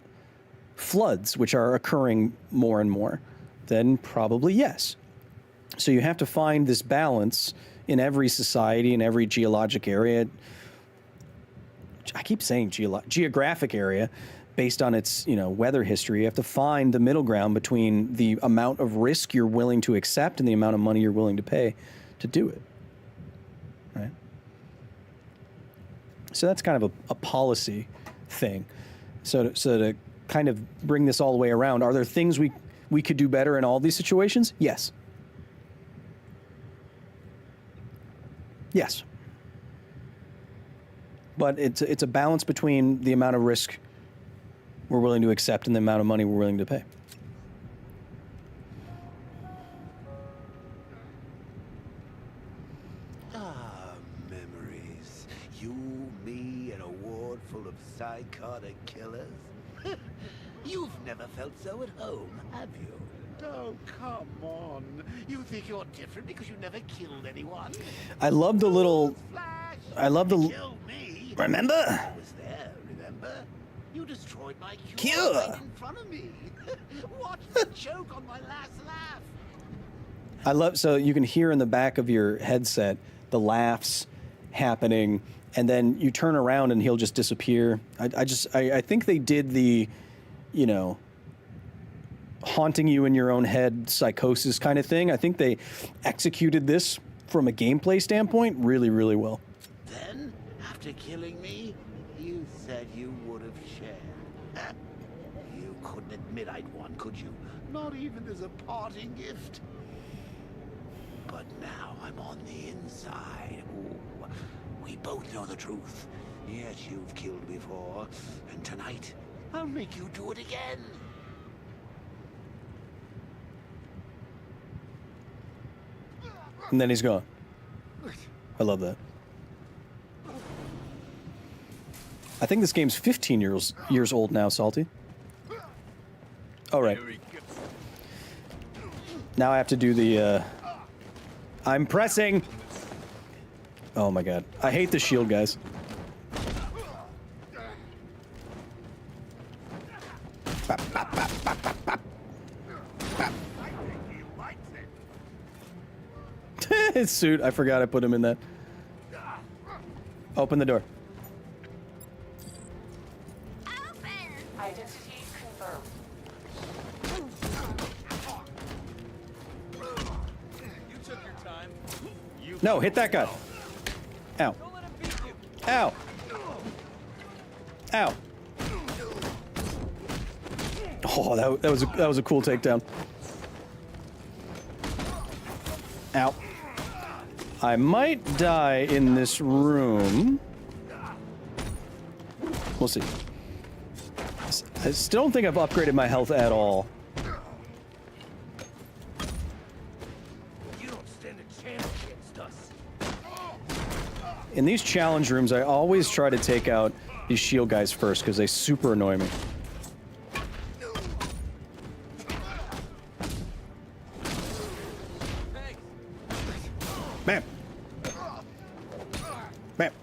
floods, which are occurring more and more? Then probably yes. So you have to find this balance in every society, in every geologic area. I keep saying geographic area based on its, weather history. You have to find the middle ground between the amount of risk you're willing to accept and the amount of money you're willing to pay to do it. Right? So that's kind of a policy thing. So to kind of bring this all the way around, are there things we could do better in all these situations? Yes. Yes. But it's a balance between the amount of risk we're willing to accept and the amount of money we're willing to pay. Memories. You, me, and a ward full of psychotic killers. You've never felt so at home, have you? Oh, come on. You think you're different because you never killed anyone? I love the little... Killed me. Remember? I was there, remember? You destroyed my cure right in front of me. Watch the joke on my last laugh. So you can hear in the back of your headset the laughs happening, and then you turn around and he'll just disappear. I think they did the, haunting you in your own head psychosis kind of thing. I think they executed this from a gameplay standpoint really, really well. Then, after killing me, you said you would have shared. You couldn't admit I'd won, could you? Not even as a parting gift. But now I'm on the inside. Ooh, we both know the truth. Yes, you've killed before, and tonight I'll make you do it again. And then he's gone. I love that. I think this game's 15 years old now, Salty. All right. Now I have to do the, I'm pressing! Oh my god. I hate the shield, guys. Bop, bop, bop, bop, bop, bop. Bop. His suit, I forgot I put him in that. Open the door. Identity confirmed. You took your time. No, hit that guy. Ow. Ow. Ow. Oh, that was a cool takedown. Ow. I might die in this room. We'll see. I still don't think I've upgraded my health at all. You don't stand a chance against us. In these challenge rooms, I always try to take out these shield guys first because they super annoy me. Bam. Bam.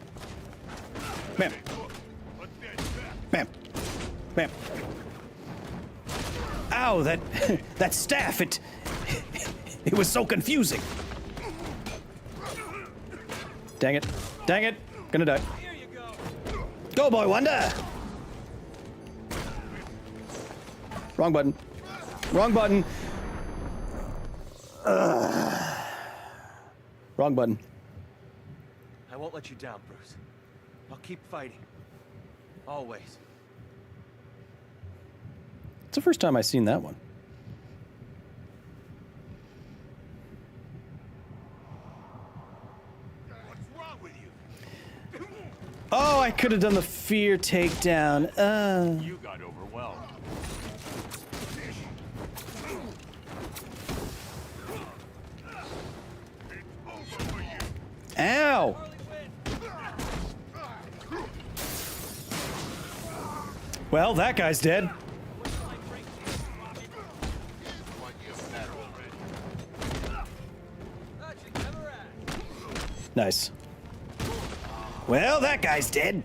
Bam. Bam. Bam. Ow, that staff, it was so confusing. Dang it. Dang it. Gonna die. Go, boy wonder. Wrong button. Wrong button. Wrong button. I won't let you down, Bruce. I'll keep fighting. Always. It's the first time I've seen that one. What's wrong with you? Oh, I could have done the fear takedown. You got overwhelmed. Ow! Well, that guy's dead. Nice. Well, that guy's dead.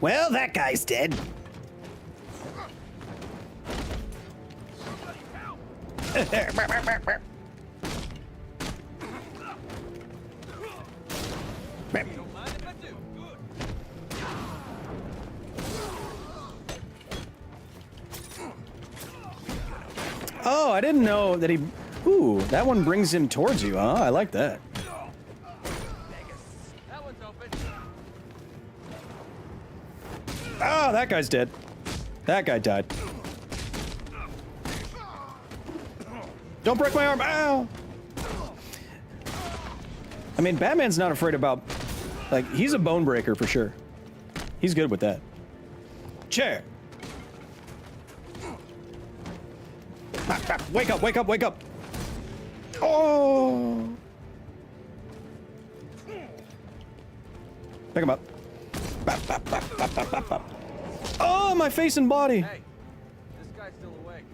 Well, that guy's dead. Oh, I didn't know that he... Ooh, that one brings him towards you, huh? I like that. Oh, that guy's dead. That guy died. Don't break my arm! Ow! I mean, Batman's not afraid about... Like, he's a bone breaker for sure. He's good with that. Chair! Wake up, wake up, wake up! Oh! Pick him up. Bop, bop, bop, bop, bop, bop, bop. Oh, my face and body! Hey, this guy's still awake.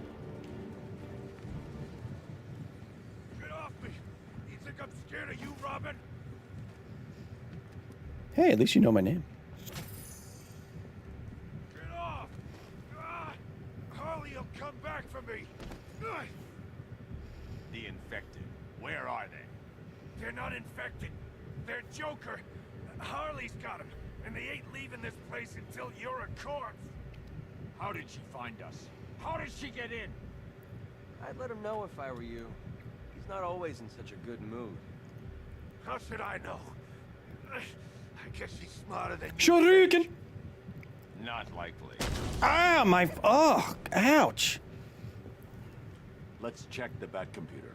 Get off me! You think I'm scared of you, Robin? Hey, at least you know my name. Get off! Harley will come back for me. The infected. Where are they? They're not infected. They're Joker. Harley's got him, and they ain't leaving this place until you're a corpse. How did she find us? How did she get in? I'd let him know if I were you. He's not always in such a good mood. How should I know? I guess she's smarter than you. Shuriken! Not likely. Ah, my... Oh, ouch. Let's check the Bat computer.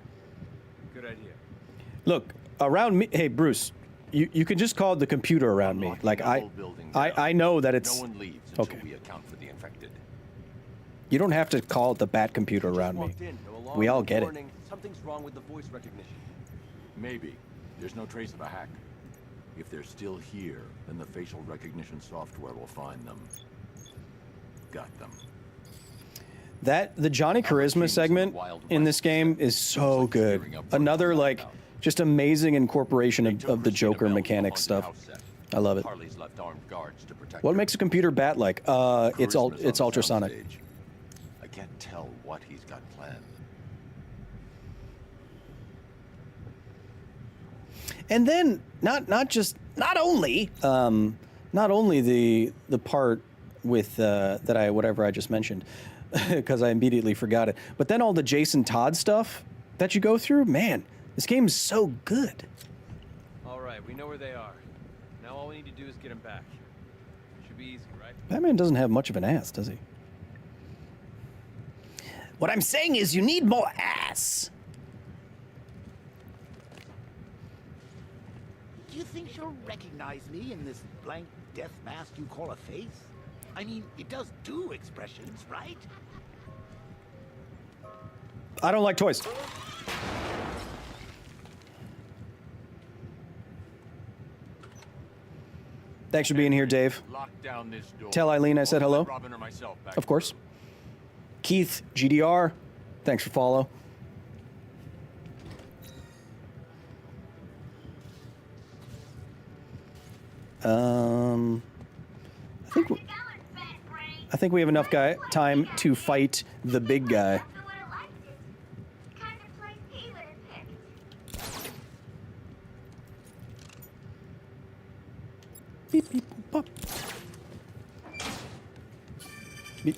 Good idea. Look, around me... Hey, Bruce, you can just call it the computer around me. Like, I know that it's... No one leaves until okay. we account for the infected. You don't have to call it the Bat computer around me. We all get it. Something's wrong with the voice recognition. Maybe. There's no trace of a hack. If they're still here, then the facial recognition software will find them. Got them. The Johnny Charisma segment in this game is so good. Another, like, just amazing incorporation of the Joker mechanic stuff. I love it. Harley's left armed guards to protect What makes a computer bat-like? It's ultrasonic. I can't tell what he's got planned. And then not only the part with whatever I just mentioned, because I immediately forgot it, but then all the Jason Todd stuff that you go through, man, this game is so good. All right, we know where they are. Now all we need to do is get them back. Should be easy, right? Batman doesn't have much of an ass, does he? What I'm saying is you need more ass. Do you think she'll recognize me in this blank death mask you call a face? I mean, it does do expressions, right? I don't like toys. Thanks for being here, Dave. Lock down this door. Tell Eileen I said hello. Robin or myself back Of course. Keith, GDR, thanks for follow. I think we have enough time to fight the big guy. Beep, beep, pop. Beep.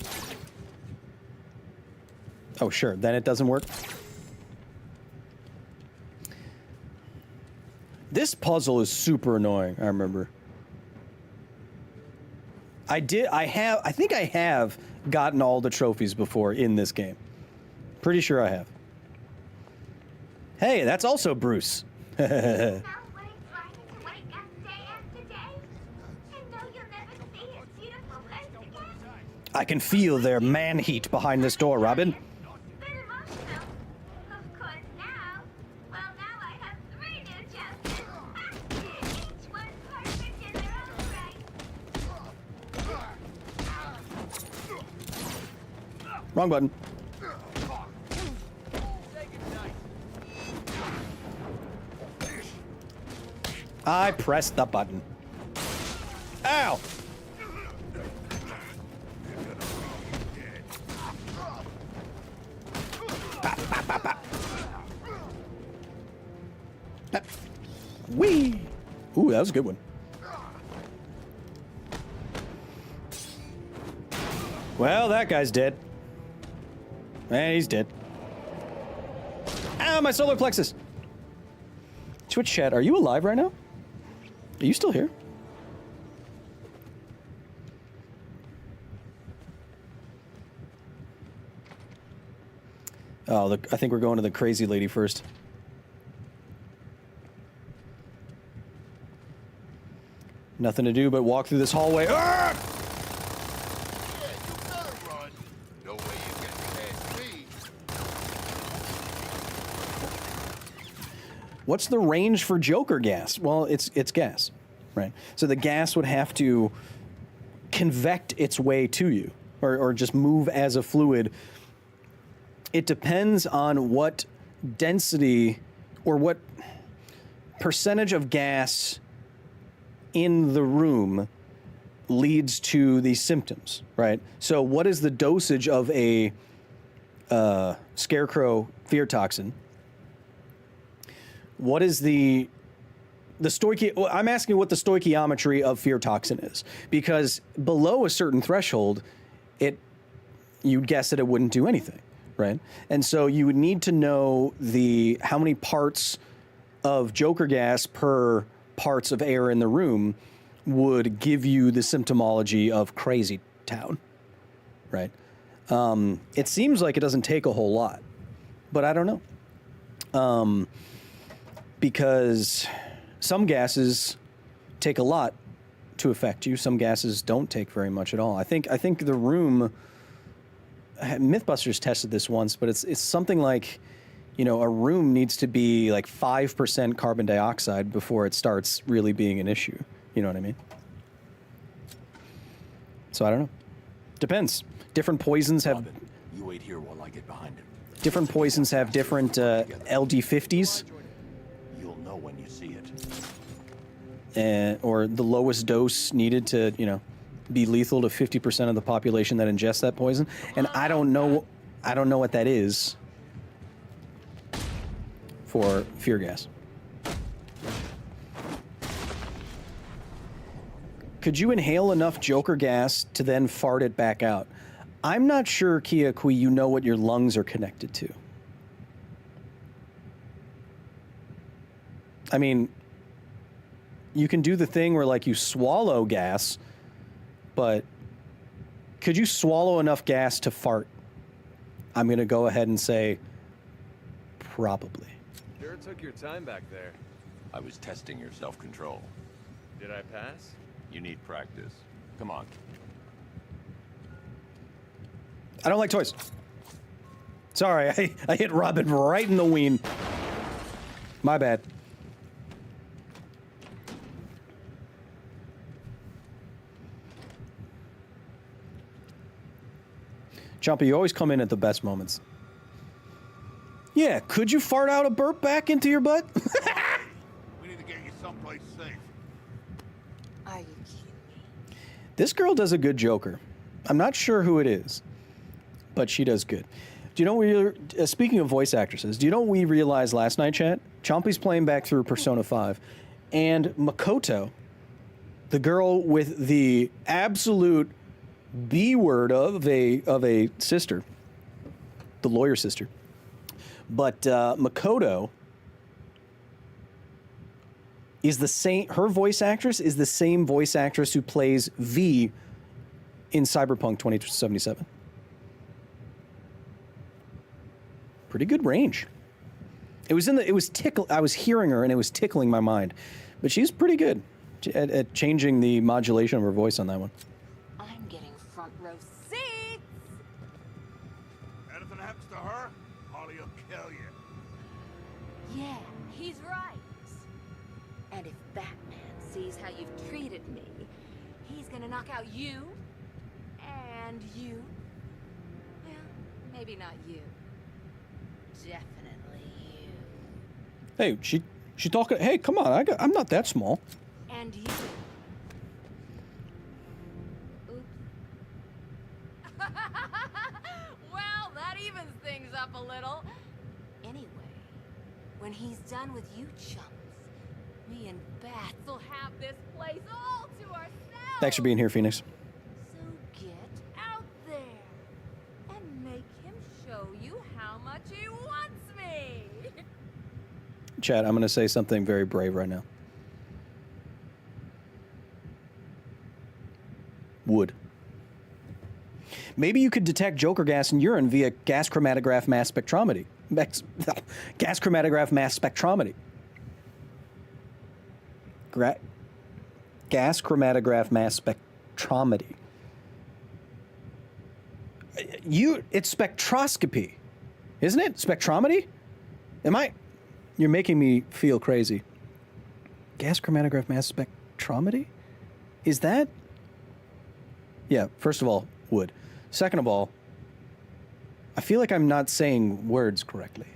Oh, sure. Then it doesn't work. This puzzle is super annoying, I remember. I think I have gotten all the trophies before in this game. Pretty sure I have. Hey, that's also Bruce. I can feel their man heat behind this door, Robin. Wrong button. I pressed the button. Ow! Whee! Ooh, that was a good one. Well, that guy's dead. And he's dead. Ow, my solar plexus! Twitch chat, are you alive right now? Are you still here? Oh, I think we're going to the crazy lady first. Nothing to do but walk through this hallway. Ah! What's the range for Joker gas? Well, it's gas, right? So the gas would have to convect its way to you, or just move as a fluid. It depends on what density or what percentage of gas in the room leads to these symptoms, right? So what is the dosage of a scarecrow fear toxin? What is the I'm asking what the stoichiometry of fear toxin is, because below a certain threshold, you'd guess that it wouldn't do anything, right? And so you would need to know how many parts of Joker gas per parts of air in the room would give you the symptomology of crazy town, right? It seems like it doesn't take a whole lot, but I don't know. Because some gases take a lot to affect you. Some gases don't take very much at all. I think the room, Mythbusters tested this once, but it's something like, a room needs to be like 5% carbon dioxide before it starts really being an issue. You know what I mean? So I don't know. Depends. Different poisons have... You wait here while I get behind him. Different poisons have different LD50s. You'll know when you see it. Or the lowest dose needed to, be lethal to 50% of the population that ingests that poison. And I don't know what that is for fear gas. Could you inhale enough Joker gas to then fart it back out? I'm not sure, Kia Kui, you know what your lungs are connected to. I mean, you can do the thing where, like, you swallow gas, but could you swallow enough gas to fart? I'm going to go ahead and say probably. Sure took your time back there. I was testing your self-control. Did I pass? You need practice. Come on. I don't like toys. Sorry, I hit Robin right in the ween. My bad. Jumpy, you always come in at the best moments. Yeah, could you fart out a burp back into your butt? We need to get you someplace safe. Are you kidding me? This girl does a good Joker. I'm not sure who it is, but she does good. Do you know speaking of voice actresses, do you know what we realized last night, chat? Chompy's playing back through Persona 5, and Makoto, the girl with the absolute B word of a sister, the lawyer sister, but Makoto is the same. Her voice actress is the same voice actress who plays V in Cyberpunk 2077. Pretty good range. I was hearing her and it was tickling my mind, but she's pretty good at changing the modulation of her voice on that one. I'm getting front row seats. Anything happens to her, Harley will kill you. Yeah, he's right. And if Batman sees how you've treated me, he's gonna knock out you and you. Well, maybe not you. Definitely you. Hey, she talking. Hey, come on! I'm not that small. And you. Oops. Well, that evens things up a little. Anyway, when he's done with you chumps, me and Bats will have this place all to ourselves. Thanks for being here, Phoenix. So get out there and make him show you how much he wants me. Chad, I'm going to say something very brave right now. Would. Maybe you could detect Joker gas in urine via gas chromatograph mass spectrometry. Gas chromatograph mass spectrometry. Gas chromatograph mass spectrometry. It's spectroscopy, isn't it? Spectrometry? You're making me feel crazy. Gas chromatograph mass spectrometry? Is that? Yeah, first of all, would. Second of all, I feel like I'm not saying words correctly.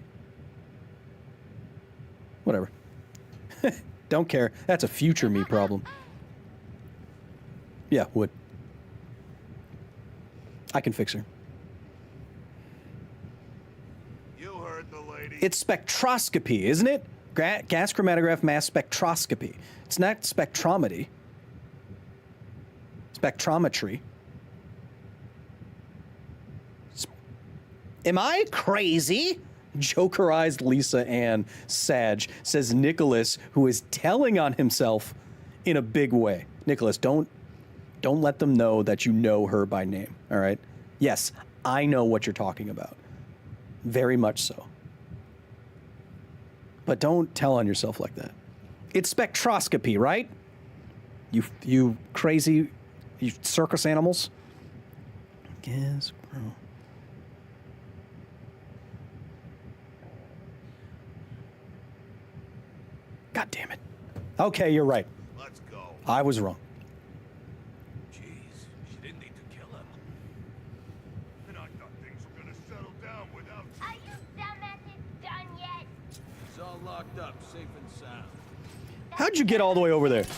Whatever. Don't care. That's a future me problem. Yeah, would. I can fix her. You heard the lady. It's spectroscopy, isn't it? Gas chromatograph mass spectroscopy. It's not spectrometry. Spectrometry. Am I crazy? Jokerized Lisa Ann Sag, says Nicholas, who is telling on himself in a big way. Nicholas, don't let them know that you know her by name, all right? Yes, I know what you're talking about. Very much so. But don't tell on yourself like that. It's spectroscopy, right? You crazy, you circus animals. Yes, bro. God damn it. Okay, you're right. Let's go. I was wrong. Jeez, she didn't need to kill him. And I thought things were gonna settle down without. Are you dumbasses done yet? It's all locked up, safe and sound. How'd you get all the way over there? So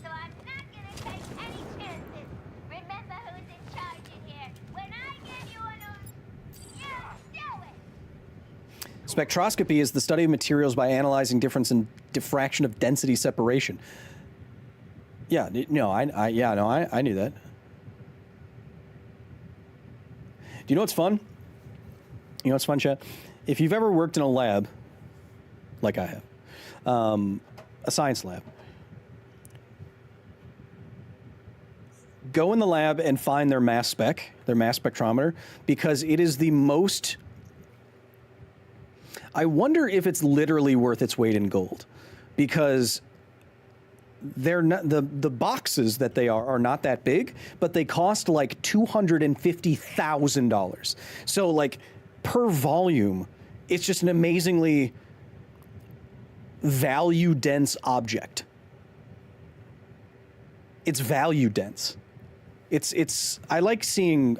I'm not gonna take any chances. Remember who's in charge in here. When I give you an order, you do it. Spectroscopy is the study of materials by analyzing difference in diffraction of density separation. Yeah, no, I knew that. Do you know what's fun? You know what's fun, chat? If you've ever worked in a lab, like I have, a science lab, go in the lab and find their mass spec, their mass spectrometer, because it is the most... I wonder if it's literally worth its weight in gold, because they're not, the boxes that they are not that big, but they cost like $250,000. So like per volume, it's just an amazingly value dense object. It's value dense. It's I like seeing.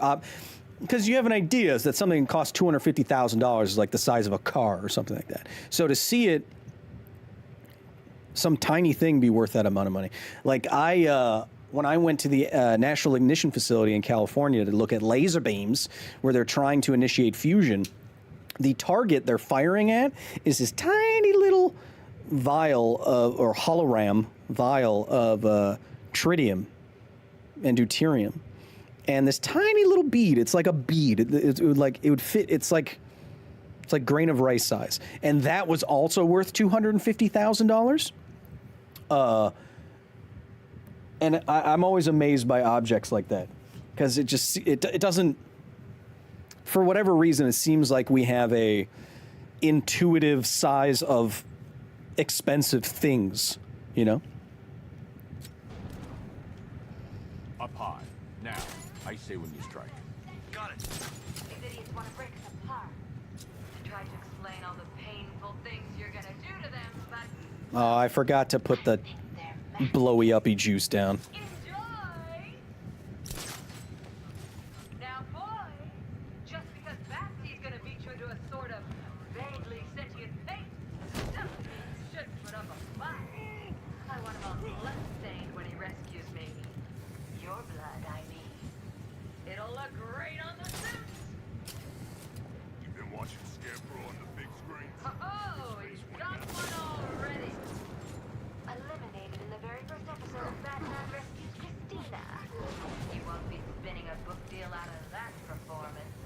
Because you have an idea that something costs $250,000 is like the size of a car or something like that. So to see it, some tiny thing be worth that amount of money. Like when I went to the National Ignition Facility in California to look at laser beams where they're trying to initiate fusion, the target they're firing at is this tiny little vial of, or hologram vial of tritium and deuterium. And this tiny little bead, it's like a bead. It would fit. It's like grain of rice size, and that was also worth $250,000. And I'm always amazed by objects like that, because it doesn't. For whatever reason, it seems like we have a intuitive size of expensive things, you know. Up high. Now. I say when you strike. Got it. These idiots want to break us apart. I tried to explain all the painful things you're gonna do to them, but... Oh, I forgot to put the blowy uppy juice down. Enjoy! Now, boy, just because Basty's gonna beat you into a sort of vaguely sentient paint doesn't mean you shouldn't put up a fight. I want him all blood-stained when he rescues me. Your blood, I mean. It'll look great on the suit. You've been watching Scarecrow on the big screen? Oh, he's got one already. Eliminated in the very first episode of Batman Rescues Christina. You won't be spinning a book deal out of that performance.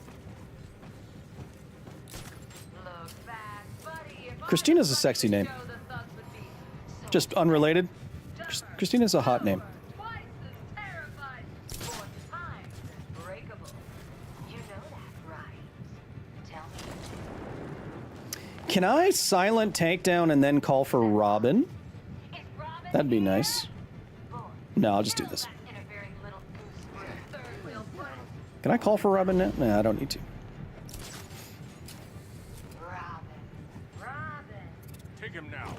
Look back, buddy. Christina's a sexy name. Just unrelated. Christina's a hot name. Can I silent takedown and then call for Robin? That'd be nice. No, I'll just do this. Can I call for Robin now? No, I don't need to. Take him now.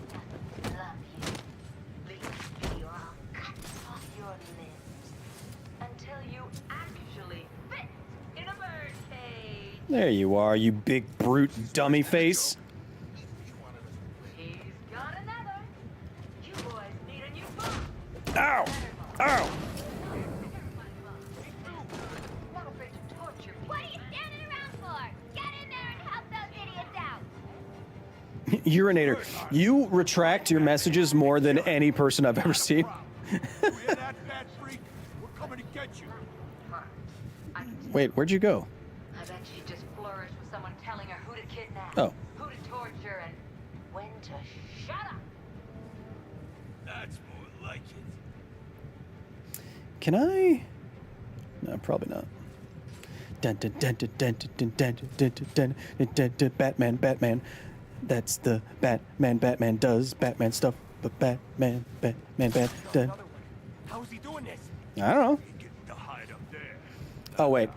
There you are, you big brute dummy face. Ow! Ow! What are you standing around for? Get in there and help those idiots out. Urinator, you retract your messages more than any person I've ever seen. Wait, where'd you go? I bet she just flourished with someone telling her who to kidnap, Oh. who to torture, and when to shut up. That's more like it. Can I? No, probably not. Batman, Batman. That's the Batman. Batman does Batman stuff, but Batman. How is he doing this? I don't know. To hide up there. Oh wait,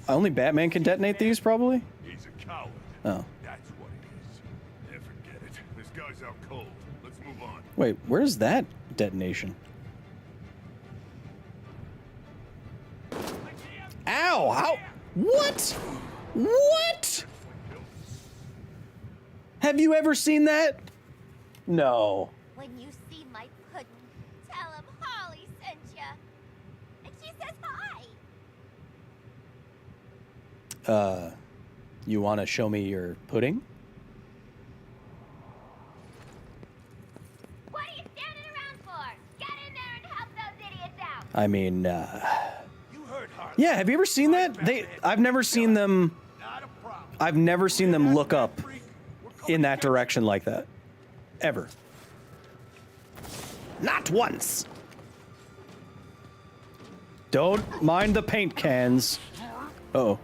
only Batman can detonate these, probably. He's a coward. Oh. That's what it is. Yeah, forget it. This guy's out cold. Let's move on. Wait, where's that detonation? Ow! How? What? What? Have you ever seen that? No. When you see my pudding, tell him Holly sent ya. And she says hi. You want to show me your pudding? What are you standing around for? Get in there and help those idiots out. I mean, yeah, have you ever seen that? I've never seen them look up in that direction like that. Ever. Not once. Don't mind the paint cans. Uh-oh.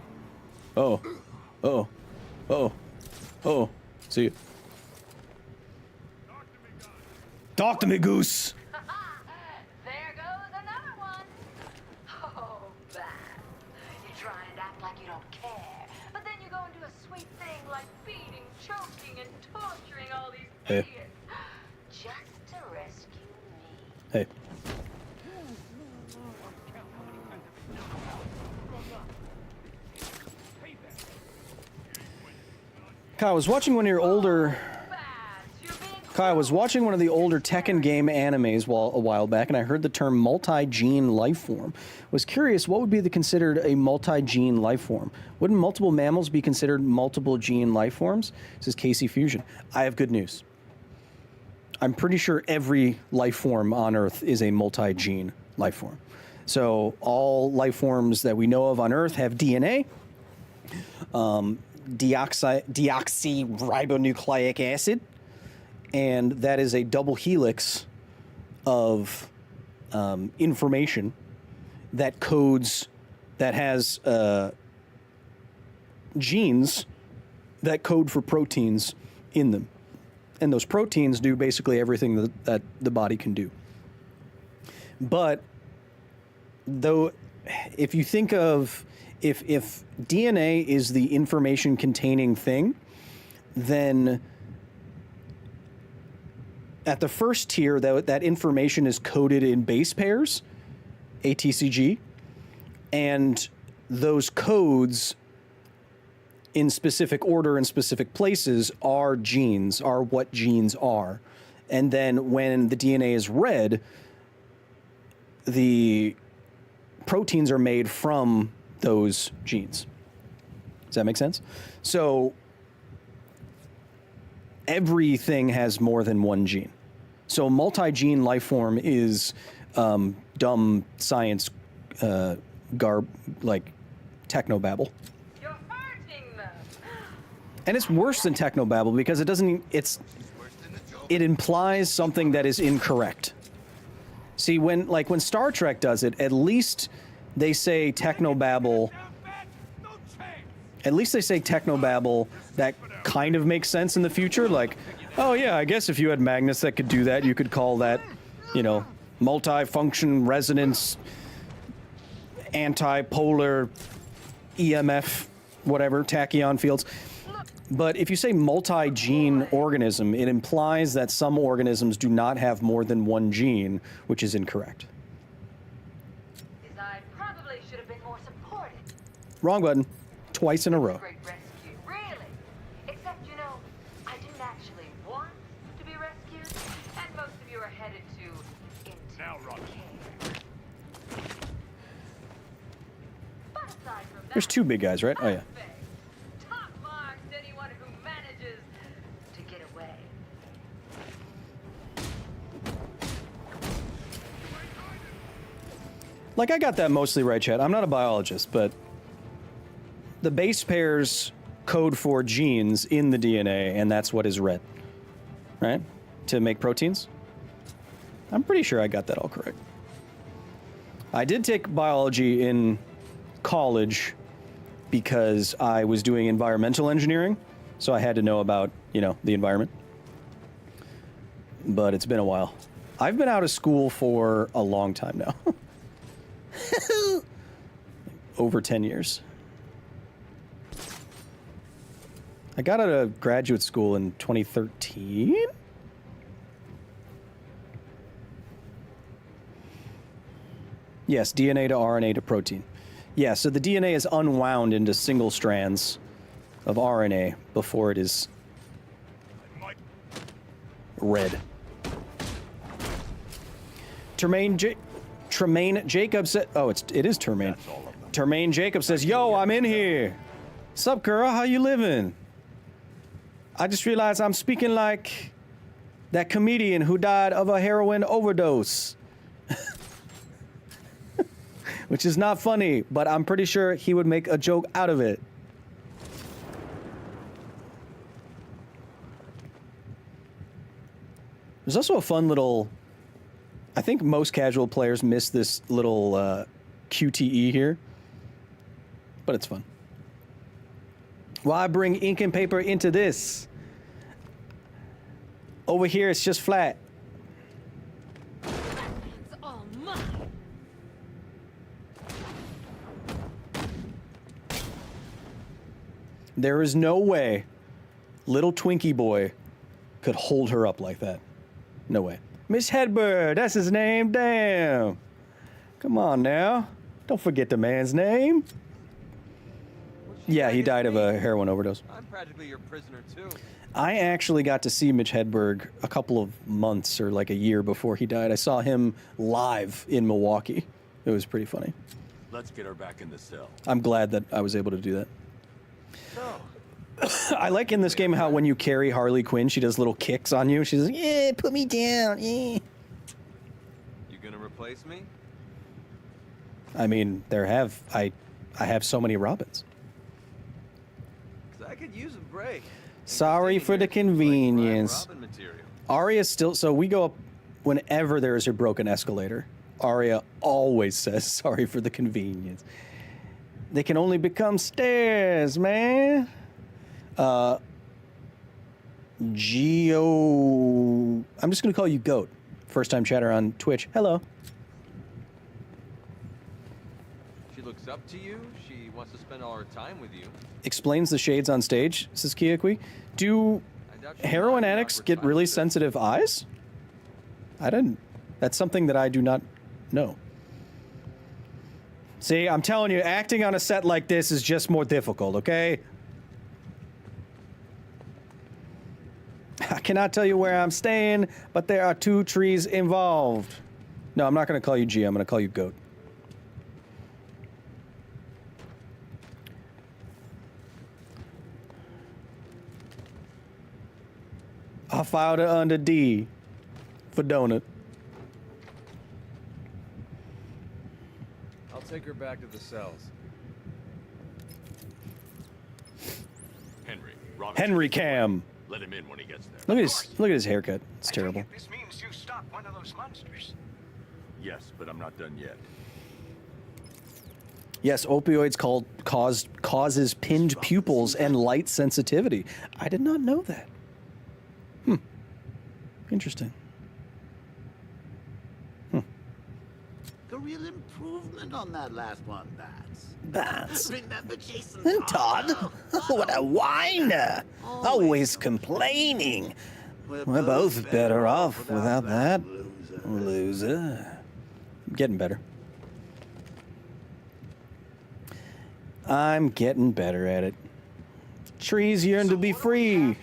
Oh. Uh-oh. Uh-oh. Uh-oh. See you. Talk to me, Goose. There goes another one. Oh, bad. You try and act like you don't care, but then you go and do a sweet thing like beating, choking, and torturing all these idiots. Just to rescue me. Hey. Kyle, I was watching one of your older... Kyle, I was watching one of the older Tekken game animes a while back, and I heard the term multi-gene life form. Was curious, what would be considered a multi-gene life form? Wouldn't multiple mammals be considered multiple gene life forms? This is Casey Fusion. I have good news. I'm pretty sure every life form on Earth is a multi-gene life form. So all life forms that we know of on Earth have DNA. Deoxyribonucleic acid, and that is a double helix of information that codes, that has genes that code for proteins in them. And those proteins do basically everything that the body can do. But though, if you think of, if DNA is the information containing thing, then at the first tier, that information is coded in base pairs, ATCG, and those codes in specific order in specific places are genes, are what genes are. And then when the DNA is read, the proteins are made from those genes. Does that make sense? So everything has more than one gene. So multi-gene life form is dumb science like technobabble. And it's worse than technobabble because it implies something that is incorrect. See, when Star Trek does it, at least they say technobabble. At least they say technobabble that kind of makes sense in the future. Like, oh yeah, I guess if you had magnets that could do that, you could call that, multi-function resonance, antipolar, EMF, whatever, tachyon fields. But if you say multi-gene organism, it implies that some organisms do not have more than one gene, which is incorrect. I probably should have been more supportive. Wrong button. Twice in a row. Great rescue, really. Except, I didn't actually want to be rescued, and most of you are headed to intensive care. But aside from that, There's two big guys, right? Oh yeah. top marks anyone who manages to get away. Like, I got that mostly right, Chad. I'm not a biologist, but the base pairs code for genes in the DNA, and that's what is read, right? To make proteins. I'm pretty sure I got that all correct. I did take biology in college because I was doing environmental engineering, so I had to know about, you know, the environment. But it's been a while. I've been out of school for a long time now. Over 10 years. I got out of graduate school in 2013? Yes, DNA to RNA to protein. Yeah, so the DNA is unwound into single strands of RNA before it is read. Tremaine Jacob said, oh, it is Tremaine. Tremaine Jacob says, yo, I'm in here. Sup, girl? How you living? I just realized I'm speaking like that comedian who died of a heroin overdose. Which is not funny, but I'm pretty sure he would make a joke out of it. There's also a fun little... I think most casual players miss this little QTE here, but it's fun. Why bring ink and paper into this? Over here, it's just flat. It's all mine. There is no way little Twinkie boy could hold her up like that. No way. Miss Hedberg, that's his name. Damn. Come on now. Don't forget the man's name. Yeah, he died of a heroin overdose. I'm practically your prisoner, too. I actually got to see Mitch Hedberg a couple of months or like a year before he died. I saw him live in Milwaukee. It was pretty funny. Let's get her back in the cell. I'm glad that I was able to do that. I like in this game how when you carry Harley Quinn, she does little kicks on you. She's like, yeah, put me down. Yeah. You gonna replace me? I mean, I have so many Robins. 'Cause I could use a break. Sorry for the convenience. Robin material. Arya's still, so we go up whenever there is a broken escalator. Arya always says, sorry for the convenience. They can only become stairs, man. Geo... I'm just going to call you Goat. First time chatter on Twitch. Hello. She looks up to you. She wants to spend all her time with you. Explains the shades on stage, says Kiakui. Do heroin addicts get really sensitive eyes? I didn't. That's something that I do not know. See, I'm telling you, acting on a set like this is just more difficult, okay? I cannot tell you where I'm staying, but there are 2 trees involved. No, I'm not going to call you G. I'm going to call you Goat. I filed it under D for donut. I'll take her back to the cells. Henry Cam. Let him in when he gets there. Look at his haircut. It's terrible. This means you stopped one of those monsters. Yes, but I'm not done yet. Yes, opioids causes pinned pupils and light sensitivity. I did not know that. Interesting. A real improvement on that last one, Bats. Bats. Remember Jason And Todd? What a whiner. Always complaining. We're both better off without that. Loser. Getting better. I'm getting better at it. Trees yearn to be free.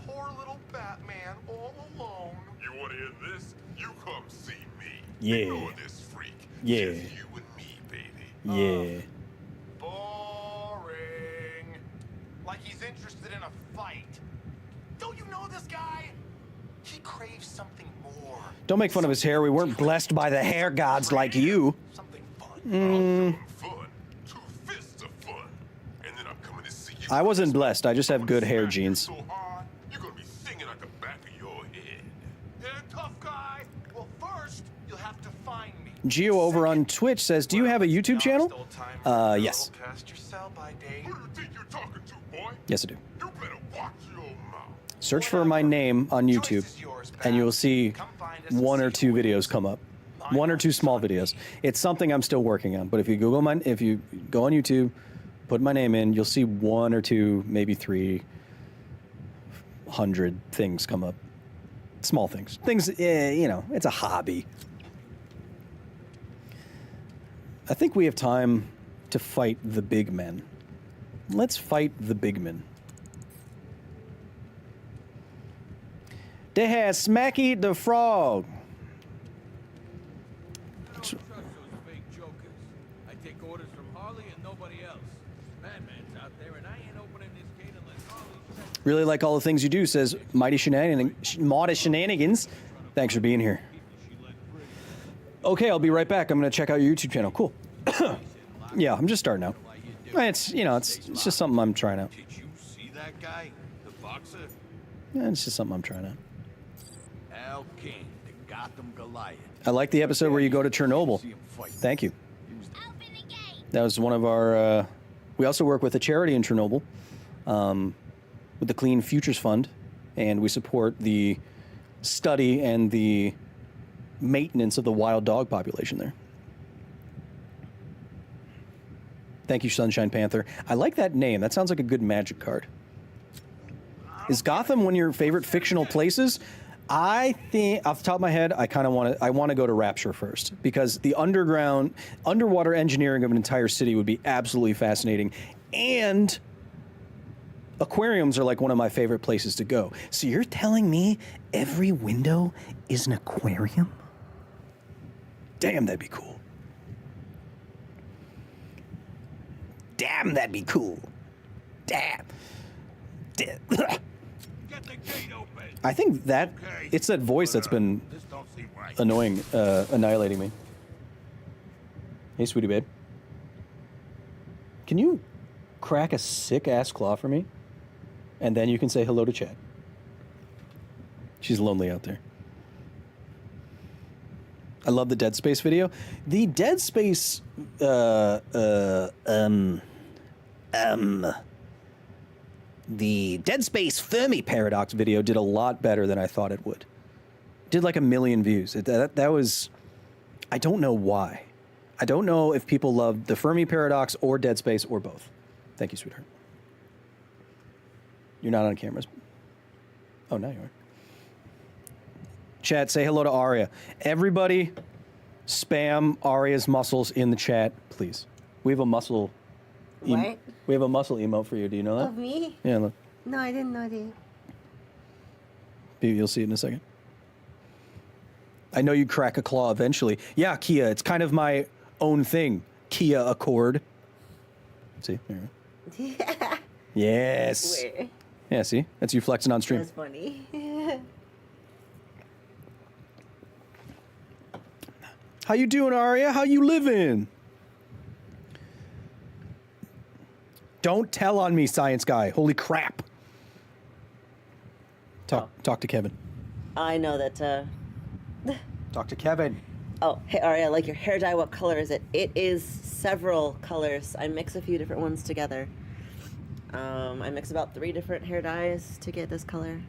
Poor little Batman all alone. You want to hear this? You come see me. Yeah. Ignore this freak. Yeah. Just you and me, baby. Yeah. Boring. Like he's interested in a fight. Don't you know this guy? He craves something more. Don't make fun of his hair. We weren't blessed by the hair gods like you. I wasn't blessed. I just have good hair genes. You're gonna be singing at the back of your head. Yeah, tough guy. Well, first, you'll have to find me. Geo over on Twitch says, do you have a YouTube channel? Yes. Yes, I do. Search for my name on YouTube, and you'll see 1 or 2 videos come up. 1 or 2 small videos. It's something I'm still working on, but if you if you go on YouTube, put my name in, you'll see 1 or 2, maybe 300 things come up. Small things. Things, you know, it's a hobby. I think we have time to fight the big men. Let's fight the big men. They had Smacky the Frog. I don't trust those fake jokers. I take orders from Harley and nobody else. Batman's out there and I ain't opening this gate unless Harley says. Really like all the things you do, says Mighty Shenanigans. Thanks for being here. Okay, I'll be right back. I'm going to check out your YouTube channel. Cool. Yeah, I'm just starting out. It's, you know, it's just something I'm trying out. Did you see that guy? The boxer? Yeah, it's just something I'm trying out. Al King, the Gotham Goliath. I like the episode where you go to Chernobyl. Thank you. That was one of our... we also work with a charity in Chernobyl, with the Clean Futures Fund, and we support the study and the maintenance of the wild dog population there. Thank you, Sunshine Panther. I like that name. That sounds like a good Magic card. Is Gotham one of your favorite fictional places? I think, off the top of my head, I want to go to Rapture first, because the underwater engineering of an entire city would be absolutely fascinating, and aquariums are like one of my favorite places to go. So you're telling me every window is an aquarium? Damn, that'd be cool. Damn, that'd be cool. Damn. Get the gate open. I think that it's that voice that's been annihilating me. Hey, sweetie babe. Can you crack a sick-ass claw for me? And then you can say hello to chat. She's lonely out there. I love the Dead Space video. The Dead Space, the Dead Space Fermi Paradox video did a lot better than I thought it would. Did like 1 million views. That was, I don't know why. I don't know if people loved the Fermi Paradox or Dead Space or both. Thank you, sweetheart. You're not on cameras. Oh, now you are. Chat, say hello to Aria. Everybody spam Aria's muscles in the chat, please. We have a muscle... What? We have a muscle emote for you. Do you know that? Of me? Yeah, look. No, I didn't know that. You'll see it in a second. I know you'd crack a claw eventually. Yeah, Kia, it's kind of my own thing. Kia Accord. See? There you go. Yeah. Yes. Where? Yeah, see? That's you flexing on stream. That's funny. How you doing, Aria? How you living? Don't tell on me, science guy. Holy crap. Talk to Kevin. I know that, Talk to Kevin. Oh, hey, Aria, I like your hair dye. What color is it? It is several colors. I mix a few different ones together. I mix about 3 different hair dyes to get this color.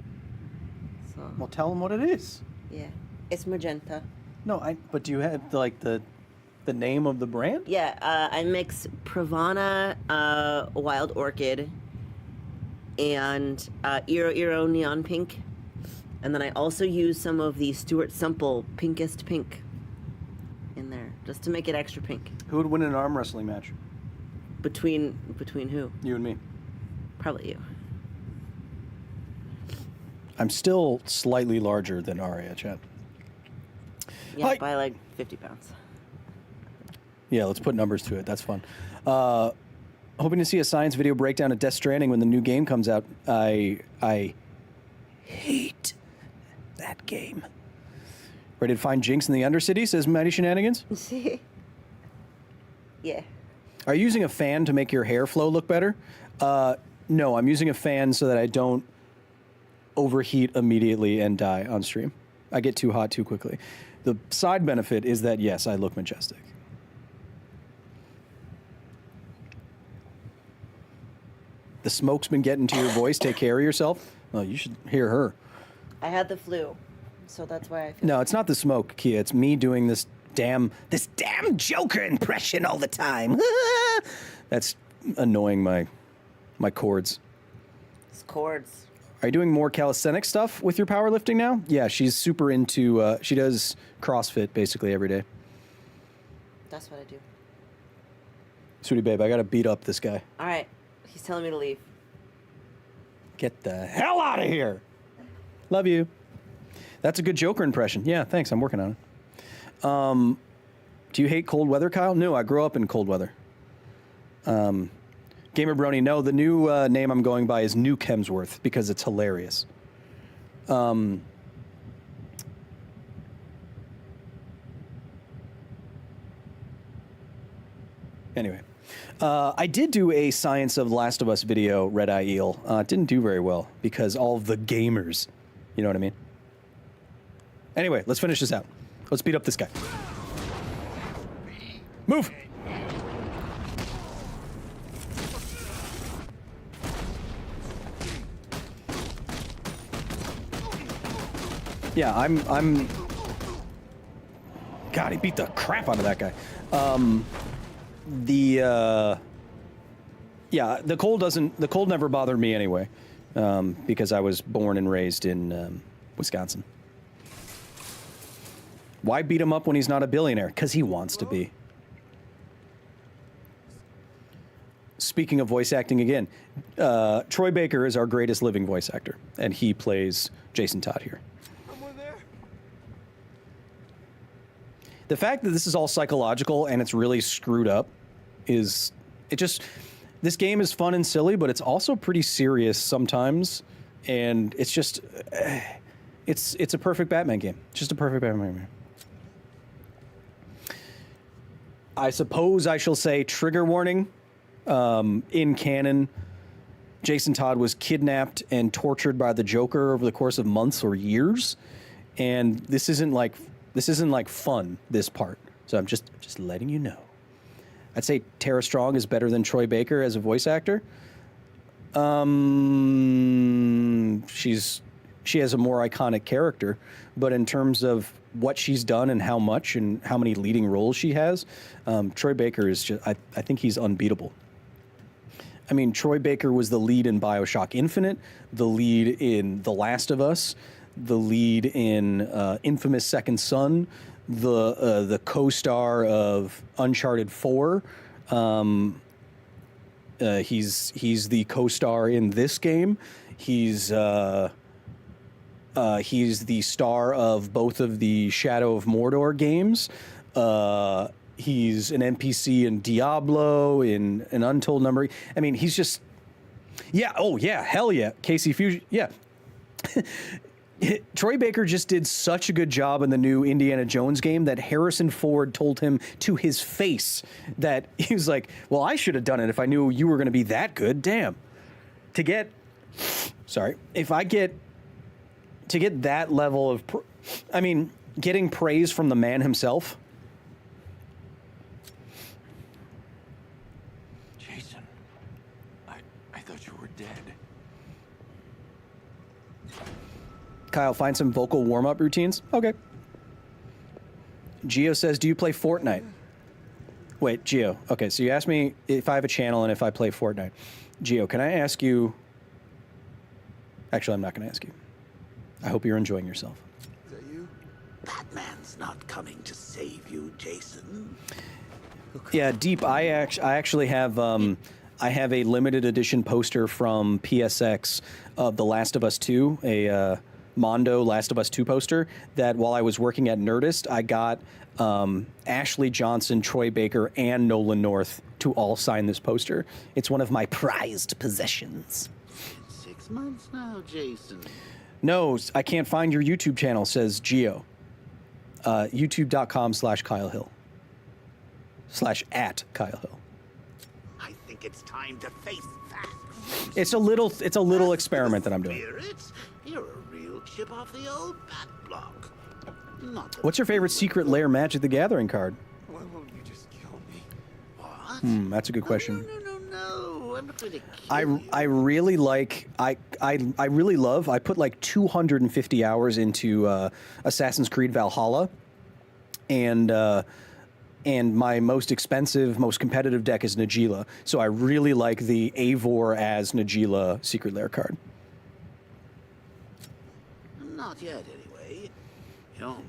So. Well, tell him what it is. Yeah. It's magenta. No, but do you have, like, the name of the brand? Yeah, I mix Pravana Wild Orchid and Iro Neon Pink. And then I also use some of the Stuart Semple Pinkest Pink in there, just to make it extra pink. Who would win an arm wrestling match? Between who? You and me. Probably you. I'm still slightly larger than Aria, chat. Yeah, by like 50 pounds. Yeah, let's put numbers to it. That's fun. Hoping to see a science video breakdown of Death Stranding when the new game comes out. I hate that game. Ready to find Jinx in the Undercity, says Mighty Shenanigans. Yeah. Are you using a fan to make your hair flow look better? No, I'm using a fan so that I don't overheat immediately and die on stream. I get too hot too quickly. The side benefit is that, yes, I look majestic. The smoke's been getting to your voice. Take care of yourself. Well, you should hear her. I had the flu, so that's why I feel. No, it's not the smoke, Kia. It's me doing this damn Joker impression all the time. That's annoying my cords. It's cords. Are you doing more calisthenic stuff with your powerlifting now? Yeah, she's super into. She does CrossFit basically every day. That's what I do. Sweetie babe, I gotta beat up this guy. All right, he's telling me to leave. Get the hell out of here! Love you. That's a good Joker impression. Yeah, thanks. I'm working on it. Do you hate cold weather, Kyle? No, I grew up in cold weather. Gamer Brony, no, the new name I'm going by is Nuke Hemsworth because it's hilarious. Anyway, I did do a Science of Last of Us video, Red Eye Eel. It didn't do very well because all of the gamers, you know what I mean? Anyway, let's finish this out. Let's beat up this guy. Move! Yeah, I'm... God, he beat the crap out of that guy. Yeah, the cold never bothered me anyway, because I was born and raised in Wisconsin. Why beat him up when he's not a billionaire? Because he wants to be. Speaking of voice acting again, Troy Baker is our greatest living voice actor, and he plays Jason Todd here. The fact that this is all psychological and it's really screwed up is, this game is fun and silly, but it's also pretty serious sometimes, and it's just, it's a perfect Batman game. Just a perfect Batman game. I suppose I shall say, trigger warning, in canon, Jason Todd was kidnapped and tortured by the Joker over the course of months or years, and this isn't like fun, this part. So I'm just letting you know. I'd say Tara Strong is better than Troy Baker as a voice actor. She has a more iconic character, but in terms of what she's done and how much and how many leading roles she has, Troy Baker is just, I think he's unbeatable. I mean, Troy Baker was the lead in BioShock Infinite, the lead in The Last of Us, the lead in Infamous Second Son, the co-star of Uncharted 4. He's the co-star in this game. He's the star of both of the Shadow of Mordor games. He's an NPC in Diablo, in an untold number. I mean, he's just, yeah. Oh yeah, hell yeah, Casey Fusion, yeah. Troy Baker just did such a good job in the new Indiana Jones game that Harrison Ford told him to his face that he was like, well, I should have done it if I knew you were going to be that good. Damn. To get that level of, getting praise from the man himself. Jason, I thought you were dead. Kyle, find some vocal warm-up routines. Okay. Gio says, do you play Fortnite? Wait, Gio. Okay, so you asked me if I have a channel and if I play Fortnite. Gio, can I ask you... Actually, I'm not going to ask you. I hope you're enjoying yourself. Is that you? Batman's not coming to save you, Jason. Yeah, Deep, I actually have... I have a limited edition poster from PSX of The Last of Us 2, a... Mondo Last of Us 2 poster that while I was working at Nerdist, I got Ashley Johnson, Troy Baker, and Nolan North to all sign this poster. It's one of my prized possessions. 6 months now, Jason. No, I can't find your YouTube channel, says Gio. YouTube.com/Kyle Hill. /at Kyle Hill. I think it's time to face that. It's a little experiment that I'm doing. Spirits, you're a real chip off the old bat block. Not the What's your favorite secret lair Magic the Gathering card? Why won't you just kill me? What? That's a good question. No, I'm not gonna I really like I really love. I put like 250 hours into Assassin's Creed Valhalla, and my most expensive, most competitive deck is Najila. So I really like the Eivor as Najila Secret Lair card. Not yet, anyway.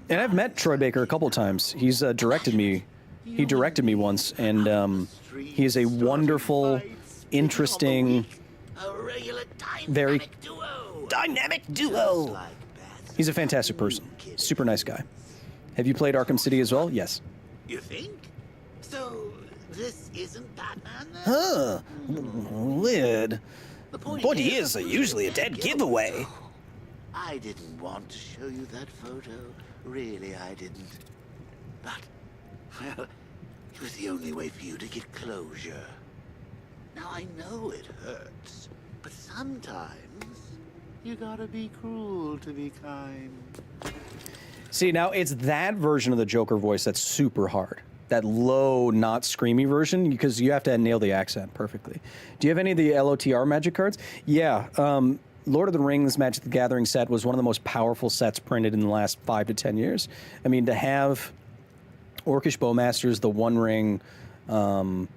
And I've met Troy Baker a couple times. He's directed me. He directed me once, and he is a wonderful, interesting, very dynamic duo. He's a fantastic person. Super nice guy. Have you played Arkham City as well? Yes. You think? So this isn't Batman then? Huh. Weird. The point is, usually a dead giveaway. I didn't want to show you that photo. Really, I didn't. But, well, it was the only way for you to get closure. Now, I know it hurts, but sometimes you gotta be cruel to be kind. See, now it's that version of the Joker voice that's super hard. That low, not screamy version, because you have to nail the accent perfectly. Do you have any of the LOTR Magic cards? Yeah. Lord of the Rings Magic the Gathering set was one of the most powerful sets printed in the last 5 to 10 years. I mean, to have Orcish Bowmasters, the One Ring, Lotho,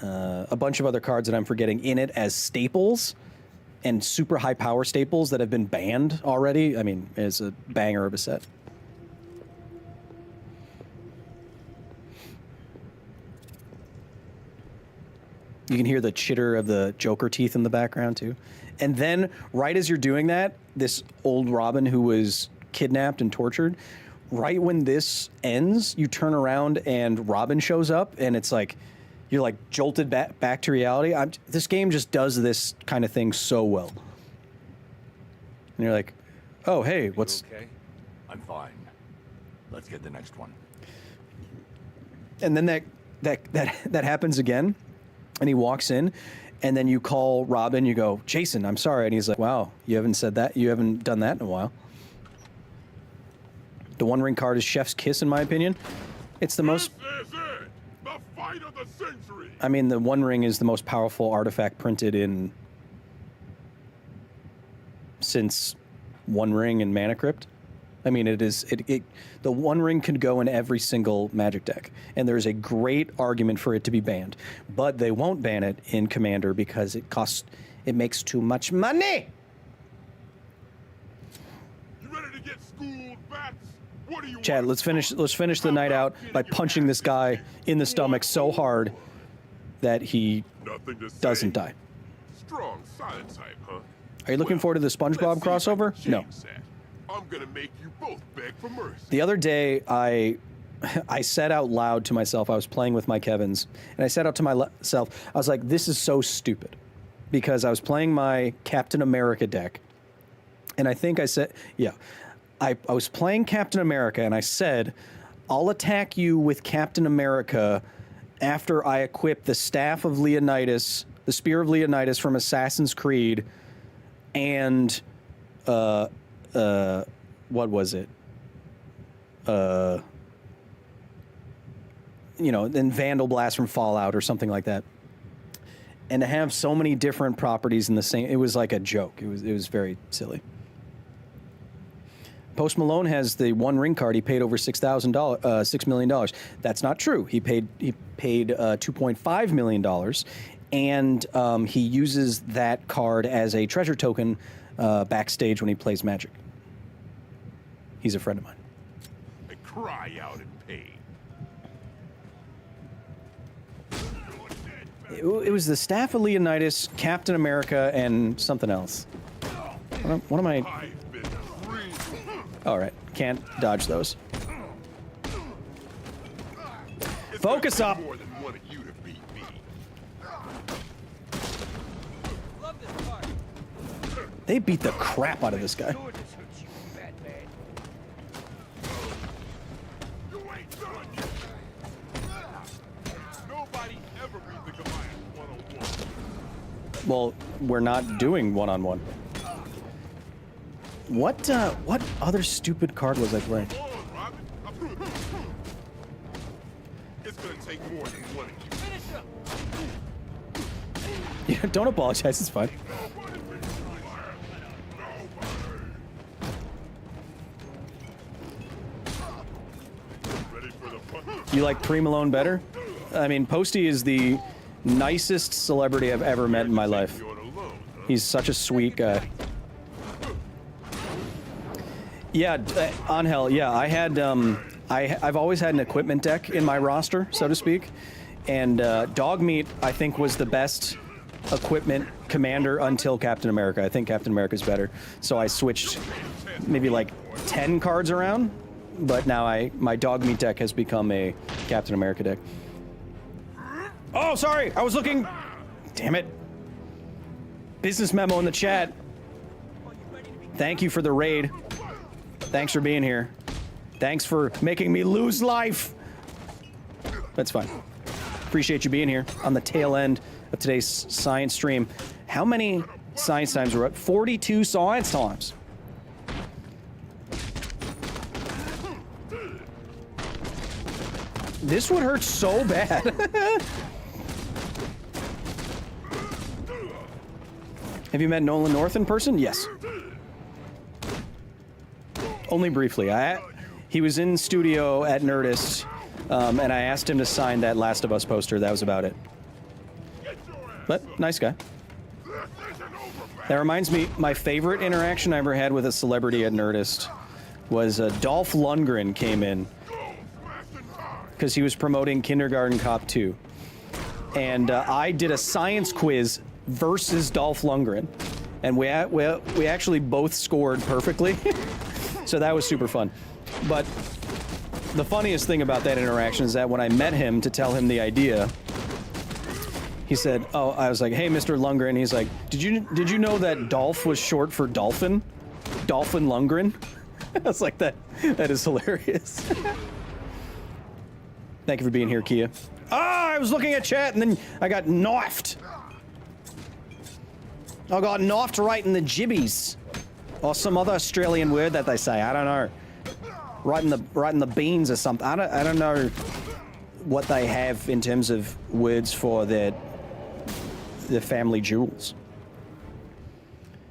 a bunch of other cards that I'm forgetting in it as staples, and super high power staples that have been banned already, I mean, is a banger of a set. You can hear the chitter of the Joker teeth in the background too. And then right as you're doing that, this old Robin who was kidnapped and tortured, right when this ends, you turn around and Robin shows up, and it's like, you're like jolted back to reality. This game just does this kind of thing so well. And you're like, oh, hey, what's... Okay? I'm fine. Let's get the next one. And then that happens again, and he walks in, and then you call Robin, you go, Jason, I'm sorry. And he's like, wow, you haven't said that? You haven't done that in a while. The One Ring card is Chef's Kiss, in my opinion. It's the most... The fight of the century. I mean, the One Ring is the most powerful artifact printed in... since One Ring and Mana Crypt. I mean, the One Ring could go in every single Magic deck, and there's a great argument for it to be banned. But they won't ban it in Commander because it makes too much money. You ready to get schooled, Bats? What do you Chad, let's finish the night out by punching this guy in the stomach so hard that he doesn't die. Strong silent type, huh? Are you looking forward to the SpongeBob crossover? No. I'm gonna make you both beg for mercy. The other day, I said out loud to myself, I was playing with my Kevins, and I said out to myself, I was like, this is so stupid. Because I was playing my Captain America deck, and I think I said, yeah, I was playing Captain America, and I said, I'll attack you with Captain America after I equip the Staff of Leonidas, the Spear of Leonidas from Assassin's Creed, and, what was it? Then Vandal Blast from Fallout or something like that. And to have so many different properties in the same, it was like a joke. It was very silly. Post Malone has the One Ring card. He paid over $6 million. That's not true. He paid $2.5 million, and he uses that card as a treasure token backstage when he plays Magic. He's a friend of mine. I cry out in pain. It was the Staff of Leonidas, Captain America, and something else. What am I? All right, can't dodge those. Focus up. They beat the crap out of this guy. Nobody ever beat the Goliath one-on-one. Well, we're not doing one-on-one. What other stupid card was I playing? It's gonna take more than one of you. Yeah, don't apologize, it's fine. You like Pre Malone better? I mean, Posty is the nicest celebrity I've ever met in my life. He's such a sweet guy. Yeah, Angel, yeah, I had, I've always had an equipment deck in my roster, so to speak. And Dogmeat, I think, was the best equipment commander until Captain America. I think Captain America's better. So I switched maybe like 10 cards around, but now my Dogmeat deck has become a Captain America deck. Oh, sorry, I was looking. Damn it. Business memo in the chat. Thank you for the raid. Thanks for being here. Thanks for making me lose life. That's fine. Appreciate you being here on the tail end of today's science stream. How many science times were up? 42 science times. This would hurt so bad. Have you met Nolan North in person? Yes. Only briefly. He was in studio at Nerdist, and I asked him to sign that Last of Us poster. That was about it. But nice guy. That reminds me, my favorite interaction I ever had with a celebrity at Nerdist was Dolph Lundgren came in because he was promoting Kindergarten Cop 2. And I did a science quiz versus Dolph Lundgren. And we actually both scored perfectly. So that was super fun. But the funniest thing about that interaction is that when I met him to tell him the idea, he said, "Oh," I was like, "Hey, Mr. Lundgren." He's like, "Did you know that Dolph was short for dolphin? Dolphin Lundgren?" I was like, that is hilarious. Thank you for being here, Kia. I was looking at chat and then I got knifed. I got knifed right in the jibbies. Or some other Australian word that they say. I don't know. Right in the beans or something. I don't know what they have in terms of words for their family jewels.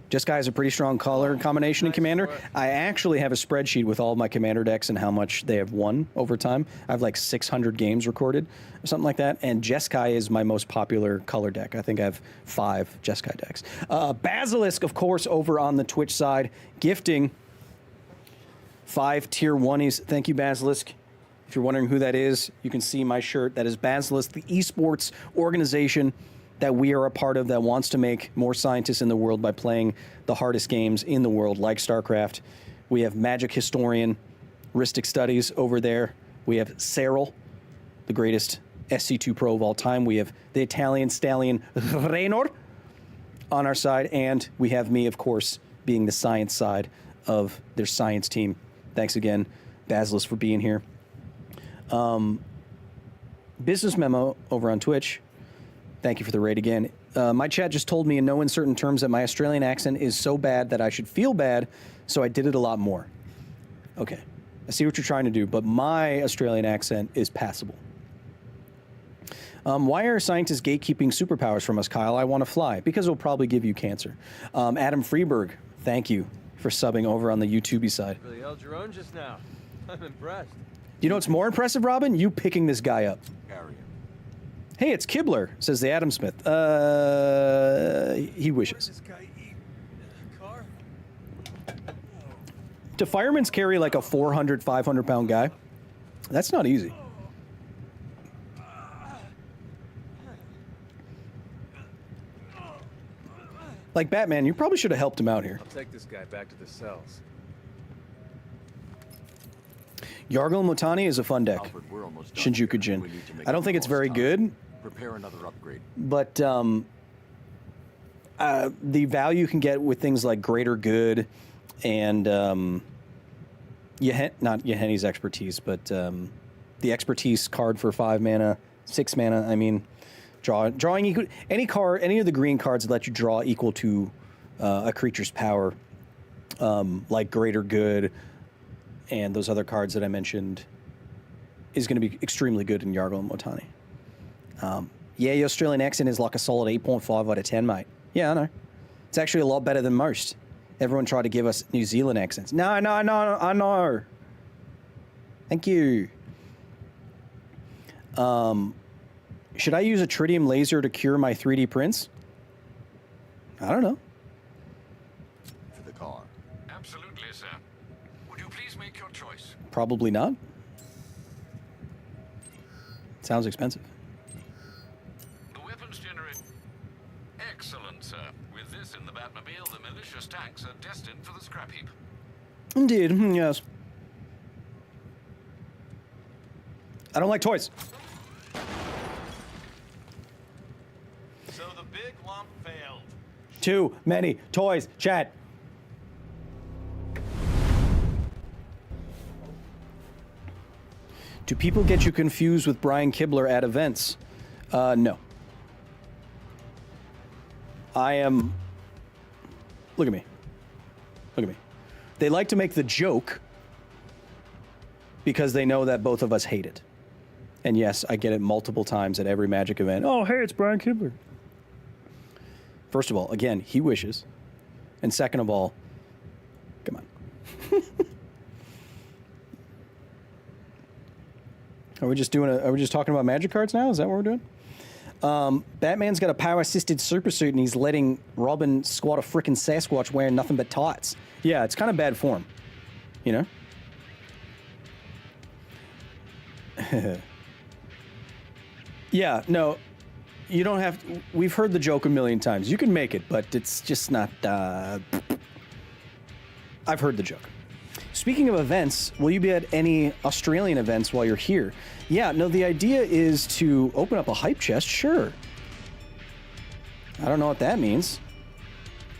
Jeskai is a pretty strong color combination in Commander. I actually have a spreadsheet with all of my Commander decks and how much they have won over time. I have like 600 games recorded or something like that. And Jeskai is my most popular color deck. I think I have 5 Jeskai decks. Basilisk, of course, over on the Twitch side, gifting 5 tier 1s. Thank you, Basilisk. If you're wondering who that is, you can see my shirt. That is Basilisk, the esports organization that we are a part of that wants to make more scientists in the world by playing the hardest games in the world, like StarCraft. We have Magic Historian, Ristic Studies over there. We have Cyril, the greatest SC2 pro of all time. We have the Italian stallion Raynor on our side, and we have me, of course, being the science side of their science team. Thanks again, Basilisk, for being here. Business memo over on Twitch. Thank you for the raid again. My chat just told me in no uncertain terms that my Australian accent is so bad that I should feel bad, so I did it a lot more. Okay, I see what you're trying to do, but my Australian accent is passable. Why are scientists gatekeeping superpowers from us, Kyle? I want to fly. Because it'll probably give you cancer. Adam Freeberg, thank you for subbing over on the YouTube side. Really held your own just now. I'm impressed. You know what's more impressive, Robin? You picking this guy up. Hey, it's Kibler, says the Adam Smith. He wishes. Do firemen carry like a 400, 500 pound guy? That's not easy. Like Batman, you probably should have helped him out here. I'll take this guy back to the cells. Yargle Mutani is a fun deck. Shinjuku Jin. I don't think it's very good. Prepare another upgrade. But the value you can get with things like Greater Good and not Yeheni's expertise, but the expertise card for 5 mana, 6 mana. I mean, drawing equal, any of the green cards let you draw equal to a creature's power, like Greater Good and those other cards that I mentioned, is going to be extremely good in Yargle and Motani. Yeah, your Australian accent is like a solid 8.5 out of 10, mate. Yeah, I know. It's actually a lot better than most. Everyone tried to give us New Zealand accents. No, I know. Thank you. Should I use a tritium laser to cure my 3D prints? I don't know. For the car. Absolutely, sir. Would you please make your choice? Probably not. Sounds expensive. The weapons generate... Excellent, sir. With this in the Batmobile, the malicious tanks are destined for the scrap heap. Indeed, yes. I don't like toys. So the big lump failed. Too many toys, chat. Do people get you confused with Brian Kibler at events? No. I am... Look at me. Look at me. They like to make the joke because they know that both of us hate it. And yes, I get it multiple times at every Magic event. Oh, hey, it's Brian Kibler. First of all, again, he wishes. And second of all, come on. Are we just talking about Magic cards now? Is that what we're doing? Batman's got a power-assisted supersuit and he's letting Robin squat a frickin' Sasquatch wearing nothing but tights. Yeah, it's kind of bad form. You know? Yeah, no, you don't have to, we've heard the joke a million times. You can make it, but it's just not, I've heard the joke. Speaking of events, will you be at any Australian events while you're here? Yeah, no, the idea is to open up a hype chest, sure. I don't know what that means.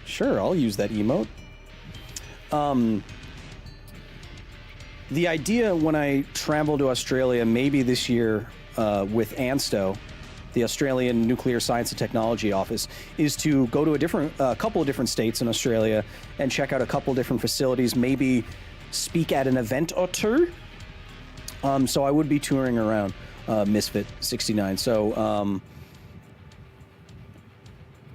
Sure, I'll use that emote. The idea when I travel to Australia, maybe this year, with ANSTO, the Australian Nuclear Science and Technology Office, is to go to a couple of different states in Australia and check out a couple different facilities, maybe speak at an event or two. So I would be touring around Misfit 69. So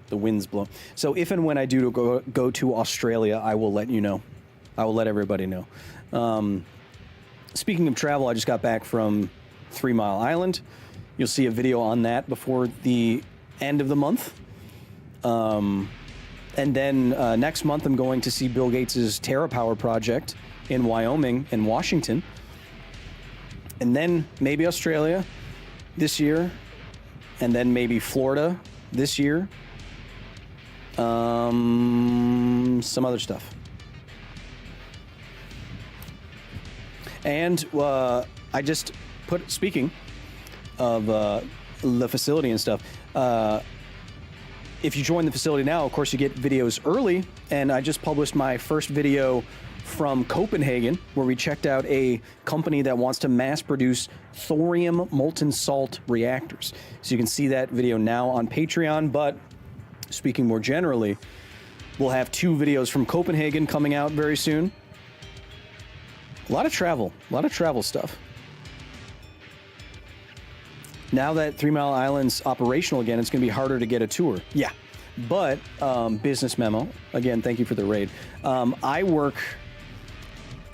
the wind's blowing. So if and when I do go to Australia, I will let you know. I will let everybody know. Speaking of travel, I just got back from 3 Mile Island. You'll see a video on that before the end of the month. And then next month, I'm going to see Bill Gates' TerraPower project in Wyoming and Washington. And then maybe Australia this year. And then maybe Florida this year. Some other stuff. And I just speaking of the facility and stuff, if you join the facility now, of course, you get videos early. And I just published my first video from Copenhagen, where we checked out a company that wants to mass produce thorium molten salt reactors. So you can see that video now on Patreon. But speaking more generally, we'll have 2 videos from Copenhagen coming out very soon. A lot of travel stuff. Now that 3 Mile Island's operational again, it's going to be harder to get a tour. Yeah, but business memo. Again, thank you for the raid.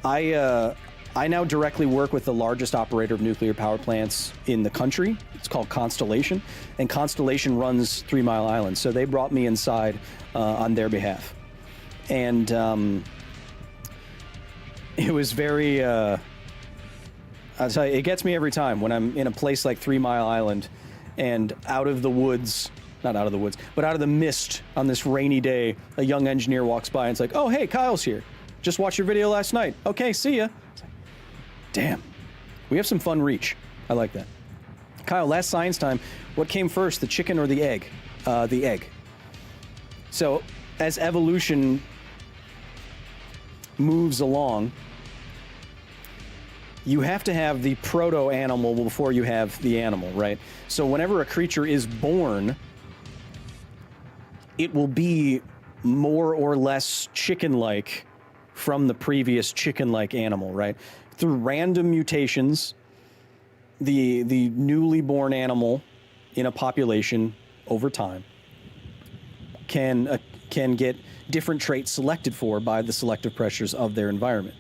I now directly work with the largest operator of nuclear power plants in the country. It's called Constellation, and Constellation runs 3 Mile Island. So they brought me inside on their behalf, and it was very. I'll tell you, it gets me every time when I'm in a place like 3 Mile Island and out of the woods, not out of the woods, but out of the mist on this rainy day, a young engineer walks by and it's like, oh, hey, Kyle's here. Just watched your video last night. Okay, see ya. Damn. We have some fun reach. I like that. Kyle, last science time, what came first, the chicken or the egg? The egg. So as evolution moves along, you have to have the proto-animal before you have the animal, right? So whenever a creature is born, it will be more or less chicken-like from the previous chicken-like animal, right? Through random mutations, the newly born animal in a population over time can get different traits selected for by the selective pressures of their environment.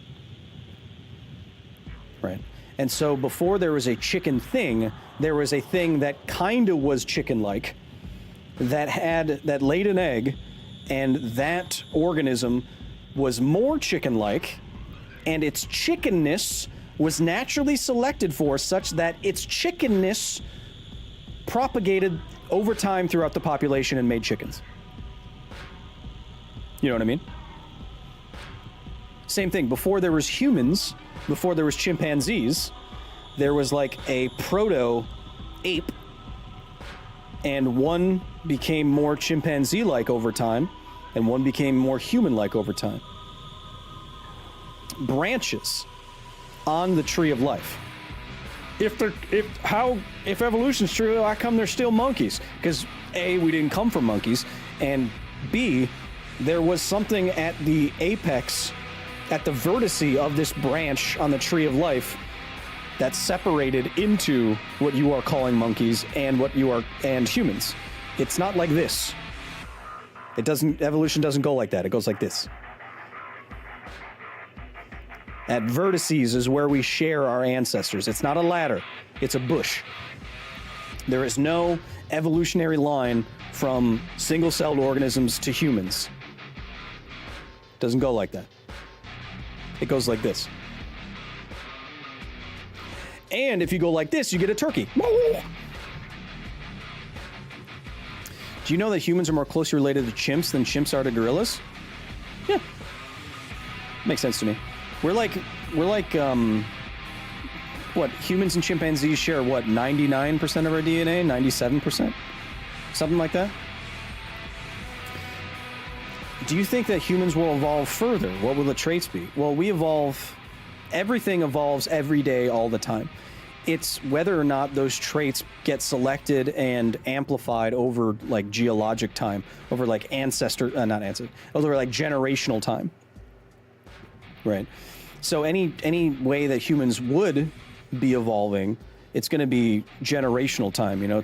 Right. And so before there was a chicken thing, there was a thing that kind of was chicken-like, that laid an egg, and that organism was more chicken-like, and its chickenness was naturally selected for such that its chickenness propagated over time throughout the population and made chickens. You know what I mean? Same thing. Before there was humans, before there was chimpanzees, there was like a proto-ape, and one became more chimpanzee-like over time, and one became more human-like over time. Branches on the tree of life. If evolution's true, how come they're still monkeys? Because A, we didn't come from monkeys, and B, there was something at the apex, at the vertice of this branch on the tree of life that separated into what you are calling monkeys and humans. It's not like this. Evolution doesn't go like that. It goes like this. At vertices is where we share our ancestors. It's not a ladder, it's a bush. There is no evolutionary line from single-celled organisms to humans. It doesn't go like that. It goes like this. And if you go like this, you get a turkey. Do you know that humans are more closely related to chimps than chimps are to gorillas? Yeah. Makes sense to me. We're like, what, humans and chimpanzees share, what, 99% of our DNA? 97%? Something like that? Do you think that humans will evolve further? What will the traits be? Well, we evolve, everything evolves every day, all the time. It's whether or not those traits get selected and amplified over like geologic time, over like over like generational time. Right. So any way that humans would be evolving, it's going to be generational time. You know,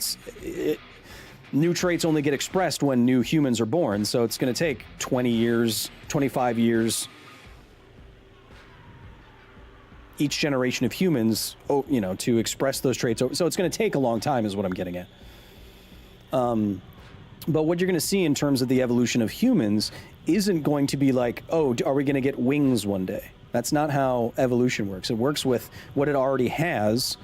new traits only get expressed when new humans are born. So it's going to take 20 years, 25 years, each generation of humans, you know, to express those traits. So it's going to take a long time is what I'm getting at. But what you're going to see in terms of the evolution of humans isn't going to be like, oh, are we going to get wings one day? That's not how evolution works. It works with what it already has,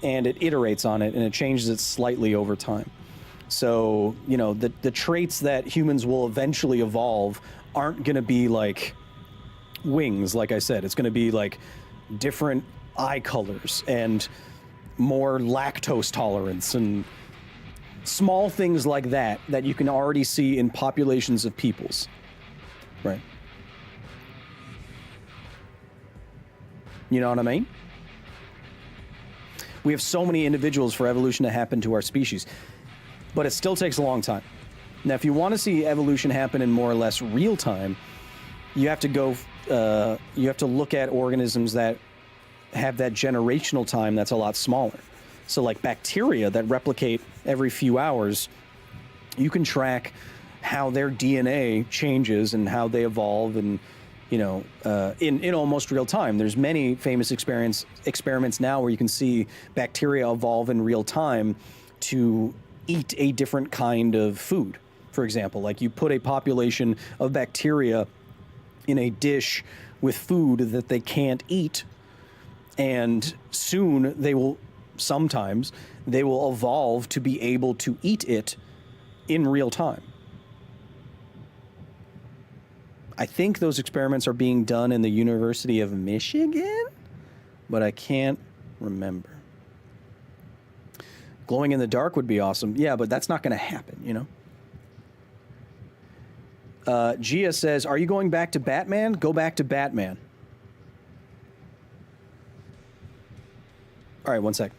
and it iterates on it, and it changes it slightly over time. So, you know, the traits that humans will eventually evolve aren't going to be like wings, like I said. It's going to be like different eye colors and more lactose tolerance and small things like that you can already see in populations of peoples. Right. You know what I mean? We have so many individuals for evolution to happen to our species, but it still takes a long time. Now, if you want to see evolution happen in more or less real time, you have to look at organisms that have that generational time that's a lot smaller. So like bacteria that replicate every few hours, you can track how their DNA changes and how they evolve, and you know, in almost real time. There's many famous experiments now where you can see bacteria evolve in real time to eat a different kind of food. For example, like you put a population of bacteria in a dish with food that they can't eat, and soon sometimes they will evolve to be able to eat it in real time. I think those experiments are being done in the University of Michigan, but I can't remember. Glowing in the dark would be awesome. Yeah, but that's not going to happen, you know? Gia says, are you going back to Batman? Go back to Batman. All right, one sec.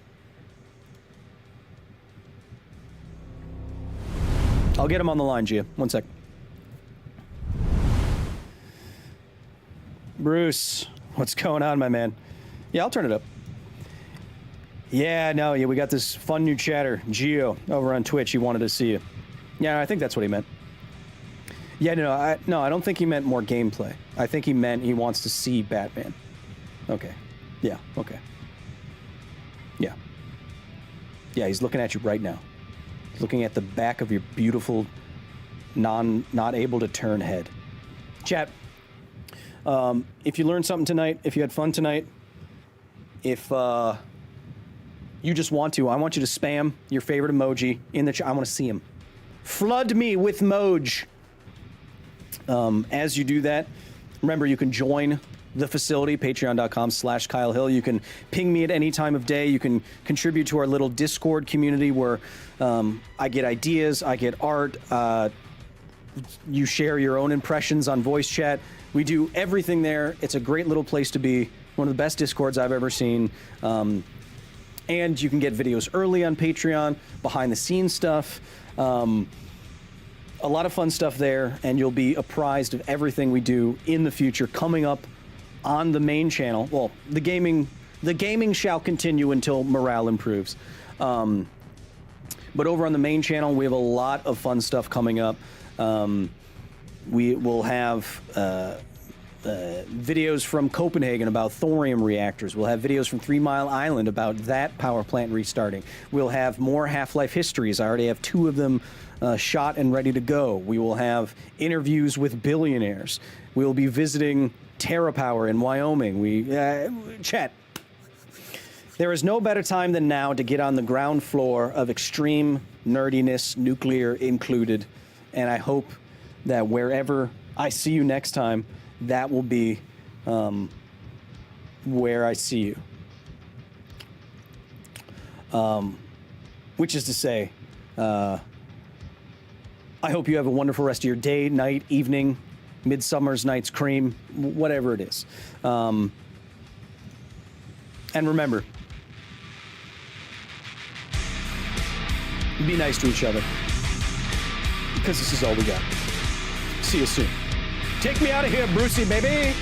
I'll get him on the line, Gia. One sec. Bruce, what's going on, my man? Yeah, I'll turn it up. Yeah, no, yeah, we got this fun new chatter, Gio, over on Twitch. He wanted to see you. Yeah, I think that's what he meant. Yeah, no, I don't think he meant more gameplay. I think he meant he wants to see Batman. Okay. Yeah, okay. Yeah. Yeah, he's looking at you right now. He's looking at the back of your beautiful, not able to turn head. Chat, if you learned something tonight, if you had fun tonight, if you just want to, I want you to spam your favorite emoji in the chat. I want to see him. Flood me with Moj. As you do that, remember you can join the facility, patreon.com/Kyle Hill. You can ping me at any time of day. You can contribute to our little Discord community where I get ideas, I get art, you share your own impressions on voice chat. We do everything there. It's a great little place to be. One of the best Discords I've ever seen. And you can get videos early on Patreon, behind the scenes stuff. A lot of fun stuff there, and you'll be apprised of everything we do in the future coming up on the main channel. Well, the gaming shall continue until morale improves. But over on the main channel, we have a lot of fun stuff coming up. We will have videos from Copenhagen about thorium reactors. We'll have videos from 3 Mile Island about that power plant restarting. We'll have more Half-Life histories. I already have 2 of them shot and ready to go. We will have interviews with billionaires. We'll be visiting TerraPower in Wyoming. Chat. There is no better time than now to get on the ground floor of extreme nerdiness, nuclear included. And I hope that wherever I see you next time, that will be where I see you. Which is to say, I hope you have a wonderful rest of your day, night, evening, Midsummer's Night's Cream, whatever it is. And remember, be nice to each other, because this is all we got. See you soon. Take me out of here, Brucey, baby!